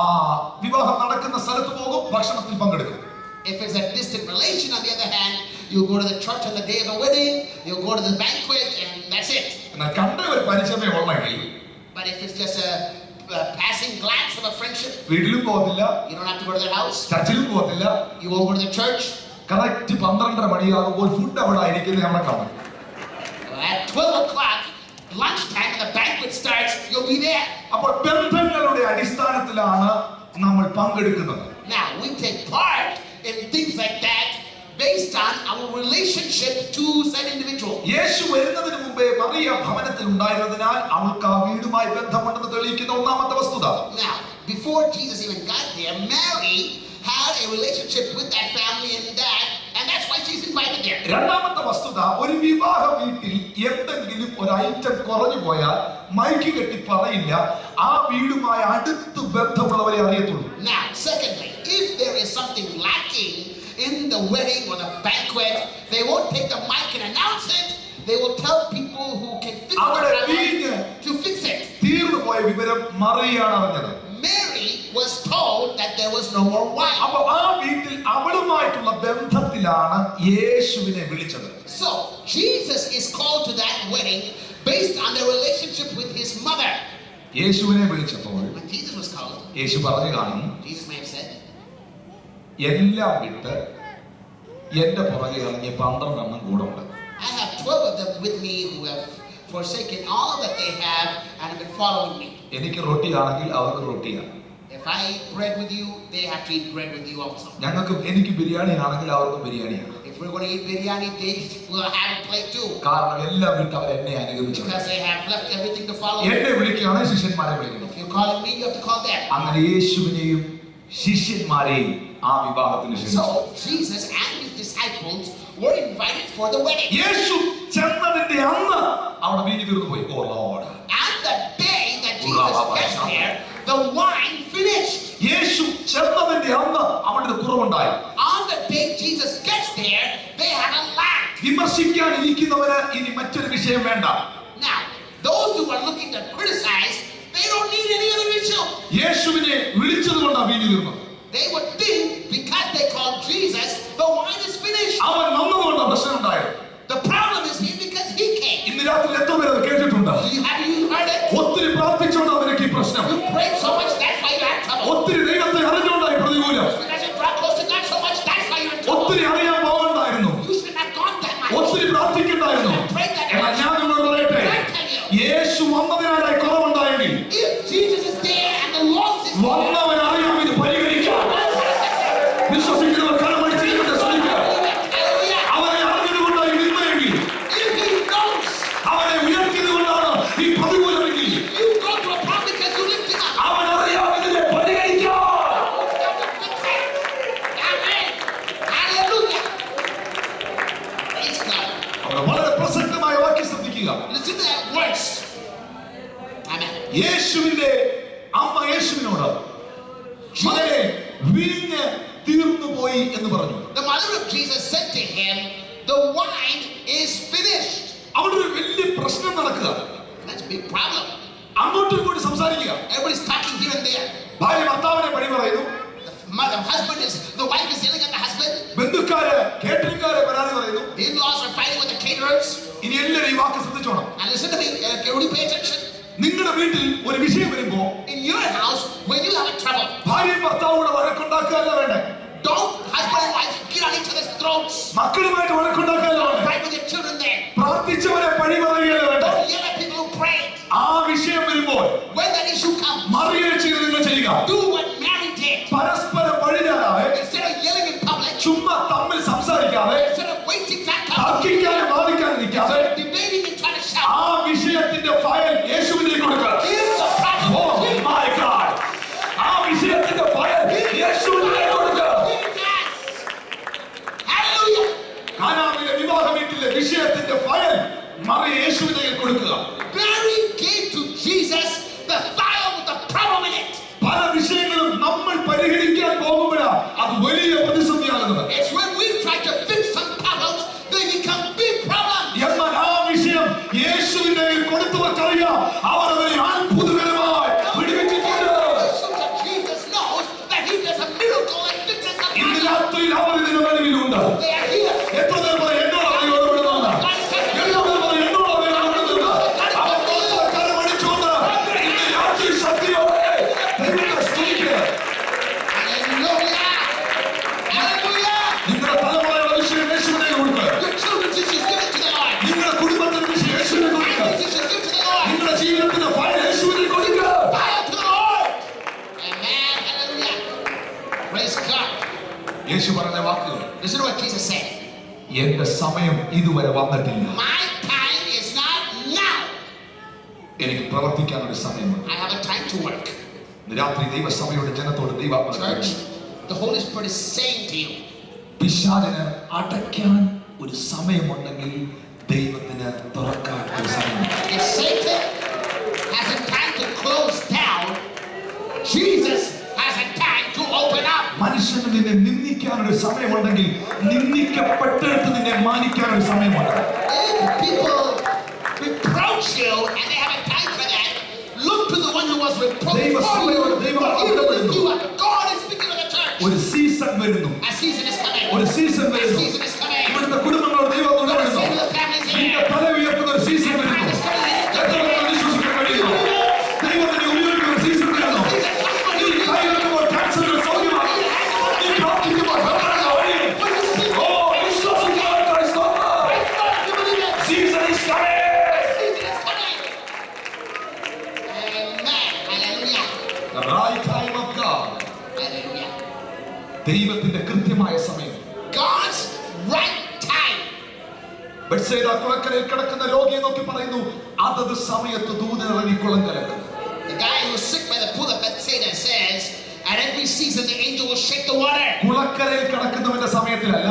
S1: വിവാഹം നടക്കുന്ന സ്ഥലത്ത് പോകും, ഭക്ഷണത്തിൽ പങ്കെടുക്കും.
S2: If it's a distant relation, on the other hand, you go to the church on the day of the wedding, you go to the banquet, and that's it.
S1: എന്നാൽ കണ്ട ഒരു പരിചയമേ ഉള്ളെങ്കിൽ,
S2: But if it's just a passing glance of a friendship,
S1: വീട്ടിലും പോകത്തില്ല,
S2: you don't have to go to their house.
S1: ചർച്ചിലും പോകത്തില്ല.
S2: You won't go to the church.
S1: Correct 12:30 മണിയാകുമ്പോൾ food അവിടെ ആയിരിക്കുന്നത് നമ്മളെ കാണും.
S2: At 12 o'clock, lunchtime, and the banquet starts, you'll be there.
S1: അപ്പോൾ ബന്ധങ്ങളുടെ അടിസ്ഥാനത്തിലാണ് നമ്മൾ പങ്കെടുക്കുന്നത്.
S2: Now, we take part in things like that based on our relationship to said individual.
S1: യേശു വരുന്നതിന് മുമ്പേ മറിയ ഭവനത്തിൽ ഉണ്ടായിരുന്നതിനാൽ അവൾക്ക് ആ വീടുമായി ബന്ധമുണ്ടെന്ന് തെളിയിക്കുന്ന ഒന്നാമത്തെ വസ്തുത.
S2: Now, before Jesus even got there, Mary had a relationship with that family and that And that's why she's invited there.
S1: രണ്ടാമത്തെ വസ്തുത, ഒരു വിവാഹ വീട്ടിൽ എന്തെങ്കിലും ഒരു ഐറ്റം കുറഞ്ഞു പോയാൽ മൈക്ക് കെട്ടി പറയില്ല, ആ വീടുമായി അടുത്ത് ബന്ധമുള്ളവരെ അറിയത്തുള്ളൂ.
S2: Now, secondly, if there is something lacking in the wedding or the banquet, they won't take the mic and announce it. They will tell people who can fix it to fix it.
S1: തീർന്നു പോയ വിവരം മറിയാണ് അറിഞ്ഞത്.
S2: Mary was told that there was no more wine.
S1: അപ്പോൾ ആ വീട്ടിൽ അവളുമായിട്ടുള്ള ബന്ധത്തിലാണ് യേശുവിനെ വിളിച്ചത്.
S2: So Jesus is called to that wedding based on their relationship with his mother.
S1: യേശുവിനെ വിളിച്ചപ്പോൾ
S2: When Jesus was called,
S1: യേശു പറഞ്ഞു കാണും,
S2: Jesus may have said,
S1: എല്ലാം വിട്ട് എന്റെ പുറകെ ഇറങ്ങിയ 12 എണ്ണം കൂടെ ഉണ്ട്.
S2: I have 12 of them with me who have forsaken all that they have and have been following me.
S1: എനിക്ക് റൊട്ടിയാണെങ്കിൽ അവർക്ക് റൊട്ടിയാണ്.
S2: If I eat bread with you, they have to eat bread with you also.
S1: എനിക്ക് ബിരിയാണി ആണെങ്കിൽ അവർക്ക് ബിരിയാണിയാണ്.
S2: If we're going to eat biryani, they will have a plate too.
S1: കാരണം എല്ലാം വിട്ട് അവർ എന്നെ അനുഗമിച്ചു.
S2: Because they have left everything to follow me.
S1: എന്നെ വിളിക്കുകയാണെങ്കിൽ ശിഷ്യന്മാരെ വിളിക്കണം.
S2: If you're calling me, you have to call them.
S1: അങ്ങനെ യേശുവിനെയും ശിഷ്യന്മാരെയും ആ വിവാഹത്തിന് ക്ഷണിച്ചു.
S2: So Jesus and his disciples were invited for the wedding.
S1: യേശു ചെന്നതിന്റെ അന്ന് അവിടെ വീഞ്ഞ് തീർന്നു പോയി. ഓ Lord.
S2: And the day that Jesus gets there, the wine finished.
S1: യേശു ചെന്നതിന്റെ അന്ന് അവിടെ കുറവുണ്ടായി.
S2: On the day Jesus gets there, they had a lack.
S1: വിമർശിക്കാൻ ഇരിക്കുന്നവന് ഇനി മറ്റൊരു വിഷയം വേണ്ട.
S2: Now, those who are looking to criticize, they don't need any other issue.
S1: യേശുവിനെ വിളിച്ചതുകൊണ്ടാണ് വീഞ്ഞ് തീർന്നത്.
S2: They would think because they called Jesus, the wine is finished.
S1: അവൻ വന്നതുകൊണ്ടാണ് പ്രശ്നം ഉണ്ടായത്.
S2: The problem is here because he came.
S1: ഇന്ന് രാത്രി എത്ര പേര് അത് കേട്ടിട്ടുണ്ട്?
S2: Have you heard it?
S1: ഒത്തിരി പ്രാർത്ഥിച്ചുകൊണ്ട് അവർക്ക് ഈ പ്രശ്നം.
S2: You prayed so much, that's why you had trouble.
S1: ഒത്തിരി ദൈവത്തെ അറിഞ്ഞുകൊണ്ടായി പ്രതികൂലം.
S2: Because you brought close to God so much, that's why you're in trouble.
S1: ഒത്തിരി അറിയാൻ പോകണ്ടായിരുന്നു.
S2: You should not have gone that much.
S1: ഒത്തിരി പ്രാർത്ഥിക്കണ്ടായിരുന്നു. എന്നാൽ ഞാൻ നിങ്ങളോട് പറയട്ടെ, യേശു വന്നതിനായി കുറവുണ്ടായെങ്കിൽ
S2: If Jesus is there and the loss is there,
S1: വന്നവനായാലും ഇത് പരിഹരിക്കാം. വിശ്വസിക്കുന്നവർ കരമടി ചെയ്യട്ടെ, ശ്രമിക്കുക. അവനെ അറിഞ്ഞതുകൊണ്ടായി നിന്നെങ്കിൽ,
S2: if he knows,
S1: അവനെ ഉയർത്തിയതുകൊണ്ടാണ് ഈ പ്രതികൂലമെങ്കിൽ,
S2: you go to a problem because you lift him up.
S1: അവൻ അറിയാം ഇതിനെ പരിഹരിക്കാം.
S2: Amen. Hallelujah. Praise God.
S1: അവിടെ വളരെ പ്രസക്തമായ വാക്യം ശ്രദ്ധിക്കുക.
S2: Listen to that verse. Amen.
S1: യേശുവിന്റെ അമ്മ യേശുവിനോട്, മകനെ വീഞ്ഞ് തീർന്നു പോയി എന്ന് പറഞ്ഞു.
S2: The mother of Jesus said to him, the wine is finished.
S1: അവിടെ ഒരു വലിയ പ്രശ്നം നടക്കുക.
S2: That's a big problem.
S1: അങ്ങോട്ടും ഇങ്ങോട്ടും സംസാരിക്കുക.
S2: Everybody's talking here and there.
S1: ഭാര്യ ഭർത്താവിനെ പണി പറയുന്നു.
S2: The wife is yelling at the husband.
S1: ബന്ധുക്കാര് കേറ്ററിംഗുകാരെ പരാതി പറയുന്നു.
S2: The in-laws are fighting with the caterers.
S1: ഇനി എല്ലാവരും ഈ വാക്ക് ശ്രദ്ധിച്ചോണം.
S2: And listen to me, everybody pay attention.
S1: നിങ്ങളുടെ വീട്ടിൽ ഒരു വിഷയം വരുമ്പോ,
S2: In your house, when you have a trouble,
S1: ഭാര്യയും ഭർത്താവോട് വഴക്കുണ്ടാക്കുകയല്ല വേണ്ടേ.
S2: don't husband and wife get on each other's throats.
S1: മക്കളുമായിട്ട് വഴക്കുണ്ടാക്കുകയല്ല വേണ്ടേ.
S2: Fight with your children there.
S1: പ്രാർത്ഥിച്ചവരെ പഴി പറയുകയല്ല വേണ്ടേ.
S2: Don't yell at people who pray.
S1: ആ വിഷയം വരുമ്പോൾ
S2: When that issue comes,
S1: മറിയെ ചെയ്ത് നിങ്ങൾ ചെയ്യുക.
S2: do what Mary did.
S1: പരസ്പരം പഴിഞ്ഞാലാതെ,
S2: Instead of yelling in public,
S1: ചുമ്മാ തമ്മിൽ സംസാരിക്കാതെ,
S2: instead of wasting time
S1: തർക്കിക്കാനും വാദിക്കാനിരിക്കാതെ,
S2: debating and trying to shout,
S1: ആ വിഷയത്തിന്റെ ഫയൽ യേശുവിലേക്ക് കൊടുക്കുക.
S2: give the problem
S1: Oh
S2: to Jesus.
S1: my God. ആ വിഷയത്തിന്റെ ഫയൽ യേശുവിലേക്ക് കൊടുക്കുക.
S2: Hallelujah.
S1: കാനാവിലെ വിവാഹ വീട്ടിലെ വിഷയത്തിന്റെ ഫയൽ മറിയ യേശുവിലേക്ക് കൊടുക്കുക.
S2: Mary gave to Jesus the file with the problem in it.
S1: പല വിഷയങ്ങളും നമ്മൾ പരിഹരിക്കാൻ പോകുമ്പോഴാണ് അത് വലിയ പ്രതിസന്ധിയാകുന്നത്.
S2: It's when we try to fix some problems, they become big problems.
S1: എന്നാൽ ആ വിഷയം യേശുവിന്റെ കൊടുത്തവർക്കറിയാം, അവർ അതിനെ അത്ഭുതകരമായി പിടിവെച്ചിട്ടുണ്ട്.
S2: Jesus knows that he does a miracle and fixes the
S1: ഇന്ന്
S2: problem.
S1: രാത്രിയിൽ അവർ ഇതിന് വെളിവിലുണ്ട്.
S2: They are here.
S1: എത്ര പേർ പറയും എന്നോട് അറിവ് ഇടപെടുന്നുണ്ട്? എത്ര പേർ പറയും എന്നോട് അറിവ് ഇടപെടുന്നുണ്ട്? അവർ കൊടുത്തവർക്കാരെ മടിച്ചുകൊണ്ട് ഇന്ന് രാത്രി ശക്തിയോടെ ദൈവത്തെ സ്തുതിക്കുക.
S2: Hallelujah. Hallelujah.
S1: നിങ്ങളുടെ തലമുറയുടെ വിഷയം യേശുവിനെ കൊടുക്കുക.
S2: Your children's issues, give it to the Lord.
S1: നിങ്ങളുടെ കുടുംബത്തിന്റെ വിഷയം യേശുവിനെ കൊടുക്കുക.
S2: Family's issues, give it to the Lord.
S1: നിങ്ങളുടെ ജീവിതത്തിന്റെ ഫയൽ യേശുവിനെ കൊടുക്കുക.
S2: File to the Lord. Amen. Hallelujah. Praise God.
S1: യേശു പറഞ്ഞ വാക്കുകൾ,
S2: Listen to what Jesus said.
S1: എന്റെ സമയം ഇതുവരെ വന്നിട്ടില്ല.
S2: My time is not now.
S1: എനിക്ക് പ്രവർത്തിക്കാൻ ഒരു സമയമുണ്ട്.
S2: I have a time to work.
S1: ഇന്ന് രാത്രി ദൈവസഭയുടെ ജനത്തോട് ദൈവാത്മാവ്
S2: Church, the Holy Spirit is saying to you,
S1: പിശാചിന് അടയ്ക്കാൻ ഒരു സമയമുണ്ടെങ്കിൽ ദൈവത്തിന് തുറക്കാൻ ഒരു സമയമുണ്ട്.
S2: If Satan has a time to close down, Jesus has a time to open up.
S1: മനുഷ്യന് നിന്നെ നിന്ദിക്കാൻ ഒരു സമയമുണ്ടെങ്കിൽ നിന്ദിക്കപ്പെട്ടെടുത്ത് നിന്നെ മാനിക്കാൻ ഒരു സമയമുണ്ട്.
S2: If people reproach you and they have a time for that, look to the one who was reproached for you, for he will lift you up. God is speaking to the church.
S1: ഒരു season വരുന്നു.
S2: A season is coming.
S1: ഒരു season
S2: A
S1: വരുന്നു.
S2: season is coming.
S1: ഇവിടുത്തെ കുടുംബങ്ങളോട് ദൈവം
S2: God is
S1: തുടരുന്നു.
S2: saying to the families
S1: നിന്റെ
S2: here,
S1: തല ഉയർത്തുന്ന ഒരു സീസൺ
S2: time
S1: വരുന്നു.
S2: is coming.
S1: എത്ര പേർക്ക് വിശ്വസിക്കാൻ കഴിയുന്നു? ദൈവത്തിന്റെ ഉപയോഗിക്കുന്ന ഒരു സീസൺ വരുന്നു. നീ കൈ വെക്കുമ്പോൾ ക്യാൻസറിന് സൗഖ്യമാണ്. നീ പ്രാർത്ഥിക്കുമ്പോൾ ഹെൽപ്പിനുള്ള വഴിയും. ഓ, വിശ്വസിക്കുന്നവർക്കായി സ്തോത്രം. Season is coming. The right time of God. ദൈവത്തിന്റെ കൃത്യമായ സമയം.
S2: God's right time.
S1: ബെത്സേദ കുളക്കരയിൽ കിടക്കുന്ന രോഗിയെ നോക്കി പറയുന്നു, അതത് സമയത്ത് ദൂതൻ ഇറങ്ങി കുളം കലക്കും.
S2: The guy who was sick by the pool of Bethsaida says, at every season the angel will shake the water.
S1: കുളക്കരയിൽ കിടക്കുന്നവന്റെ സമയത്തിലല്ല.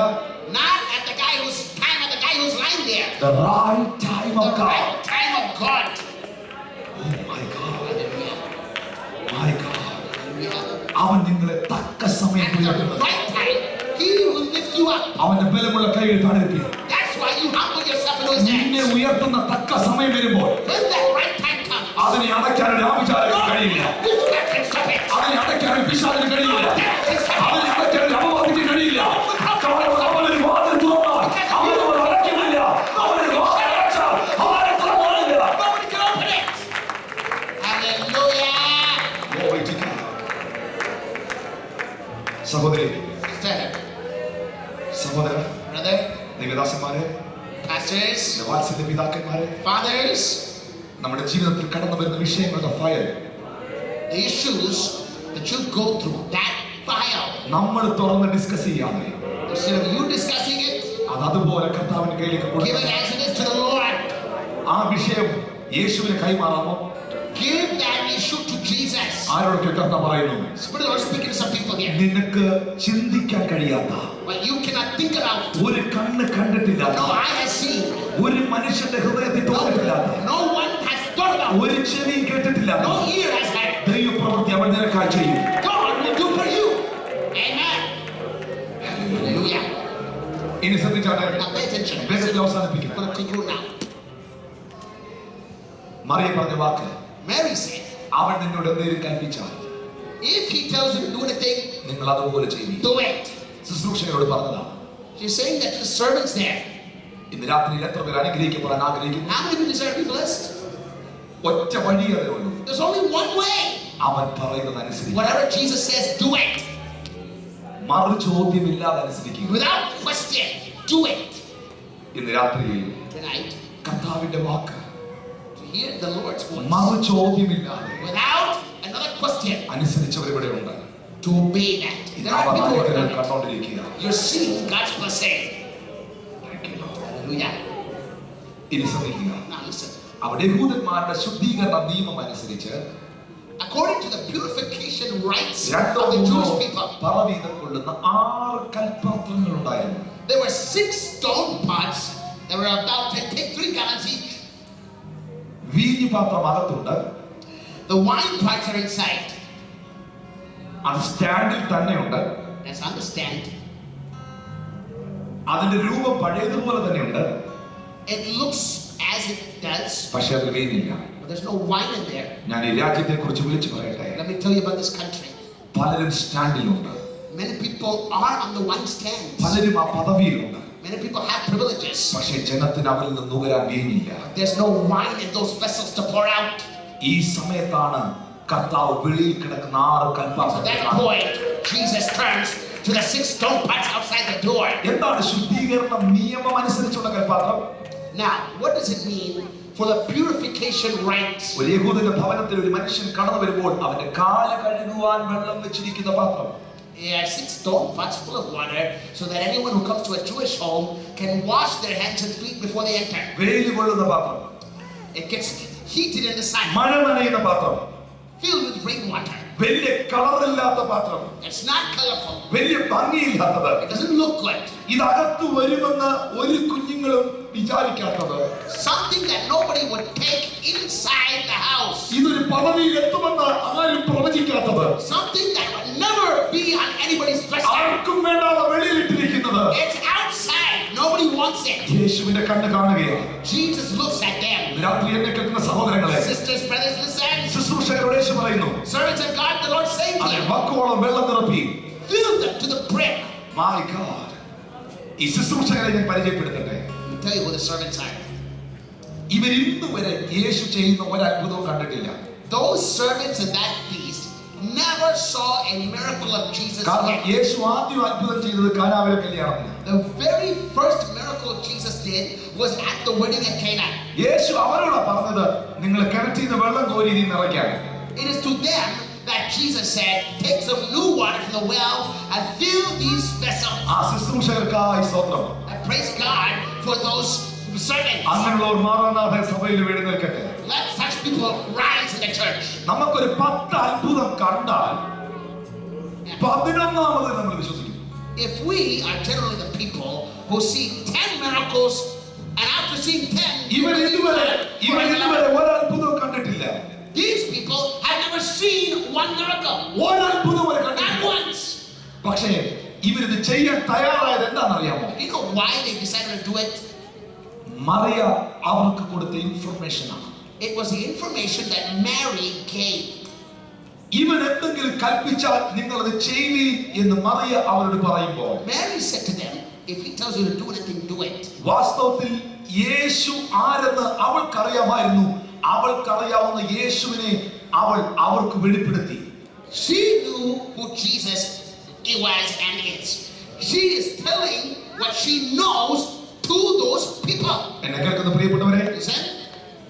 S2: Not at the guy who's time of the guy who's lying there.
S1: The right time of
S2: The
S1: God.
S2: right time of God.
S1: Oh my God.
S2: Hallelujah.
S1: My God.
S2: Hallelujah.
S1: അവൻ നിങ്ങളെ തക്ക സമയം
S2: At the right time, he will lift you up.
S1: അവന്റെ ബലമുള്ള കൈകൾ താഴെത്തി.
S2: That's why you humble yourself in those
S1: നിന്നെ
S2: hands.
S1: ഉയർത്തുന്ന തക്ക സമയം വരുമ്പോൾ
S2: When that right time comes,
S1: അതിനെ അടയ്ക്കാൻ ഒരു ആഭിചാരത്തിന് കഴിയില്ല.
S2: witchcraft can stop it.
S1: അതിനെ അടയ്ക്കാൻ ഒരു പിശാചിന് കഴിയില്ല. അതിനെ അടയ്ക്കാൻ ഒരു അപവാദിക്ക് കഴിയില്ല. കാരണം അവനൊരു വാതിൽ തുറന്നാൽ അവനോട് അടയ്ക്കുന്നില്ല. അവനൊരു വാതിൽ അടച്ചാൽ അവനെ തുറന്നില്ല.
S2: Nobody can open it. Hallelujah.
S1: Glory to God. സഹോദരി,
S2: Sister,
S1: സഹോദരൻ,
S2: brother,
S1: ദൈവദാസന്മാരെ,
S2: pastors,
S1: വാത്സല്യ പിതാക്കന്മാരെ,
S2: fathers,
S1: നമ്മുടെ ജീവിതത്തിൽ കടന്നു വരുന്ന വിഷയങ്ങളുടെ file
S2: the issues that you go through, that file,
S1: നമ്മൾ തുറന്ന് ഡിസ്കസ് ചെയ്യാതെ
S2: instead of you discussing it,
S1: അത് അതുപോലെ കർത്താവിന്റെ കയ്യിലേക്ക്
S2: give
S1: കൊടുക്കുക.
S2: it as it is to the Lord.
S1: ആ വിഷയം യേശുവിന് കൈമാറാമോ?
S2: Give that issue to Jesus.
S1: ആരോടൊക്കെ കർത്താവ് പറയുന്നു,
S2: Spirit of the Lord speaking to some people here.
S1: നിനക്ക് ചിന്തിക്കാൻ കഴിയാത്ത,
S2: But you cannot think about,
S1: ഒരു കണ്ണ് കണ്ടിട്ടില്ലാത്ത,
S2: no eye has seen,
S1: ഒരു മനുഷ്യന്റെ ഹൃദയത്തിൽ തോന്നിട്ടില്ലാത്ത,
S2: no one has thought about,
S1: ഒരു ചെവിയും കേട്ടിട്ടില്ലാത്ത
S2: no ear has heard.
S1: ദൈവപ്രവൃത്തി അവൻ നിനക്കായി ചെയ്യും.
S2: God will do for you. Amen. Hallelujah.
S1: ഇനി ശ്രദ്ധിച്ചാട്ടെ,
S2: Now pay attention.
S1: വേഗത്തിൽ
S2: I'm
S1: അവസാനിപ്പിക്കും.
S2: going to conclude now.
S1: Mariya പറഞ്ഞ വാക്ക്,
S2: Mary said,
S1: അവൻ നിന്നോട് എന്തെങ്കിലും കൽപ്പിച്ചാൽ
S2: if he tells you to do anything,
S1: നിങ്ങൾ അതുപോലെ ചെയ്യും.
S2: do it.
S1: ശുശ്രൂഷകരോട് പറഞ്ഞതാണ്.
S2: She's saying that to the servants there.
S1: ഇന്ന് രാത്രിയിൽ എത്ര പേർ അനുഗ്രഹിക്കപ്പെടാൻ ആഗ്രഹിക്കുന്നു?
S2: How many people desire to be blessed?
S1: ഒറ്റ വഴി അതിനുള്ളൂ.
S2: There's only one way.
S1: അവൻ പറയുന്നത് അനുസരിക്കും.
S2: Whatever Jesus says, do it.
S1: മറു ചോദ്യമില്ലാതെ അനുസരിക്കുക.
S2: Without question, do it.
S1: ഇന്ന് രാത്രിയിൽ
S2: Tonight,
S1: കർത്താവിന്റെ വാക്ക്
S2: to hear the Lord's voice.
S1: മറു ചോദ്യമില്ലാതെ
S2: Without another question,
S1: അനുസരിച്ചവർ ഇവിടെ ഉണ്ട്.
S2: to obey that. There are people who are doing it.
S1: കണ്ടോണ്ടിരിക്കുക.
S2: You're seeing God's blessing.
S1: Thank you, Lord.
S2: Hallelujah.
S1: ഇനി ശ്രദ്ധിക്കുക.
S2: Now listen.
S1: അവിടെ യഹൂദന്മാരുടെ ശുദ്ധീകരണ നിയമം അനുസരിച്ച്
S2: According to the purification rites
S1: രണ്ടോ
S2: of the
S1: മൂന്നോ
S2: Jewish people,
S1: പറവീതം കൊള്ളുന്ന 6 കൽപാത്രങ്ങൾ ഉണ്ടായിരുന്നു.
S2: there were 6 stone pots that were about to take 3 gallons each.
S1: വീഞ്ഞു പാത്രം അകത്തുണ്ട്.
S2: The wine pots are inside.
S1: അത് സ്റ്റാൻഡിൽ തന്നെയുണ്ട്.
S2: Let's understand.
S1: അതിന്റെ രൂപം പഴയതുപോലെ തന്നെയുണ്ട്.
S2: It looks as it does,
S1: പക്ഷെ അത് വീഞ്ഞില്ല.
S2: but there's no wine in there.
S1: ഞാൻ ഈ രാജ്യത്തെ കുറിച്ച് വിളിച്ചു പറയട്ടെ.
S2: Let me tell you about this country.
S1: പലരും സ്റ്റാൻഡിലുണ്ട്.
S2: Many people are on the wine stands.
S1: പലരും ആ പദവിയിലുണ്ട്.
S2: Many people have privileges.
S1: പക്ഷെ ജനത്തിന് അവരിൽ നിന്ന് നുകരാൻ വീഞ്ഞില്ല.
S2: There's no wine in those vessels to pour out.
S1: ഈ സമയത്താണ് കർത്താവ് വെളിയിൽ കിടക്കുന്ന 6
S2: To
S1: കൽപാത്രങ്ങൾ
S2: that
S1: കാണുന്നത്.
S2: point, Jesus turns to the 6 stone pots outside the door.
S1: എന്താണ് ശുദ്ധീകരണ നിയമം അനുസരിച്ചുള്ള കൽപാത്രം?
S2: Now, what does it mean for the purification rites?
S1: ഒരു യഹൂദന്റെ ഭവനത്തിൽ ഒരു മനുഷ്യൻ കടന്നു വരുമ്പോൾ അവന്റെ കാല് കഴുകുവാൻ വെള്ളം വെച്ചിരിക്കുന്ന പാത്രം.
S2: There are 6 stone pots full of water so that anyone who comes to a Jewish home can wash their hands and feet before they enter.
S1: വെയിൽ കൊള്ളുന്ന പാത്രം,
S2: It gets heated in the sun,
S1: മഴ നനയുന്ന പാത്രം,
S2: filled with rainwater.
S1: വലിയ കളറില്ലാത്ത പാത്രം,
S2: It's not colorful.
S1: വലിയ ഭംഗിയില്ലാത്തത്,
S2: It doesn't look good.
S1: ഇതകത്ത് വരുമെന്ന് ഒരു കുഞ്ഞുങ്ങളും വിചാരിക്കാത്തത്,
S2: Something that nobody would take inside the house.
S1: ഇതൊരു പദവിയിൽ എത്തുമെന്ന് ആരും പ്രവചിക്കാത്തത്,
S2: Something that would never be on anybody's dresser.
S1: ആർക്കും വേണ്ടാതെ വെളിയിലിട്ടിരിക്കുന്നത്.
S2: It's outside. Nobody wants it.
S1: യേശുവിന്റെ കണ്ണ് കാണുകയാണ്.
S2: Jesus looks at them.
S1: രാത്രി എന്നെ കേൾക്കുന്ന സഹോദരങ്ങളെ,
S2: Sisters, brothers, listen.
S1: ശുശ്രൂഷകരോട് യേശു പറയുന്നു,
S2: Servants of God, the Lord saying to
S1: അതെ,
S2: you,
S1: വക്കോളം വെള്ളം നിറപ്പി.
S2: fill them to the brim.
S1: My God, ഈ ശുശ്രൂഷകരെ ഞാൻ പരിചയപ്പെടുത്തട്ടെ.
S2: Let me tell you who the servants are.
S1: ഇവർ ഇന്ന് വരെ യേശു ചെയ്യുന്ന ഒരു അത്ഭുതവും കണ്ടിട്ടില്ല.
S2: Those servants in that feast never saw a miracle of Jesus
S1: കാരണം
S2: yet.
S1: യേശു ആദ്യം അത്ഭുതം ചെയ്തത് കാനാവിലെ കല്യാണത്തിന്.
S2: The very first miracle Jesus did was at the wedding at Cana.
S1: യേശു അവരോട് പറഞ്ഞത്, നിങ്ങൾ കിണറ്റിൽ നിന്ന് വെള്ളം കോരി ഇനി നിറയ്ക്കാൻ.
S2: It is to them that Jesus said, take some new water from the well and fill these vessels.
S1: ആ ശുശ്രൂഷകർക്കായി സ്തോത്രം.
S2: I praise God for those servants.
S1: അങ്ങനെയുള്ളവർ മാറാനാഥ സഭയിൽ എഴുന്നേൽക്കട്ടെ.
S2: Let such people rise in the church.
S1: നമുക്കൊരു 10 അത്ഭുതം കണ്ടാൽ 11ാമത് നമ്മൾ വിശ്വസിക്കും.
S2: If we are generally the people who see 10 miracles, and after seeing 10,
S1: ഇവർ ഇതുവരെ ഒരു അത്ഭുതം കണ്ടിട്ടില്ല.
S2: these people have never seen one miracle.
S1: ഒരു അത്ഭുതം വരെ
S2: Not
S1: കണ്ടിട്ടില്ല.
S2: once.
S1: പക്ഷേ ഇവരിത് ചെയ്യാൻ തയ്യാറായത് എന്താണെന്നറിയാമോ?
S2: You know why they decided to do it?
S1: Mariya അവർക്ക് കൊടുത്ത ഇൻഫർമേഷൻ ആണ്.
S2: It was the information that Mary gave.
S1: ഇവൻ എന്തെങ്കിലും കൽപ്പിച്ചാൽ നിങ്ങൾ അത് ചെയ്യുവീൻ എന്ന് മറിയ അവരോട് പറയുമ്പോൾ,
S2: Mary said to them, if he tells you to do anything, do it.
S1: വാസ്തവത്തിൽ യേശു ആരെന്ന് അവൾക്കറിയാമായിരുന്നു. അവൾക്കറിയാവുന്ന യേശുവിനെ അവൾ അവർക്ക് വെളിപ്പെടുത്തി.
S2: She knew who Jesus was and is. She is telling what she knows to those people.
S1: എന്നെ കേൾക്കുന്ന പ്രിയപ്പെട്ടവരെ,
S2: Listen,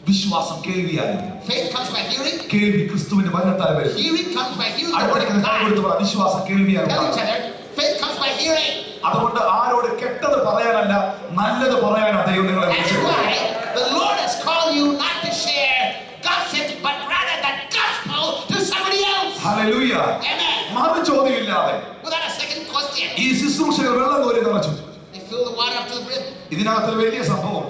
S1: വിശ്വാസം കേൾവിയാലും
S2: faith comes by hearing.
S1: കേൾവി ക്രിസ്തുവിന്റെ വചനത്താൽ വരും.
S2: Hearing comes by hearing the word
S1: അടുപ്പടിക്കുന്ന
S2: of
S1: കൈ
S2: God.
S1: കൊടുത്ത് പറ, വിശ്വാസം കേൾവിയാലും.
S2: Tell each other, faith comes by hearing.
S1: അതുകൊണ്ട് ആരോട് കെട്ടത് പറയാനല്ല, നല്ലത് പറയാനാണ് ദൈവം നിങ്ങളെ
S2: That's
S1: വിളിച്ചത്.
S2: why the Lord has called you not to share gossip, but rather the gospel to somebody else.
S1: Hallelujah.
S2: Amen.
S1: മറു ചോദ്യമില്ലാതെ
S2: Without a second question,
S1: ഈ ശുശ്രൂഷകർ വെള്ളം കോരി നിറച്ചു.
S2: they fill the water up to the brim.
S1: ഇതിനകത്തൊരു വലിയ സംഭവം,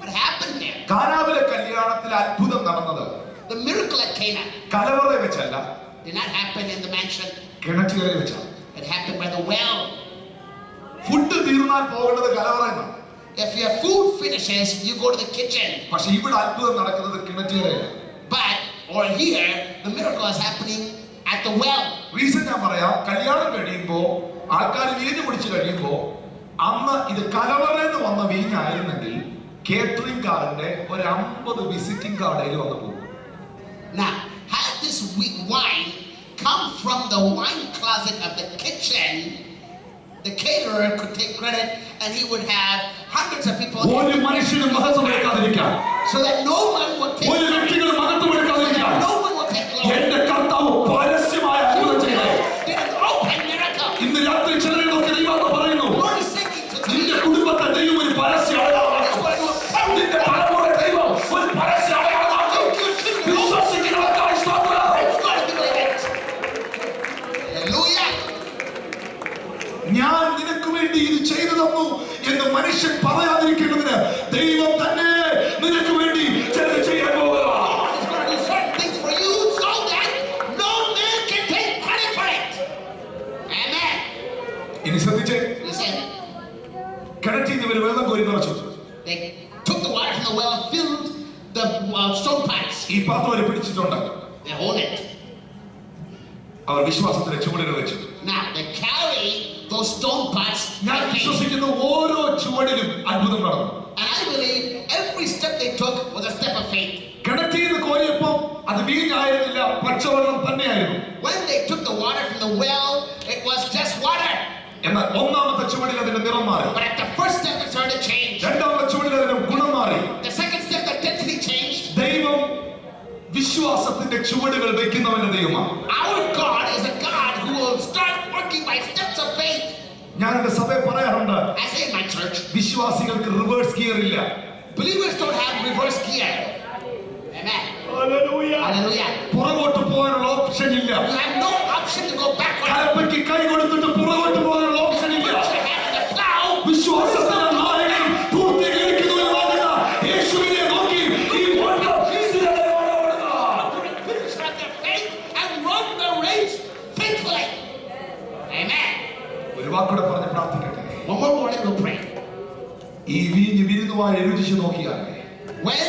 S2: What happened there?
S1: കാനാവിലെ കല്യാണത്തിൽ അത്ഭുതം നടന്നത്
S2: The miracle at Cana
S1: കലവറ വെച്ചല്ല,
S2: did not happen in the mansion.
S1: കിണറ്റുകരെ വെച്ചാണ്.
S2: It happened by the well.
S1: Food തീർന്നാൽ പോകേണ്ടത് കലവറ എന്നാണ്.
S2: If your food finishes, you go to the kitchen.
S1: പക്ഷെ ഇവിടെ അത്ഭുതം നടക്കുന്നത് കിണറ്റുകരയില്ല.
S2: But or here, the miracle is happening at the well.
S1: Reason ഞാൻ പറയാം. കല്യാണം കഴിയുമ്പോ ആൾക്കാർ വീഞ്ഞ് കുടിച്ച് കഴിയുമ്പോ അന്ന് ഇത് കലവറന്ന് വന്ന വീഞ്ഞായിരുന്നെങ്കിൽ കേറ്ററിംഗ് കാർഡിന്റെ ഒരു 50 വിസിറ്റിംഗ് കാർഡിൽ വന്നു പോകും.
S2: Now, had this wine come from the wine closet of the kitchen, the caterer could take credit and he would have hundreds of people.
S1: ഒരു മനുഷ്യനും മഹത്വം എടുക്കാതിരിക്കാൻ,
S2: So that no one would take
S1: ഒരു വ്യക്തികളും മഹത്വം എടുക്കാതിരിക്കാൻ
S2: no one would take glory.
S1: എന്റെ കർത്താവ് പരസ്യമായ അത്ഭുതം ചെയ്തു.
S2: Did an open miracle.
S1: ഇന്ന് രാത്രി ചിലരൊക്കെ ദൈവം പറയുന്നു,
S2: The Lord is saying to
S1: നിന്റെ കുടുംബത്തെ ദൈവം ഒരു പരസ്യ അടയാളമാക്കും. നിന്റെ തലമുറ ദൈവം ഒരു പരസ്യ അടയാളമാക്കും. വിശ്വസിക്കുന്നവർക്കായി സ്തോത്രം.
S2: Hallelujah.
S1: ഞാൻ നിനക്ക് വേണ്ടി ഇത് ചെയ്തു തന്നു എന്ന് മനുഷ്യൻ പറയാതിരിക്കുന്നതിന് ദൈവം തന്നെ നിനക്ക് വേണ്ടി ചിലത് ചെയ്യാൻ പോകുക.
S2: He's going to do certain things for you so that no man can take credit for it. Amen.
S1: ഇനി ശ്രദ്ധിച്ചേ,
S2: Listen,
S1: കിണറ്റിൽ നിന്ന് ഇവർ വെള്ളം കോരി നിറച്ചു.
S2: they took the water from the well and filled the stone pots.
S1: ഈ പാത്രം അവർ പിടിച്ചിട്ടുണ്ട്.
S2: They hold it.
S1: അവർ വിശ്വാസത്തിന്റെ ചുവടുകൾ വെച്ചു.
S2: Now they carry those stone pots.
S1: ഞാൻ
S2: by faith.
S1: വിശ്വസിക്കുന്ന ഓരോ ചുവടിലും അത്ഭുതം നടന്നു.
S2: And I believe every step they took was a step of faith.
S1: കിണറ്റിൽ നിന്ന് കോരിയപ്പോൾ അത് വീഞ്ഞായിരുന്നില്ല, പച്ചവെള്ളം തന്നെയായിരുന്നു.
S2: When they took the water from the well, it was just water.
S1: എന്നാൽ ഒന്നാമത്തെ ചുവടിൽ അതിന്റെ നിറം മാറി.
S2: But at the first step, it started to change.
S1: രണ്ടാമത്തെ ചുവടിൽ അതിന്റെ ഗുണം മാറി.
S2: The second step, the density changed.
S1: ദൈവം വിശ്വാസത്തിന്റെ ചുവടുകൾ വെക്കുന്നവന്റെ ദൈവമാണ്.
S2: Our God is a God who will start working by steps of faith.
S1: ഞാൻ എന്റെ സഭയെ പറയാറുണ്ട്,
S2: I say in my church,
S1: വിശ്വാസികൾക്ക് റിവേഴ്സ് ഗിയർ ഇല്ല.
S2: believers don't have reverse gear. Amen. Hallelujah.
S1: പുറകോട്ട് പോകാനുള്ള ഓപ്ഷൻ ഇല്ല.
S2: You have no
S1: രുചിച്ചു നോക്കിയാൽ
S2: when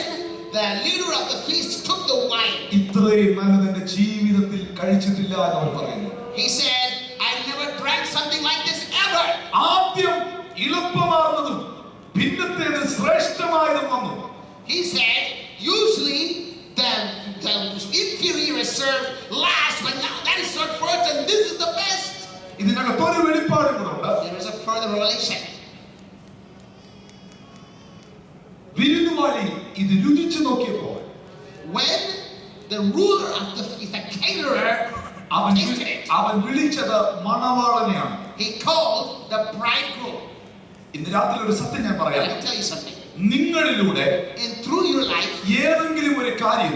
S2: the leader of the feast took the wine,
S1: ഇത്രയും നല്ലത് എന്റെ ജീവിതത്തിൽ കഴിച്ചിട്ടില്ല എന്ന് അവർ പറയുന്നു.
S2: he said, I never drank something like this ever.
S1: ആദ്യം എളുപ്പമാർന്നതും പിന്നത്തേത് ശ്രേഷ്ഠമായതും വന്നു.
S2: He said, usually the inferior is served last, but now that is served first, and this is the best.
S1: ഇതിനകത്തൊരു വെളിപ്പാടും കൂടെ ഉണ്ട്.
S2: There is a further revelation.
S1: വിരുന്നുവാഴി ഇത് രുചിച്ചു നോക്കിയപ്പോൾ
S2: When the ruler of the feast, the caterer, tasted it,
S1: അവൻ വിളിച്ചത് മണവാളനെയാണ്.
S2: he called the bridegroom.
S1: ഇന്ന് രാത്രി ഒരു സത്യം ഞാൻ പറയാം.
S2: Let me tell you something.
S1: നിങ്ങളിലൂടെ
S2: And through your life,
S1: ഏതെങ്കിലും ഒരു കാര്യം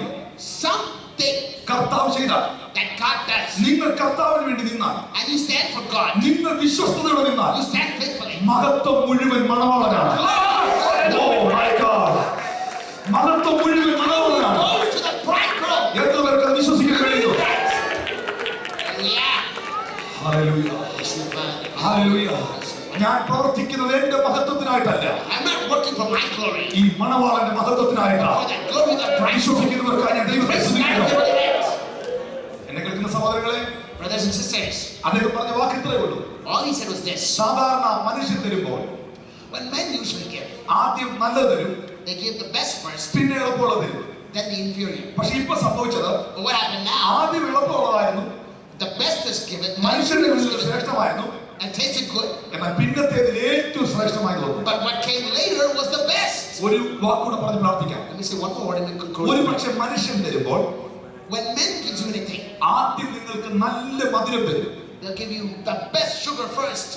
S2: something
S1: കർത്താവ് ചെയ്താൽ,
S2: that God does,
S1: നിങ്ങൾ കർത്താവിന് വേണ്ടി നിന്നാൽ,
S2: and you stand for God,
S1: നിങ്ങൾ വിശ്വസ്തയോടെ നിന്നാൽ,
S2: you stand faithfully.
S1: മഹത്വം മുഴുവൻ മണവാളനാണ്. Oh my God. മഹത്വം മുഴുവൻ മണവാളനാണ്.
S2: Goes to the bridegroom.
S1: എത്ര പേർക്ക് അത് വിശ്വസിക്കാൻ കഴിയുന്നു?
S2: Yeah.
S1: ഹല്ലേലൂയ. ഹല്ലേലൂയ. ഞാൻ പ്രവർത്തിക്കുന്നത് എന്റെ മഹത്വത്തിനായിട്ടല്ല,
S2: I'm not working for my glory.
S1: ഈ മണവാളന്റെ മഹത്വത്തിനായിട്ടാണ്.
S2: For the glory of the bridegroom.
S1: വിശ്വസിക്കുന്നവർക്കായി ഞാൻ ദൈവത്തെ
S2: Praise God
S1: സ്തുതിക്കുന്നു.
S2: for it.
S1: എന്നെ കേൾക്കുന്ന സഹോദരങ്ങളെ,
S2: Brothers and sisters,
S1: അദ്ദേഹം പറഞ്ഞ വാക്ക് ഇത്രയേ ഉള്ളൂ.
S2: all he said was this.
S1: സാധാരണ മനുഷ്യൻ തരുമ്പോൾ
S2: When men usually give,
S1: ആദ്യം നല്ലത് തരും,
S2: they give the best first,
S1: പിന്നെ എളുപ്പമുള്ളത് തരും.
S2: then the inferior.
S1: പക്ഷെ ഇപ്പൊ സംഭവിച്ചത്
S2: But what happened now?
S1: ആദ്യം എളുപ്പമുള്ളതായിരുന്നു,
S2: The best is given,
S1: മനുഷ്യന്റെ മുന്നിൽ ശ്രേഷ്ഠമായിരുന്നു,
S2: and tasted good.
S1: എന്നാൽ പിന്നത്തേതിൽ ഏറ്റവും ശ്രേഷ്ഠമായി തോന്നുന്നു.
S2: But what came later was the best.
S1: ഒരു വാക്കുകൂടെ പറഞ്ഞ് പ്രാർത്ഥിക്കാം.
S2: Let me say one more word and then
S1: ഒരു
S2: conclude.
S1: പക്ഷെ മനുഷ്യൻ തരുമ്പോൾ
S2: When men gives you anything,
S1: ആദ്യം നിങ്ങൾക്ക് നല്ല മധുരം തരും.
S2: they'll give you the best sugar first.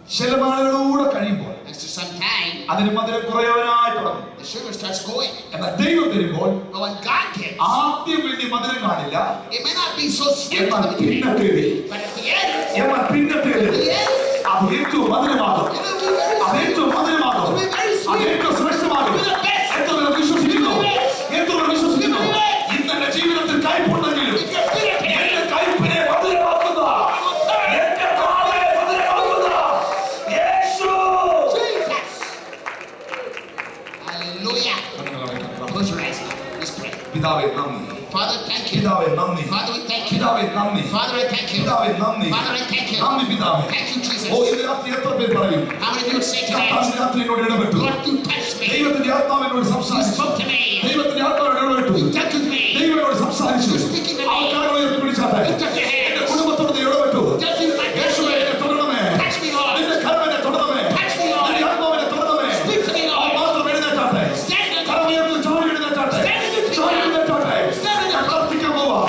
S1: ചില നാളുകളൂടെ കഴിയുമ്പോൾ
S2: After some time,
S1: അതിന് മധുരം കുറയാനായി തുടങ്ങും.
S2: the sugar starts going.
S1: എന്നാൽ ദൈവം തരുമ്പോൾ
S2: But when God gives,
S1: ആദ്യം വലിയ മധുരം കാണില്ല,
S2: it may not be so sweet,
S1: എന്നാൽ പിന്നത്തേത്,
S2: but at the end,
S1: എന്നാൽ പിന്നത്തേത് അത് ഏറ്റവും മധുരമാകും.
S2: it'll be very
S1: അത്
S2: sweet.
S1: ഏറ്റവും മധുരമാകും.
S2: It'll be very
S1: അത്
S2: sweet.
S1: ഏറ്റവും ശ്രേഷ്ഠമാകും. എത്ര പേർ വിശ്വസിക്കുന്നു? എത്ര പേർ വിശ്വസിക്കുന്നു? ഇന്ന് എന്റെ ജീവിതത്തിൽ കയ്പുണ്ടെങ്കിലും
S2: If you're bitter today,
S1: എന്റെ കയ്പിനെ മധുരമാക്കുന്ന, എന്റെ നാളെ മധുരമാക്കുന്ന യേശു.
S2: Jesus. Hallelujah. Close your eyes now. Let's pray.
S1: പിതാവേ നന്ദി.
S2: Father, thank you.
S1: പിതാവേ നന്ദി.
S2: Father, we thank you.
S1: പിതാവേ നന്ദി.
S2: Father, I thank you.
S1: പിതാവേ നന്ദി.
S2: Father, I thank you.
S1: നന്ദി പിതാവേ.
S2: Thank you, Jesus.
S1: ഓ ഇന്ന് രാത്രി എത്ര പേർ പറയും,
S2: How many of you would say tonight,
S1: കർത്താവ് രാത്രി എന്നോട് ഇടപെട്ടു,
S2: Lord, you touched me.
S1: ദൈവത്തിന്റെ ആത്മാവിനോട്
S2: You
S1: സംസാരിച്ചു,
S2: spoke to me.
S1: ദൈവത്തിന്റെ ആത്മാവിനോട് ഇടപെട്ടു,
S2: You touched me.
S1: ദൈവനോട് സംസാരിച്ചു.
S2: You're speaking to me.
S1: ആൾക്കാരെ ഉയർത്തി പിടിച്ചാട്ടെ.
S2: Lift up your
S1: എന്റെ
S2: hands.
S1: കുടുംബത്തോട് നീ ഇടപെട്ടു.
S2: Touch me, my
S1: യേശുവേ
S2: family.
S1: എന്നെ തൊടണമേ.
S2: Touch me, Lord.
S1: നിന്റെ കരം എന്നെ തൊടണമേ.
S2: Touch me, Lord.
S1: നിന്റെ ആത്മാവിനെ തൊടണമേ.
S2: Speak to me,
S1: ആ
S2: Lord.
S1: മാത്രം എഴുന്നേറ്റാട്ടെ.
S2: Stand in
S1: കരം
S2: the
S1: ഉയർത്തി ചാടി എഴുന്നേറ്റാട്ടെ. ചാടി എഴുന്നേറ്റാട്ടെ. ഞാൻ പ്രാർത്ഥിക്കാൻ പോവാ.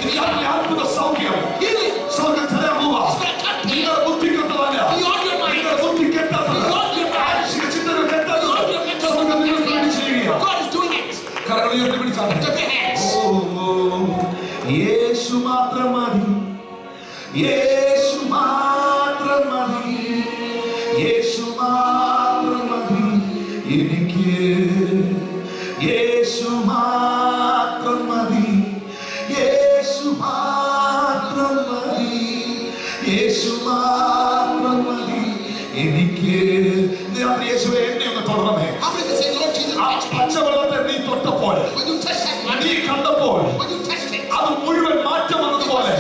S1: ഈ രാത്രി അത്ഭുത സൗഖ്യം
S2: healing.
S1: സ്വർഗ്ഗം തരാൻ പോവാ.
S2: It's going to come to you.
S1: നിങ്ങളുടെ ബുദ്ധി കെട്ടതല്ല,
S2: Beyond your mind.
S1: നിങ്ങളുടെ ബുദ്ധി കെട്ടാത്തത്,
S2: Beyond your mind.
S1: മാനസിക ചിന്തകൾ കെട്ടാത്തത്
S2: Beyond your mental
S1: സ്വർഗ്ഗം നിങ്ങൾക്ക് വേണ്ടി ചെയ്യുക.
S2: God is doing it.
S1: കരങ്ങൾ ഉയർത്തി പിടിച്ചാട്ടെ.
S2: Lift up your hands.
S1: യേശു മാത്രം മതി, യേശു മാത്രം മതി, യേശു മാത്രം മതി എനിക്ക്, യേശു മാത്രം മതി, യേശു മാത്രം മതി, യേശു മാത്രം മതി എനിക്ക്. രാത്രി യേശുവേ എന്നെ ഒന്ന് തൊടണമേ.
S2: How many can say, Lord Jesus,
S1: ആ
S2: touch me?
S1: പച്ചവെള്ളത്തെ നീ തൊട്ടപ്പോൾ,
S2: When you touch that one,
S1: നീ കണ്ടപ്പോൾ
S2: when you touched it,
S1: അത് മുഴുവൻ മാറ്റം വന്നതുപോലെ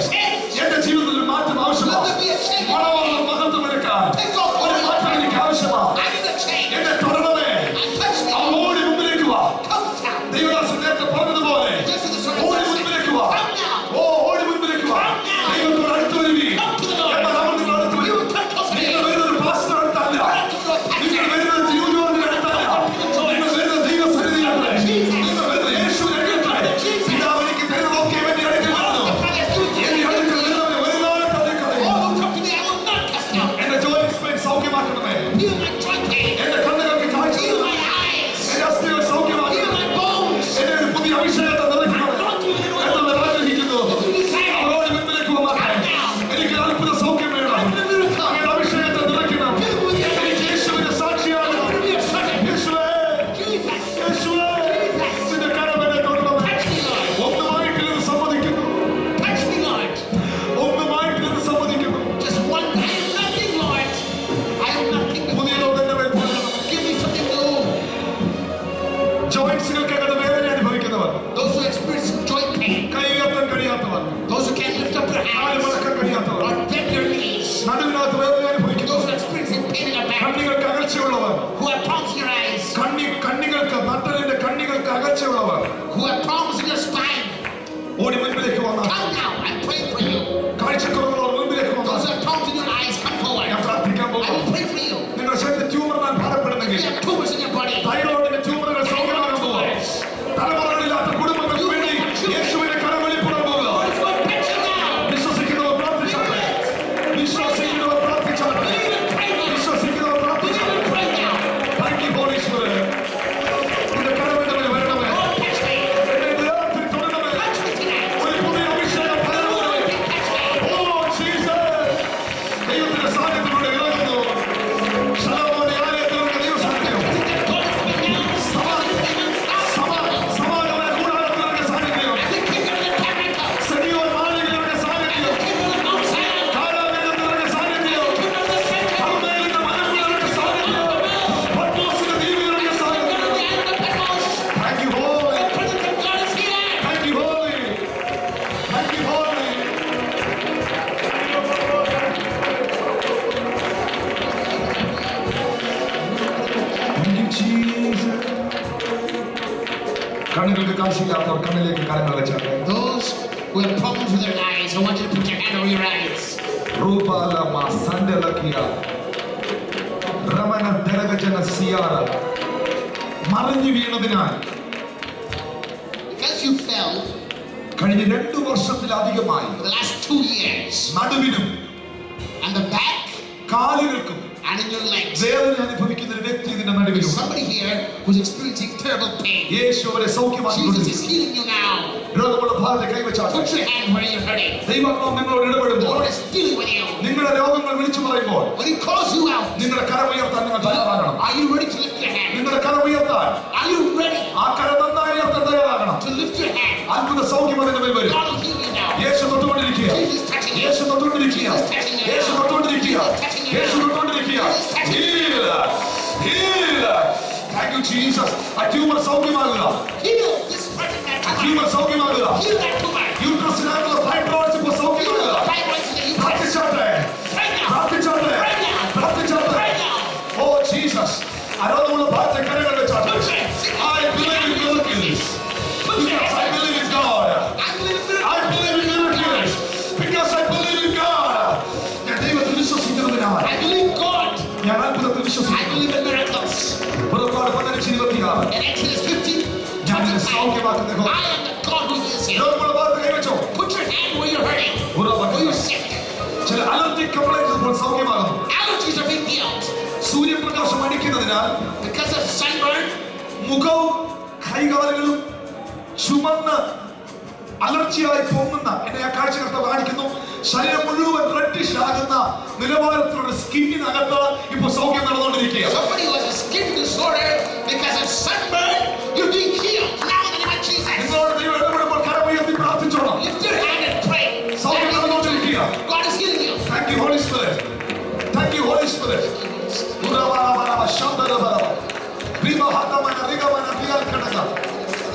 S1: എന്റെ ജീവിതത്തിൽ ഒരു മാറ്റം
S2: let
S1: ആവശ്യമാണ്.
S2: there be a change.
S1: മണവാള മഹത്വം എടുക്കാൻ
S2: Take off
S1: ഒരു
S2: all
S1: മാറ്റം എനിക്ക് ആവശ്യമാണ്.
S2: I need a change.
S1: എന്നെ തൊടണമേ.
S2: And touch me.
S1: ആ ഓടി മുമ്പിലേക്ക് വാ.
S2: Come down.
S1: ദൈവദാസൻ നേരത്തെ പറഞ്ഞതുപോലെ
S2: Just as the servant
S1: ഓടി
S2: said,
S1: മുൻപിലേക്ക് വാ.
S2: come down.
S1: ഓ ഓടി മുൻപിലേക്ക് വാ. ദൈവത്തോട് അടുത്ത് വരുവീൻ.
S2: Come to the Lord.
S1: എന്നാൽ അവൻ നിങ്ങൾ അടുത്ത് വരും. നിങ്ങൾ വരുന്നത് പാസ്റ്റർ അടുത്തല്ല, നിങ്ങൾ വരുന്നത് തിരുവനന്തപുരത്തിന്റെ അടുത്തല്ല, നിങ്ങൾ വരുന്നത് ദൈവസന്നിധിയിലാണ്, നിങ്ങൾ വരുന്നത് യേശുവിന്റെ കണ്ണുകൾക്ക് കാഴ്ചയില്ലാത്തവർ കണ്ണിലേക്ക് കരങ്ങൾ വെച്ചാട്ടെ.
S2: Those who have problems with their eyes, I want you to put your hand over your eyes.
S1: റൂപാലമ സണ്ടലക്കിയ Ramana ദരഗജന സിയാറ മറിഞ്ഞു വീണതിനാൽ
S2: Because you fell
S1: കഴിഞ്ഞ 2 വർഷത്തിലധികമായി
S2: for the last 2 years
S1: നടുവിനും
S2: and the back
S1: കാലുകൾക്കും
S2: and in your legs.
S1: വേദന അനുഭവിക്കുന്ന ഒരു വ്യക്തി ഇതിന്റെ നടുവിലും
S2: Somebody here who's experiencing terrible pain.
S1: യേശു അവരെ സൗഖ്യമാക്കി
S2: Jesus is healing you now.
S1: രോഗമുള്ള ഭാഗത്തെ കൈവച്ചാട്ടെ.
S2: Put your hand where you're hurting.
S1: ദൈവാത്മാവ് നിങ്ങളോട്
S2: The
S1: ഇടപെടുമ്പോൾ
S2: Lord is dealing with you.
S1: നിങ്ങളുടെ രോഗങ്ങൾ വിളിച്ചു പറയുമ്പോൾ
S2: When He calls you out,
S1: നിങ്ങളുടെ കരം ഉയർത്താൻ നിങ്ങൾ തയ്യാറാകണം.
S2: are you ready to lift your hand?
S1: നിങ്ങളുടെ കരം ഉയർത്താൻ
S2: Are you ready
S1: ആ കരം നന്നായി ഉയർത്താൻ തയ്യാറാകണം.
S2: to lift your hand?
S1: അത്ഭുത സൗഖ്യം അതിന്റെ മേൽ വരും.
S2: God will heal you now.
S1: യേശു തൊട്ടുകൊണ്ടിരിക്കുക.
S2: Jesus is touching you.
S1: യേശു തൊട്ടുകൊണ്ടിരിക്കുക. യേശു തൊട്ടുകൊണ്ടിരിക്കുക. യേശു തൊട്ടുകൊണ്ടിരിക്കുക. Heal. Heal. Thank you Jesus. ആ ട്യൂമർ സൗഖ്യമാകുക.
S2: Heal this person that
S1: ആ
S2: tumor.
S1: ട്യൂമർ സൗഖ്യമാകുക.
S2: Heal that tumor.
S1: യൂട്രസിനകത്തുള്ള ഫൈബ്രോയിഡ്സ് ഇപ്പോൾ
S2: Heal
S1: സൗഖ്യമാകുക.
S2: the fibroids in the uterus.
S1: പ്രാർത്ഥിച്ചാട്ടെ.
S2: Right now.
S1: പ്രാർത്ഥിച്ചാട്ടെ. പ്രാർത്ഥിച്ചാട്ടെ.
S2: Right now.
S1: Oh Jesus. ആരോഗ്യമുള്ള ഭാഗത്തെ കരങ്ങൾ വെച്ചാട്ടെ. I believe in miracles. Because I believe in God.
S2: I believe in
S1: I believe in miracles. Because I believe in God. ഞാൻ ദൈവത്തിൽ വിശ്വസിക്കുന്നതിനാൽ
S2: I believe God.
S1: ഞാൻ അത്ഭുതത്തിൽ
S2: I
S1: വിശ്വസിക്കുന്നു.
S2: believe in miracles.
S1: പുറപ്പാട് 15:26
S2: In Exodus 15,
S1: ഞാൻ നിന്നെ
S2: 25,
S1: സൗഖ്യമാക്കുന്ന യഹോവ.
S2: I am the God who heals you.
S1: രോഗമുള്ള ഭാഗത്ത് കൈവച്ചോ.
S2: Put your hand where you're hurting, where you're sick.
S1: ചില അലർജിക് കംപ്ലൈന്റ്സ് ഇപ്പോൾ സൗഖ്യമാകുന്നു.
S2: Allergies are being healed
S1: സൂര്യപ്രകാശം അടിക്കുന്നതിനാൽ
S2: because of sunburn.
S1: മുഖവും കൈകാലുകളും ചുമന്ന് അലർജിയായി പൊങ്ങുന്ന എന്നെ ആ കാഴ്ചകർത്താവ് കാണിക്കുന്നു. ശരീരം മുഴുവൻ റെഡിഷ് ആകുന്ന നിലവാരത്തിലുള്ള സ്കിന്നിനകത്ത് ഇപ്പോൾ സൗഖ്യം നടന്നുകൊണ്ടിരിക്കുക.
S2: Somebody who has a skin disorder because of sunburn, you're being healed now in the name of Jesus.
S1: നിങ്ങളോട് ദൈവം ഇടപെടുമ്പോൾ കരമുയർത്തി പ്രാർത്ഥിച്ചോണം.
S2: Lift your hand and pray.
S1: സൗഖ്യം നടന്നുകൊണ്ടിരിക്കുക.
S2: God is healing you.
S1: Thank you Holy Spirit. Thank you Holy Spirit. ഉറവറവറവ ശബ്ദരവറവ. വിമഹതമന വിഗമന വികൽക്കടക.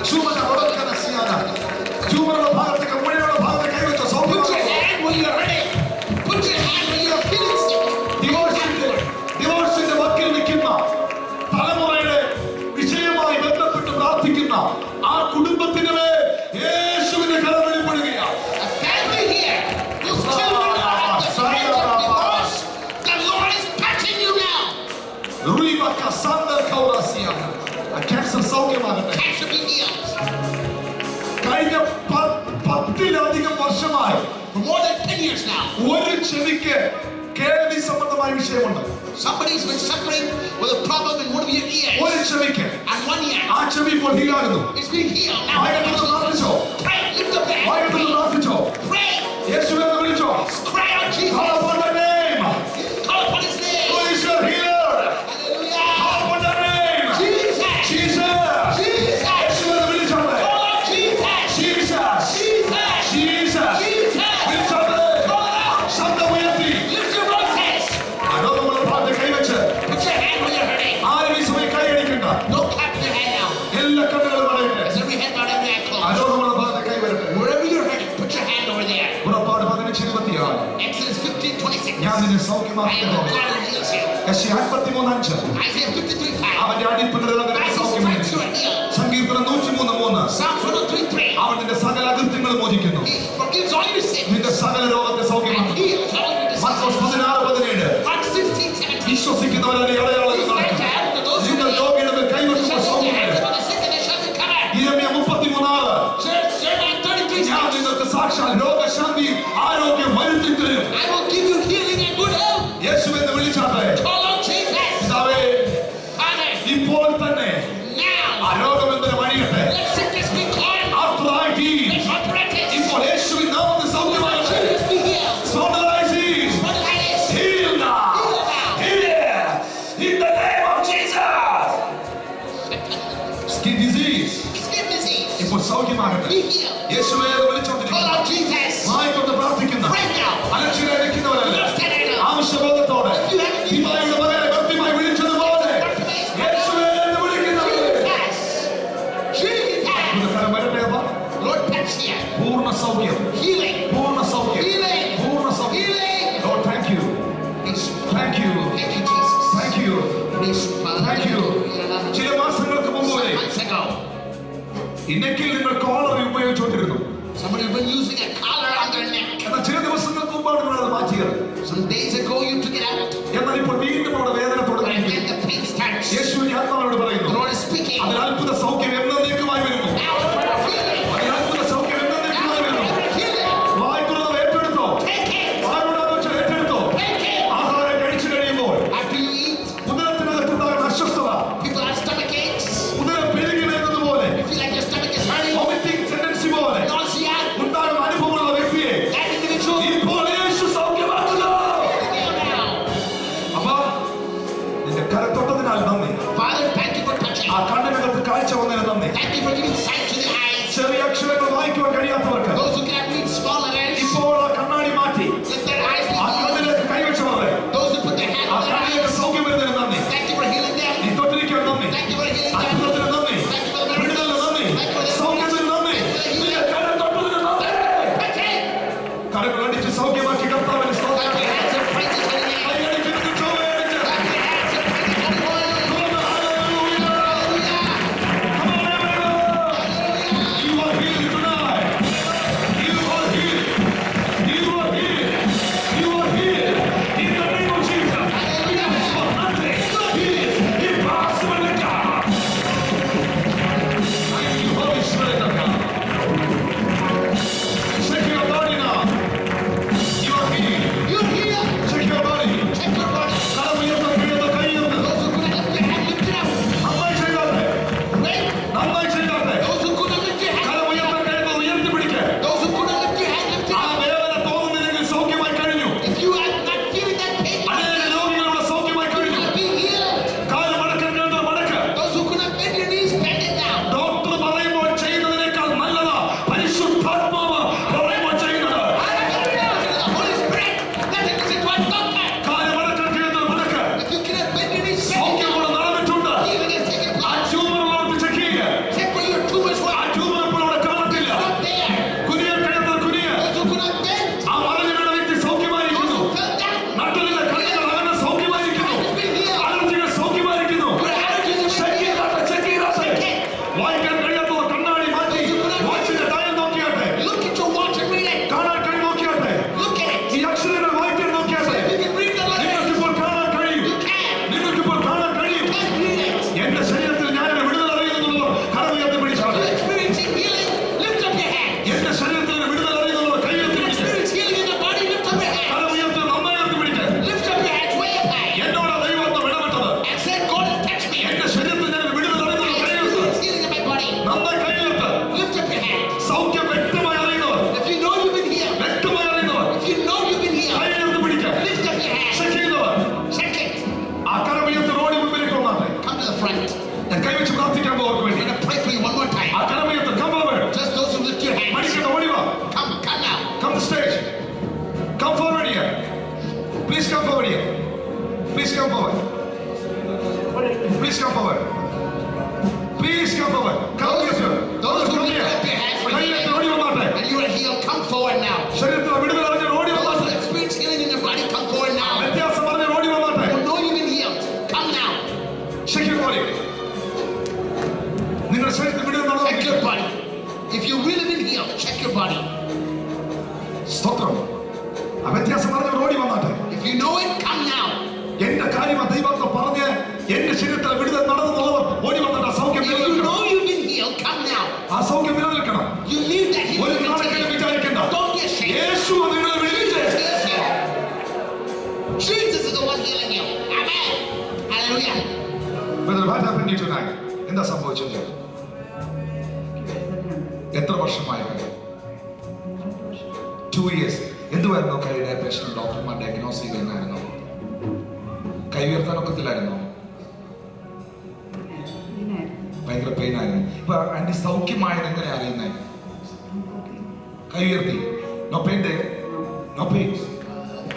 S1: ചുമന വടക്കന Siyana. ചുമനുള്ള ഭാഗത്തേക്ക് മുഴുവനുള്ള ഭാഗത്തെ കൈവച്ച
S2: Put
S1: സൗഖ്യം.
S2: your hand where you're hurting. Put your hand where you're feeling sick.
S1: ഡിവോഴ്സിന്റെ വക്കിൽ നിൽക്കുന്ന തലമുറയുടെ വിഷയമായി ബന്ധപ്പെട്ട് പ്രാർത്ഥിക്കുന്ന ആ കുടുംബത്തിന് മേൽ യേശുവിന്റെ കരം വെളിപ്പെടുകയാണ്.
S2: A family here whose children are at the verge of divorce, the Lord is touching you now.
S1: റീബക്ക സന്ദർ കൗറാസിയാണ്. ആ ക്യാൻസർ സൗഖ്യമാകട്ടെ.
S2: Cancer be healed.
S1: കഴിഞ്ഞ 10-ലധികം വർഷമായി
S2: For more than 10 years now,
S1: ഒരു ചെവിക്ക് കേൾവി സംബന്ധമായ വിഷയമുണ്ട്.
S2: somebody's been suffering with a problem in one of your ears.
S1: ഒരു ചെവിക്ക്
S2: And 1 year,
S1: ആ ചെവി ഇപ്പോൾ ഹീലാകുന്നു.
S2: it's being healed now.
S1: വായകത്തുനിന്ന് പ്രാർത്ഥിച്ചോ.
S2: Pray, lift up your hand.
S1: വായകത്തുനിന്ന് പ്രാർത്ഥിച്ചോ.
S2: Pray,
S1: യേശുവിനെ വിളിച്ചോ.
S2: cry out
S1: Call
S2: Jesus.
S1: upon the name.
S2: Call upon His name.
S1: Who is your healer?
S2: Hallelujah.
S1: Call upon the name.
S2: Jesus.
S1: Jesus.
S2: Jesus.
S1: യേശുവിനെ വിളിച്ചോട്ടെ.
S2: Call out Jesus.
S1: Jesus.
S2: Jesus.
S1: Jesus.
S2: Jesus.
S1: വിളിച്ചോട്ടെ.
S2: Call out.
S1: ശബ്ദമുയർത്തി.
S2: Lift your voices.
S1: ആരോഗ്യമുള്ള ഭാഗത്തെ കൈവച്ച്
S2: Put your hand where you're hurting.
S1: ആരും ഈ സമയം കൈയടിക്കണ്ട.
S2: Don't clap your hand now.
S1: എല്ലാ കണ്ണുകളും അടയട്ടെ.
S2: As every head bowed, every eye closed.
S1: ആരോഗ്യമുള്ള ഭാഗത്തെ കൈവരട്ടെ.
S2: Wherever you're hurting, put your hand over there.
S1: പുറപ്പാട് 15:26
S2: Exodus 15:26.
S1: ഞാൻ നിന്നെ
S2: I am the
S1: സൗഖ്യമാക്കുന്നു.
S2: God who heals you.
S1: യെശയ്യാ 53:5
S2: Isaiah 53:5.
S1: അവന്റെ അടിപ്പിണരുകൾ
S2: By
S1: നിനക്ക്
S2: His
S1: സൗഖ്യം
S2: stripes you
S1: നൽകി.
S2: are healed.
S1: സങ്കീർത്തനം 103:3
S2: Psalms 103:3.
S1: അവൻ നിന്റെ സകല അകൃത്യങ്ങളും മോചിക്കുന്നു.
S2: He forgives all your sins
S1: നിന്റെ സകല രോഗത്തെ
S2: and
S1: സൗഖ്യമാക്കുന്നു.
S2: heals all your
S1: Markose
S2: diseases.
S1: 16:17
S2: Mark 16:17.
S1: വിശ്വസിക്കുന്നവരെ അടയാളങ്ങൾ നടക്കും. നിങ്ങൾ രോഗിയുടെ മേൽ കൈവെക്കുമ്പോൾ സൗഖ്യം വരും. ഇരമ്യ 33:6 ഞാൻ നിങ്ങൾക്ക് സാക്ഷാൽ രോഗശാന്തി ആരോഗ്യം വരുത്തി തരും.
S2: I will give you healing and good health.
S1: യേശുവെന്ന് വിളിച്ചാട്ടെ.
S2: Call out Jesus.
S1: പിതാവേ,
S2: Father,
S1: ഇപ്പോൾ തന്നെ ആ
S2: now
S1: രോഗമെന്തിന് വഴിയട്ടെ.
S2: let sickness be gone.
S1: Arthritis.
S2: Let arthritis.
S1: ഇപ്പോൾ യേശുവിൻ നാമത്തിൽ സൗഖ്യമാകട്ടെ.
S2: Jesus be healed.
S1: Spondylitis.
S2: Spondylitis.
S1: Heal now. Heal. In the name of Jesus. Skin disease.
S2: Skin disease.
S1: ഇപ്പോൾ സൗഖ്യമാകട്ടെ.
S2: Be healed.
S1: യേശുവേ എന്ന്
S2: Call
S1: വിളിച്ചുകൊണ്ടിരിക്കുന്നു.
S2: out Jesus.
S1: വായിക്കൊണ്ട് പ്രാർത്ഥിക്കുന്ന
S2: Right now.
S1: അലക്ഷ്യരായിരിക്കുന്നവരല്ല.
S2: Lift your hand up.
S1: ആവശ്യബോധത്തോടെ ഹിമായുടെ മകനെ വ്യക്തിമായി വിളിച്ചതുപോലെ യേശുവേ എന്ന് വിളിക്കുന്നവരെ
S2: Jesus. Jesus.
S1: ഒരു കരം വരട്ടെ അപ്പ.
S2: Lord, touch here.
S1: പൂർണ്ണ സൗഖ്യം.
S2: Healing.
S1: പൂർണ്ണ സൗഖ്യം.
S2: Healing.
S1: പൂർണ്ണ സൗഖ്യം.
S2: Healing.
S1: Lord, thank you.
S2: Praise you.
S1: Thank you.
S2: Thank you, Jesus.
S1: Thank you.
S2: Praise you, Father.
S1: Thank you. ചില മാസങ്ങൾക്ക് മുമ്പ് വരെ
S2: Months ago,
S1: ഈ നെക്കിൽ നിങ്ങൾ collar ഉപയോഗിച്ചുകൊണ്ടിരുന്നു.
S2: Somebody has been using a collar on their neck.
S1: എന്നാൽ ചില ദിവസങ്ങൾക്ക് മുമ്പാണ് നിങ്ങൾ അത് മാറ്റിയത്.
S2: Some days ago you took it out.
S1: എന്നാൽ ഇപ്പോൾ വീണ്ടും അവിടെ വേദന
S2: But
S1: തുടങ്ങി.
S2: again the pain starts.
S1: യേശുവിന്റെ ആത്മാവിനോട് പറയുന്നു,
S2: The Lord is speaking.
S1: അതിൽ അത്ഭുത സൗഖ്യം എന്നേക്കുമായി വരുന്നു.
S2: Now for a healing.
S1: അതിൽ അത്ഭുത സൗഖ്യം എന്നേക്കുമായി വരുന്നു.
S2: Now for a healing.
S1: വായ് തുറന്ന് ഏറ്റെടുത്തോ.
S2: Take it.
S1: വായോടാന്ന് വെച്ചാൽ ഏറ്റെടുത്തോ.
S2: Take it.
S1: ആഹാരം കഴിച്ചു കഴിയുമ്പോൾ
S2: After you eat,
S1: ഉദരത്തിനകത്തുണ്ടാകുന്ന അസ്വസ്ഥത,
S2: people have stomach aches.
S1: ഉദരം പെരുകി വരുന്നത് പോലെ,
S2: You feel like your stomach is hurting.
S1: Vomiting tendency പോലെ
S2: Nausea.
S1: ഉണ്ടാകുന്ന അനുഭവമുള്ള വ്യക്തിയെ
S2: That individual.
S1: ഇപ്പോൾ യേശു സൗഖ്യമാക്കുന്നു.
S2: Heal now.
S1: അപ്പൊ നിന്റെ കരത്തൊട്ടതിനാൽ നന്ദി.
S2: Father, thank you for touching.
S1: ആ കണ്ണിനകത്ത് കാഴ്ച വന്നതിന് നന്ദി.
S2: Thank you for giving sight to the eyes.
S1: ചെറിയ അക്ഷരങ്ങൾ വായിക്കുവാൻ കഴിയാത്തവർക്ക്
S2: Those who cannot read small letters,
S1: ഇപ്പോൾ ആ കണ്ണാടി മാറ്റി
S2: let their eyes be
S1: ആ
S2: healed.
S1: കണ്ണിലേക്ക് കൈവച്ചവരെ
S2: Those who put their hand
S1: ആ
S2: on their
S1: കണ്ണിലേക്ക്
S2: eyes,
S1: സൗഖ്യം വരുന്നതിന് നന്ദി.
S2: thank you for healing them.
S1: നീ തൊട്ടിരിക്കാൻ നന്ദി.
S2: Thank you for healing them.
S1: അത്ഭുതത്തിന് നന്ദി.
S2: Thank you for the
S1: വിടുതലിന്
S2: miracles.
S1: നന്ദി.
S2: Thank you for the
S1: സൗഖ്യത്തിന് നന്ദി. നിന്റെ കരം തൊട്ടതിന് നന്ദി.
S2: Touch it.
S1: കരങ്ങൾ അടിച്ച് സൗഖ്യമാക്കി കർത്താവിന് സ്തോത്രം.
S2: Clap your hands and praise His holy name.
S1: കൈയടിച്ച് ചുവയടിച്ച്
S2: Clap your hands and praise His holy name.
S1: തുറന്ന് hallelujah.
S2: Hallelujah.
S1: Come on, everyone. You are healed tonight. You are healed. You are healed. You are healed. In the name of Jesus.
S2: Hallelujah.
S1: For nothing is impossible with God. Thank you, Holy Spirit of God. Shake your body now. You are healed.
S2: You're healed.
S1: Shake your body.
S2: Check your body.
S1: കരം ഉയർത്തോ, കീഴത്തോ, കൈയുയർത്തോ.
S2: Those who couldn't lift your hand, lift it up.
S1: നന്നായി ചെയ്താട്ടെ.
S2: Right?
S1: നന്നായി ചെയ്താട്ടെ.
S2: Those who couldn't lift your hand,
S1: കരം ഉയർത്തോ, കൈയുയർത്തോ, ഉയർത്തി പിടിക്ക്.
S2: those who couldn't lift your hand, lift it
S1: ആ
S2: up.
S1: വേദന തോന്നുന്നില്ലെങ്കിൽ സൗഖ്യമായി കഴിഞ്ഞു.
S2: If you are not feeling that pain,
S1: അനേക രോഗികളുടെ സൗഖ്യമായി കഴിഞ്ഞു.
S2: be healed.
S1: കാല് മടക്കാൻ കഴിയുന്ന മടക്ക്.
S2: Those who could not bend your knees, bend it now.
S1: Doctor പറയുമ്പോൾ ചെയ്യുന്നതിനേക്കാൾ നല്ലതാ പരിശുദ്ധാത്മാവ് പറയുമ്പോൾ ചെയ്യുന്നത്.
S2: Hallelujah. The Holy Spirit, that is it what doctor.
S1: കാല് മടക്കാൻ കഴിയുന്ന മടക്ക്.
S2: If you cannot bend your knees, bend it
S1: സൗഖ്യം
S2: now.
S1: കൂടെ നടന്നിട്ടുണ്ട്.
S2: Healing has taken
S1: ആ
S2: place.
S1: ട്യൂമറുള്ളവർക്ക് ചെക്ക് ചെയ്യുക.
S2: Check where your tumors
S1: ആ
S2: were.
S1: ട്യൂമർ ഇപ്പോൾ അവിടെ കാണത്തില്ല.
S2: Not there.
S1: കുനിയാൻ കഴിയാത്തവർ കുനിയ.
S2: Those who could not bend,
S1: ആ മറഞ്ഞു വീണ വ്യക്തി സൗഖ്യമായിരിക്കുന്നു.
S2: those who fell down,
S1: നട്ടലിലെ കണ്ണുകൾ അകന്ന് സൗഖ്യമായിരിക്കുന്നു.
S2: has been healed.
S1: അലർജികൾ സൗഖ്യമായിരിക്കുന്നു.
S2: Your allergies have
S1: check
S2: been healed.
S1: ചെയ്താട്ടെ, ചെക്ക് ചെയ്താട്ടെ. വായിക്കാൻ കഴിയാത്തവർ കണ്ണാടി മാറ്റി വാച്ചിന്റെ ഡയൽ നോക്കിയാട്ടെ.
S2: Look at your watch and read it.
S1: കാണാൻ കഴി നോക്കിയാട്ടെ.
S2: Look at it.
S1: ഈ അക്ഷരങ്ങൾ വായിക്കാൻ നോക്കിയാട്ടെ.
S2: If you can read the letters,
S1: നിങ്ങൾക്കിപ്പോൾ കാണാൻ കഴിയും.
S2: you can.
S1: നിങ്ങൾക്കിപ്പോൾ കാണാൻ കഴിയും.
S2: You can read it.
S1: എന്റെ ശരീരത്തിൽ ഞാൻ വിടുതൽ അറിയുന്നുള്ളവർ കരമുയർത്തി പിടിച്ചാട്ടെ.
S2: You're experiencing healing, lift up your hand.
S1: എന്റെ ശരീരത്തിൽ വിടുതൽ അറിയുന്നുള്ളവർ കൈയുയർത്തി
S2: You're
S1: പിടിച്ച്
S2: experiencing healing in the body, lift up your hand.
S1: കരമുയർത്തി നന്നായി ഉയർത്തി പിടിക്ക്.
S2: Lift up your hands way up high.
S1: എന്നോട് ദൈവം ഇടപെട്ടത്.
S2: And say, God has touched me.
S1: എന്റെ ശരീരത്തിൽ ഞാൻ വിടുതൽ
S2: I
S1: അറിയുന്നവർ കൈയുയർത്ത്.
S2: experience healing in my body.
S1: നന്നായി കൈയുയർത്ത്.
S2: Lift up your hand.
S1: സൗഖ്യം വ്യക്തമായി അറിയുന്നവർ,
S2: If you know you've been healed,
S1: വ്യക്തമായി അറിയുന്നവർ
S2: if you know you've been healed,
S1: കൈയുയർത്തി പിടിക്ക്.
S2: lift up your hand.
S1: Check ചെയ്യുന്നവർ
S2: Check it.
S1: ആ കരമുയർത്തി റോഡിൽ മുമ്പിലേക്ക് വന്നാട്ടെ.
S2: Come to the front.
S1: ഞാൻ കൈവച്ച് പ്രാർത്ഥിക്കാൻ പോകുന്നവർക്ക് വേണ്ടി
S2: I'm going to pray for you one more time.
S1: ആ കരമുയർത്ത് come forward.
S2: Just those who lift your hands.
S1: മടിക്കണ്ട, ഓടി വാ.
S2: Come now.
S1: Come to stage. Come forward here. Please come forward here. Please come forward. Please come forward. Please come forward. Come here.
S2: Those who
S1: Come
S2: lift
S1: here.
S2: up your hands for
S1: കൈയെടുത്ത്
S2: healing
S1: ഓടി വന്നാട്ടെ.
S2: and you are healed, come forward now.
S1: ശരീരത്തിൽ വിടുതൽ അറിഞ്ഞ് ഓടി
S2: Those who
S1: വന്നാട്ടെ.
S2: experience healing in your body, come forward now.
S1: വ്യത്യാസം പറഞ്ഞ് ഓടി വന്നാട്ടെ.
S2: You know you've been healed. Come now.
S1: Shake your body. നിങ്ങളുടെ ശരീരത്തിൽ വിടുതൽ
S2: Check
S1: നടന്നു.
S2: your body. If you've really been healed, check your body.
S1: സ്തോത്രം. ആ വ്യത്യാസം പറഞ്ഞ് ഓടി വന്നാട്ടെ.
S2: If you know it, come now.
S1: എന്റെ കാര്യം ദൈവത്തെ പറഞ്ഞ് എന്റെ ശരീരത്തിൽ വിടുതൽ നടന്നുള്ളവർ ഓടി വന്നിട്ട് ആ സൗഖ്യം
S2: If you
S1: നിലനിൽക്കണം.
S2: know you've been healed, come now.
S1: ആ സൗഖ്യം നിലനിൽക്കണം.
S2: You need that
S1: ഒരു
S2: healing.
S1: നാളെങ്കിലും വിചാരിക്കണ്ട.
S2: Don't be ashamed.
S1: യേശു നിങ്ങളെ വിളിച്ച്
S2: Jesus is here. Jesus is the one healing you. Amen. Hallelujah.
S1: Brother, what happened to you tonight? എന്താ സംഭവിച്ചത്? എത്ര വർഷമായി? 2 years. എന്തുവായിരുന്നു കൈയുടെ പ്രശ്നം? ഡോക്ടർമാർ ഡയഗ്നോസ് ചെയ്തെന്നായിരുന്നു? കൈ ഉയർത്താനൊക്കത്തില്ലായിരുന്നു? ഭയങ്കര പെയിൻ ആയിരുന്നു. ഇപ്പൊ ആന്റി സൗഖ്യമായത് എങ്ങനെ അറിയുന്നേ? കൈ ഉയർത്തി. നോ പെയിൻ ഡേ? No pain.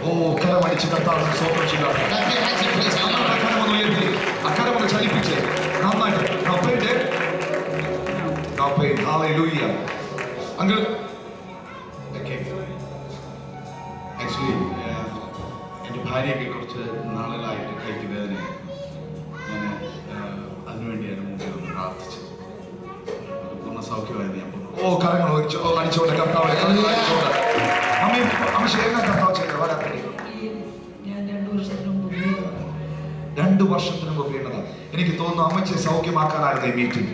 S1: ഓ, കരമടിച്ച് കർത്താവിനെ സ്തോത്രം ചെയ്യുക.
S2: Clap your hands and praise the Lord.
S1: കരമൊന്ന് ഉയർത്തി. ആ കരമൊന്ന് ചലിപ്പിച്ച് നന്നായിട്ട്. നോ പെയിൻ ഡേ? No pain. Hallelujah. Uncle
S3: actually എൻ്റെ ഭാര്യയ്ക്ക് കുറച്ച് നാളുകളായിട്ട് കൈക്ക് വേദനയായിരുന്നു. ഞാൻ അതിനുവേണ്ടിയാണ് മുമ്പിൽ ഒന്ന് പ്രാർത്ഥിച്ചത്. അത് പൂർണ്ണ സൗഖ്യമായത് ഞാൻ പോകുന്നു.
S1: ഓ കരങ്ങൾ അടിച്ചോണ്ട് കർത്താവെ അടിച്ചോണ്ട് അമ്മ ശേഖരം കർത്താവ് ചെയ്തത് വരാത്തേ
S4: ഞാൻ 2 വർഷത്തിന് മുമ്പ് വീണതാണ്.
S1: 2 വർഷത്തിന് മുമ്പ് വീണതാ. എനിക്ക് തോന്നുന്നു അമ്മച്ചിയെ സൗഖ്യമാക്കാനായിരുന്നു ഈ മീറ്റിംഗ്.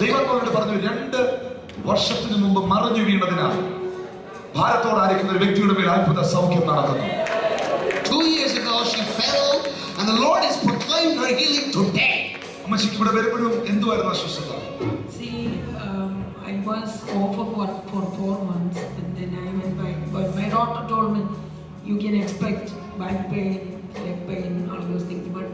S1: ദൈവത്തോട് പറഞ്ഞു 2 വർഷത്തിന് മുമ്പ് മറിഞ്ഞു വീണതിനാൽ ഭാരത്തോടായിരിക്കുന്ന ഒരു വ്യക്തിയുടെ മേൽ അത്ഭുത സൗഖ്യം നടക്കുന്നു.
S2: 2 years ago she fell and the Lord has proclaimed her healing today.
S1: അമ്മച്ചിക്ക് ഇവിടെ വരുമ്പോഴും എന്തുവായിരുന്നു അസ്വസ്ഥത?
S4: See, I was off of work for 4 months and then I went back. But my doctor told me you can expect back pain, leg pain, all those things. But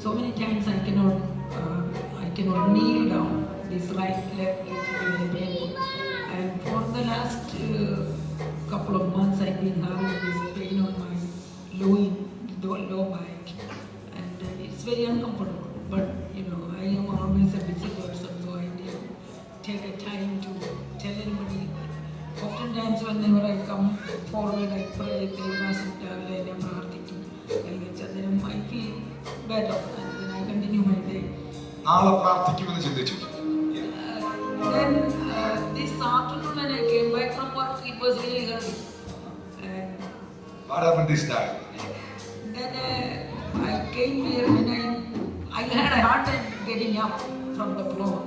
S4: so many times I cannot kneel down. This right leg is very painful. And for the last couple of months I've been having this pain on my low back, and it's very uncomfortable. But you know, I am always a busy person, so I didn't take a time to tell anybody. Oftentimes whenever I come forward, I pray, I feel better, and then I continue my day.
S1: നാളെ പ്രാർത്ഥിക്കുമെന്ന് ചിന്തിച്ചു.
S4: Then this afternoon when I came back from work, it was really early. And
S1: What happened this time?
S4: then I came here and I had a hard time getting up from the floor.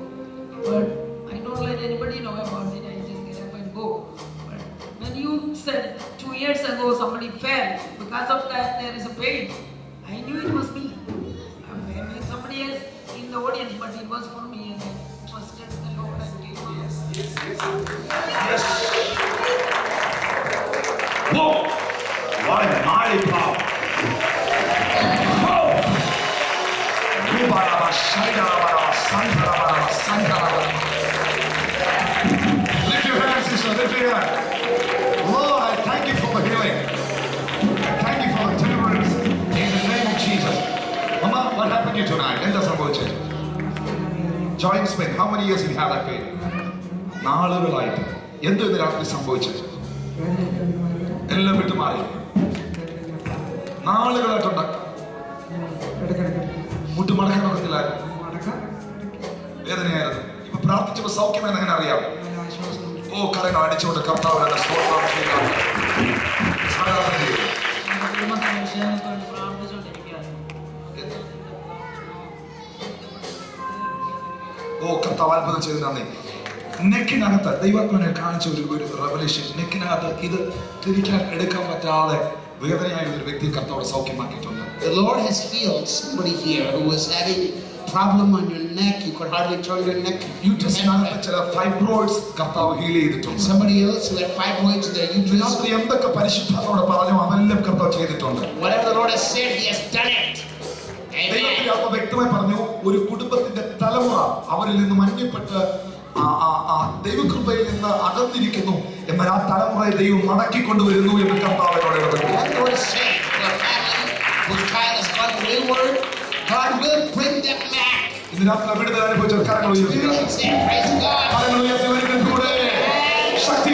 S4: But I don't let anybody know about it. I just get up and go. But when you said 2 years ago somebody fell, because of that there is a pain, I knew it was me. Maybe somebody else in the audience, but it was for me, and I trusted the Lord and gave my
S1: Yes. Whoa! What a mighty power! Whoa! Rubaraba, Shaidarabaraba, Santarabaraba, Santarabaraba. Lift your hands, sister. Lift your hand. Lord, I thank you for the healing. I thank you for the deliverance in the name of Jesus. Mama, what happened to you tonight? Let us approach it. Joint pain. How many years you have that pain? നാളുകളായിട്ട് എന്ത് ഇന്ന് രാത്രി സംഭവിച്ചത്? എല്ലാം വിട്ടു മാറി. നാളുകളായിട്ടുണ്ട്. മുട്ടുമടക്കാൻ നോക്കത്തില്ലായിരുന്നു. വേദനയായിരുന്നു. ഇപ്പൊ പ്രാർത്ഥിച്ചപ്പോ സൗഖ്യമെന്ന് എങ്ങനെ അറിയാം? ഓ കരങ്ങൾ അടിച്ചുകൊണ്ട് കർത്താവിനെ സ്തോത്രം ചെയ്യുക. ഓ കർത്താവ് അത്ഭുതം ചെയ്ത് നന്ദി. നെക്കിനകത്ത് ദൈവാത്മനെ കാണിച്ച ഒരു റെവലേഷൻ. നെക്കിനകത്ത് ഇത് തിരിക്കാൻ എടുക്കാൻ പറ്റാതെ വേദനയായ ഒരു വ്യക്തി കർത്താവ് സൗഖ്യമാക്കിയിട്ടുണ്ട്.
S2: The Lord has healed somebody here who was having problem on your neck. You could hardly turn your neck.
S1: യൂട്രസിനകത്ത് ചില ഫൈബ്രോയിഡ്സ് കർത്താവ് ഹീൽ ചെയ്തിട്ടുണ്ട്.
S2: Somebody else who had fibroids in their uterus.
S1: രാത്രി എന്തൊക്കെ പരിശുദ്ധാത്മാവോട് പറഞ്ഞു അതെല്ലാം കർത്താവ് ചെയ്തിട്ടുണ്ട്.
S2: Whatever the Lord has said, He has done it.
S1: ദൈവത്തിന്റെ ആത്മാവ് വ്യക്തമായി പറഞ്ഞു, ഒരു കുടുംബത്തിന്റെ തലമുറ അവരിൽ നിന്ന് മഞ്ഞപ്പെട്ട് ദൈവകൃപയിൽ നിന്ന് അകന്നിരിക്കുന്നു, എന്നാൽ ആ തലമുറയെ ദൈവം മടക്കിക്കൊണ്ടുവരുന്നു എന്ന് കർത്താവിനോട് ഇടപെട്ടു. ഇന്ന് രാത്രി വിടുതൽ അനുഭവിച്ച കരങ്ങൾ ഉയർത്തുക. ശക്തി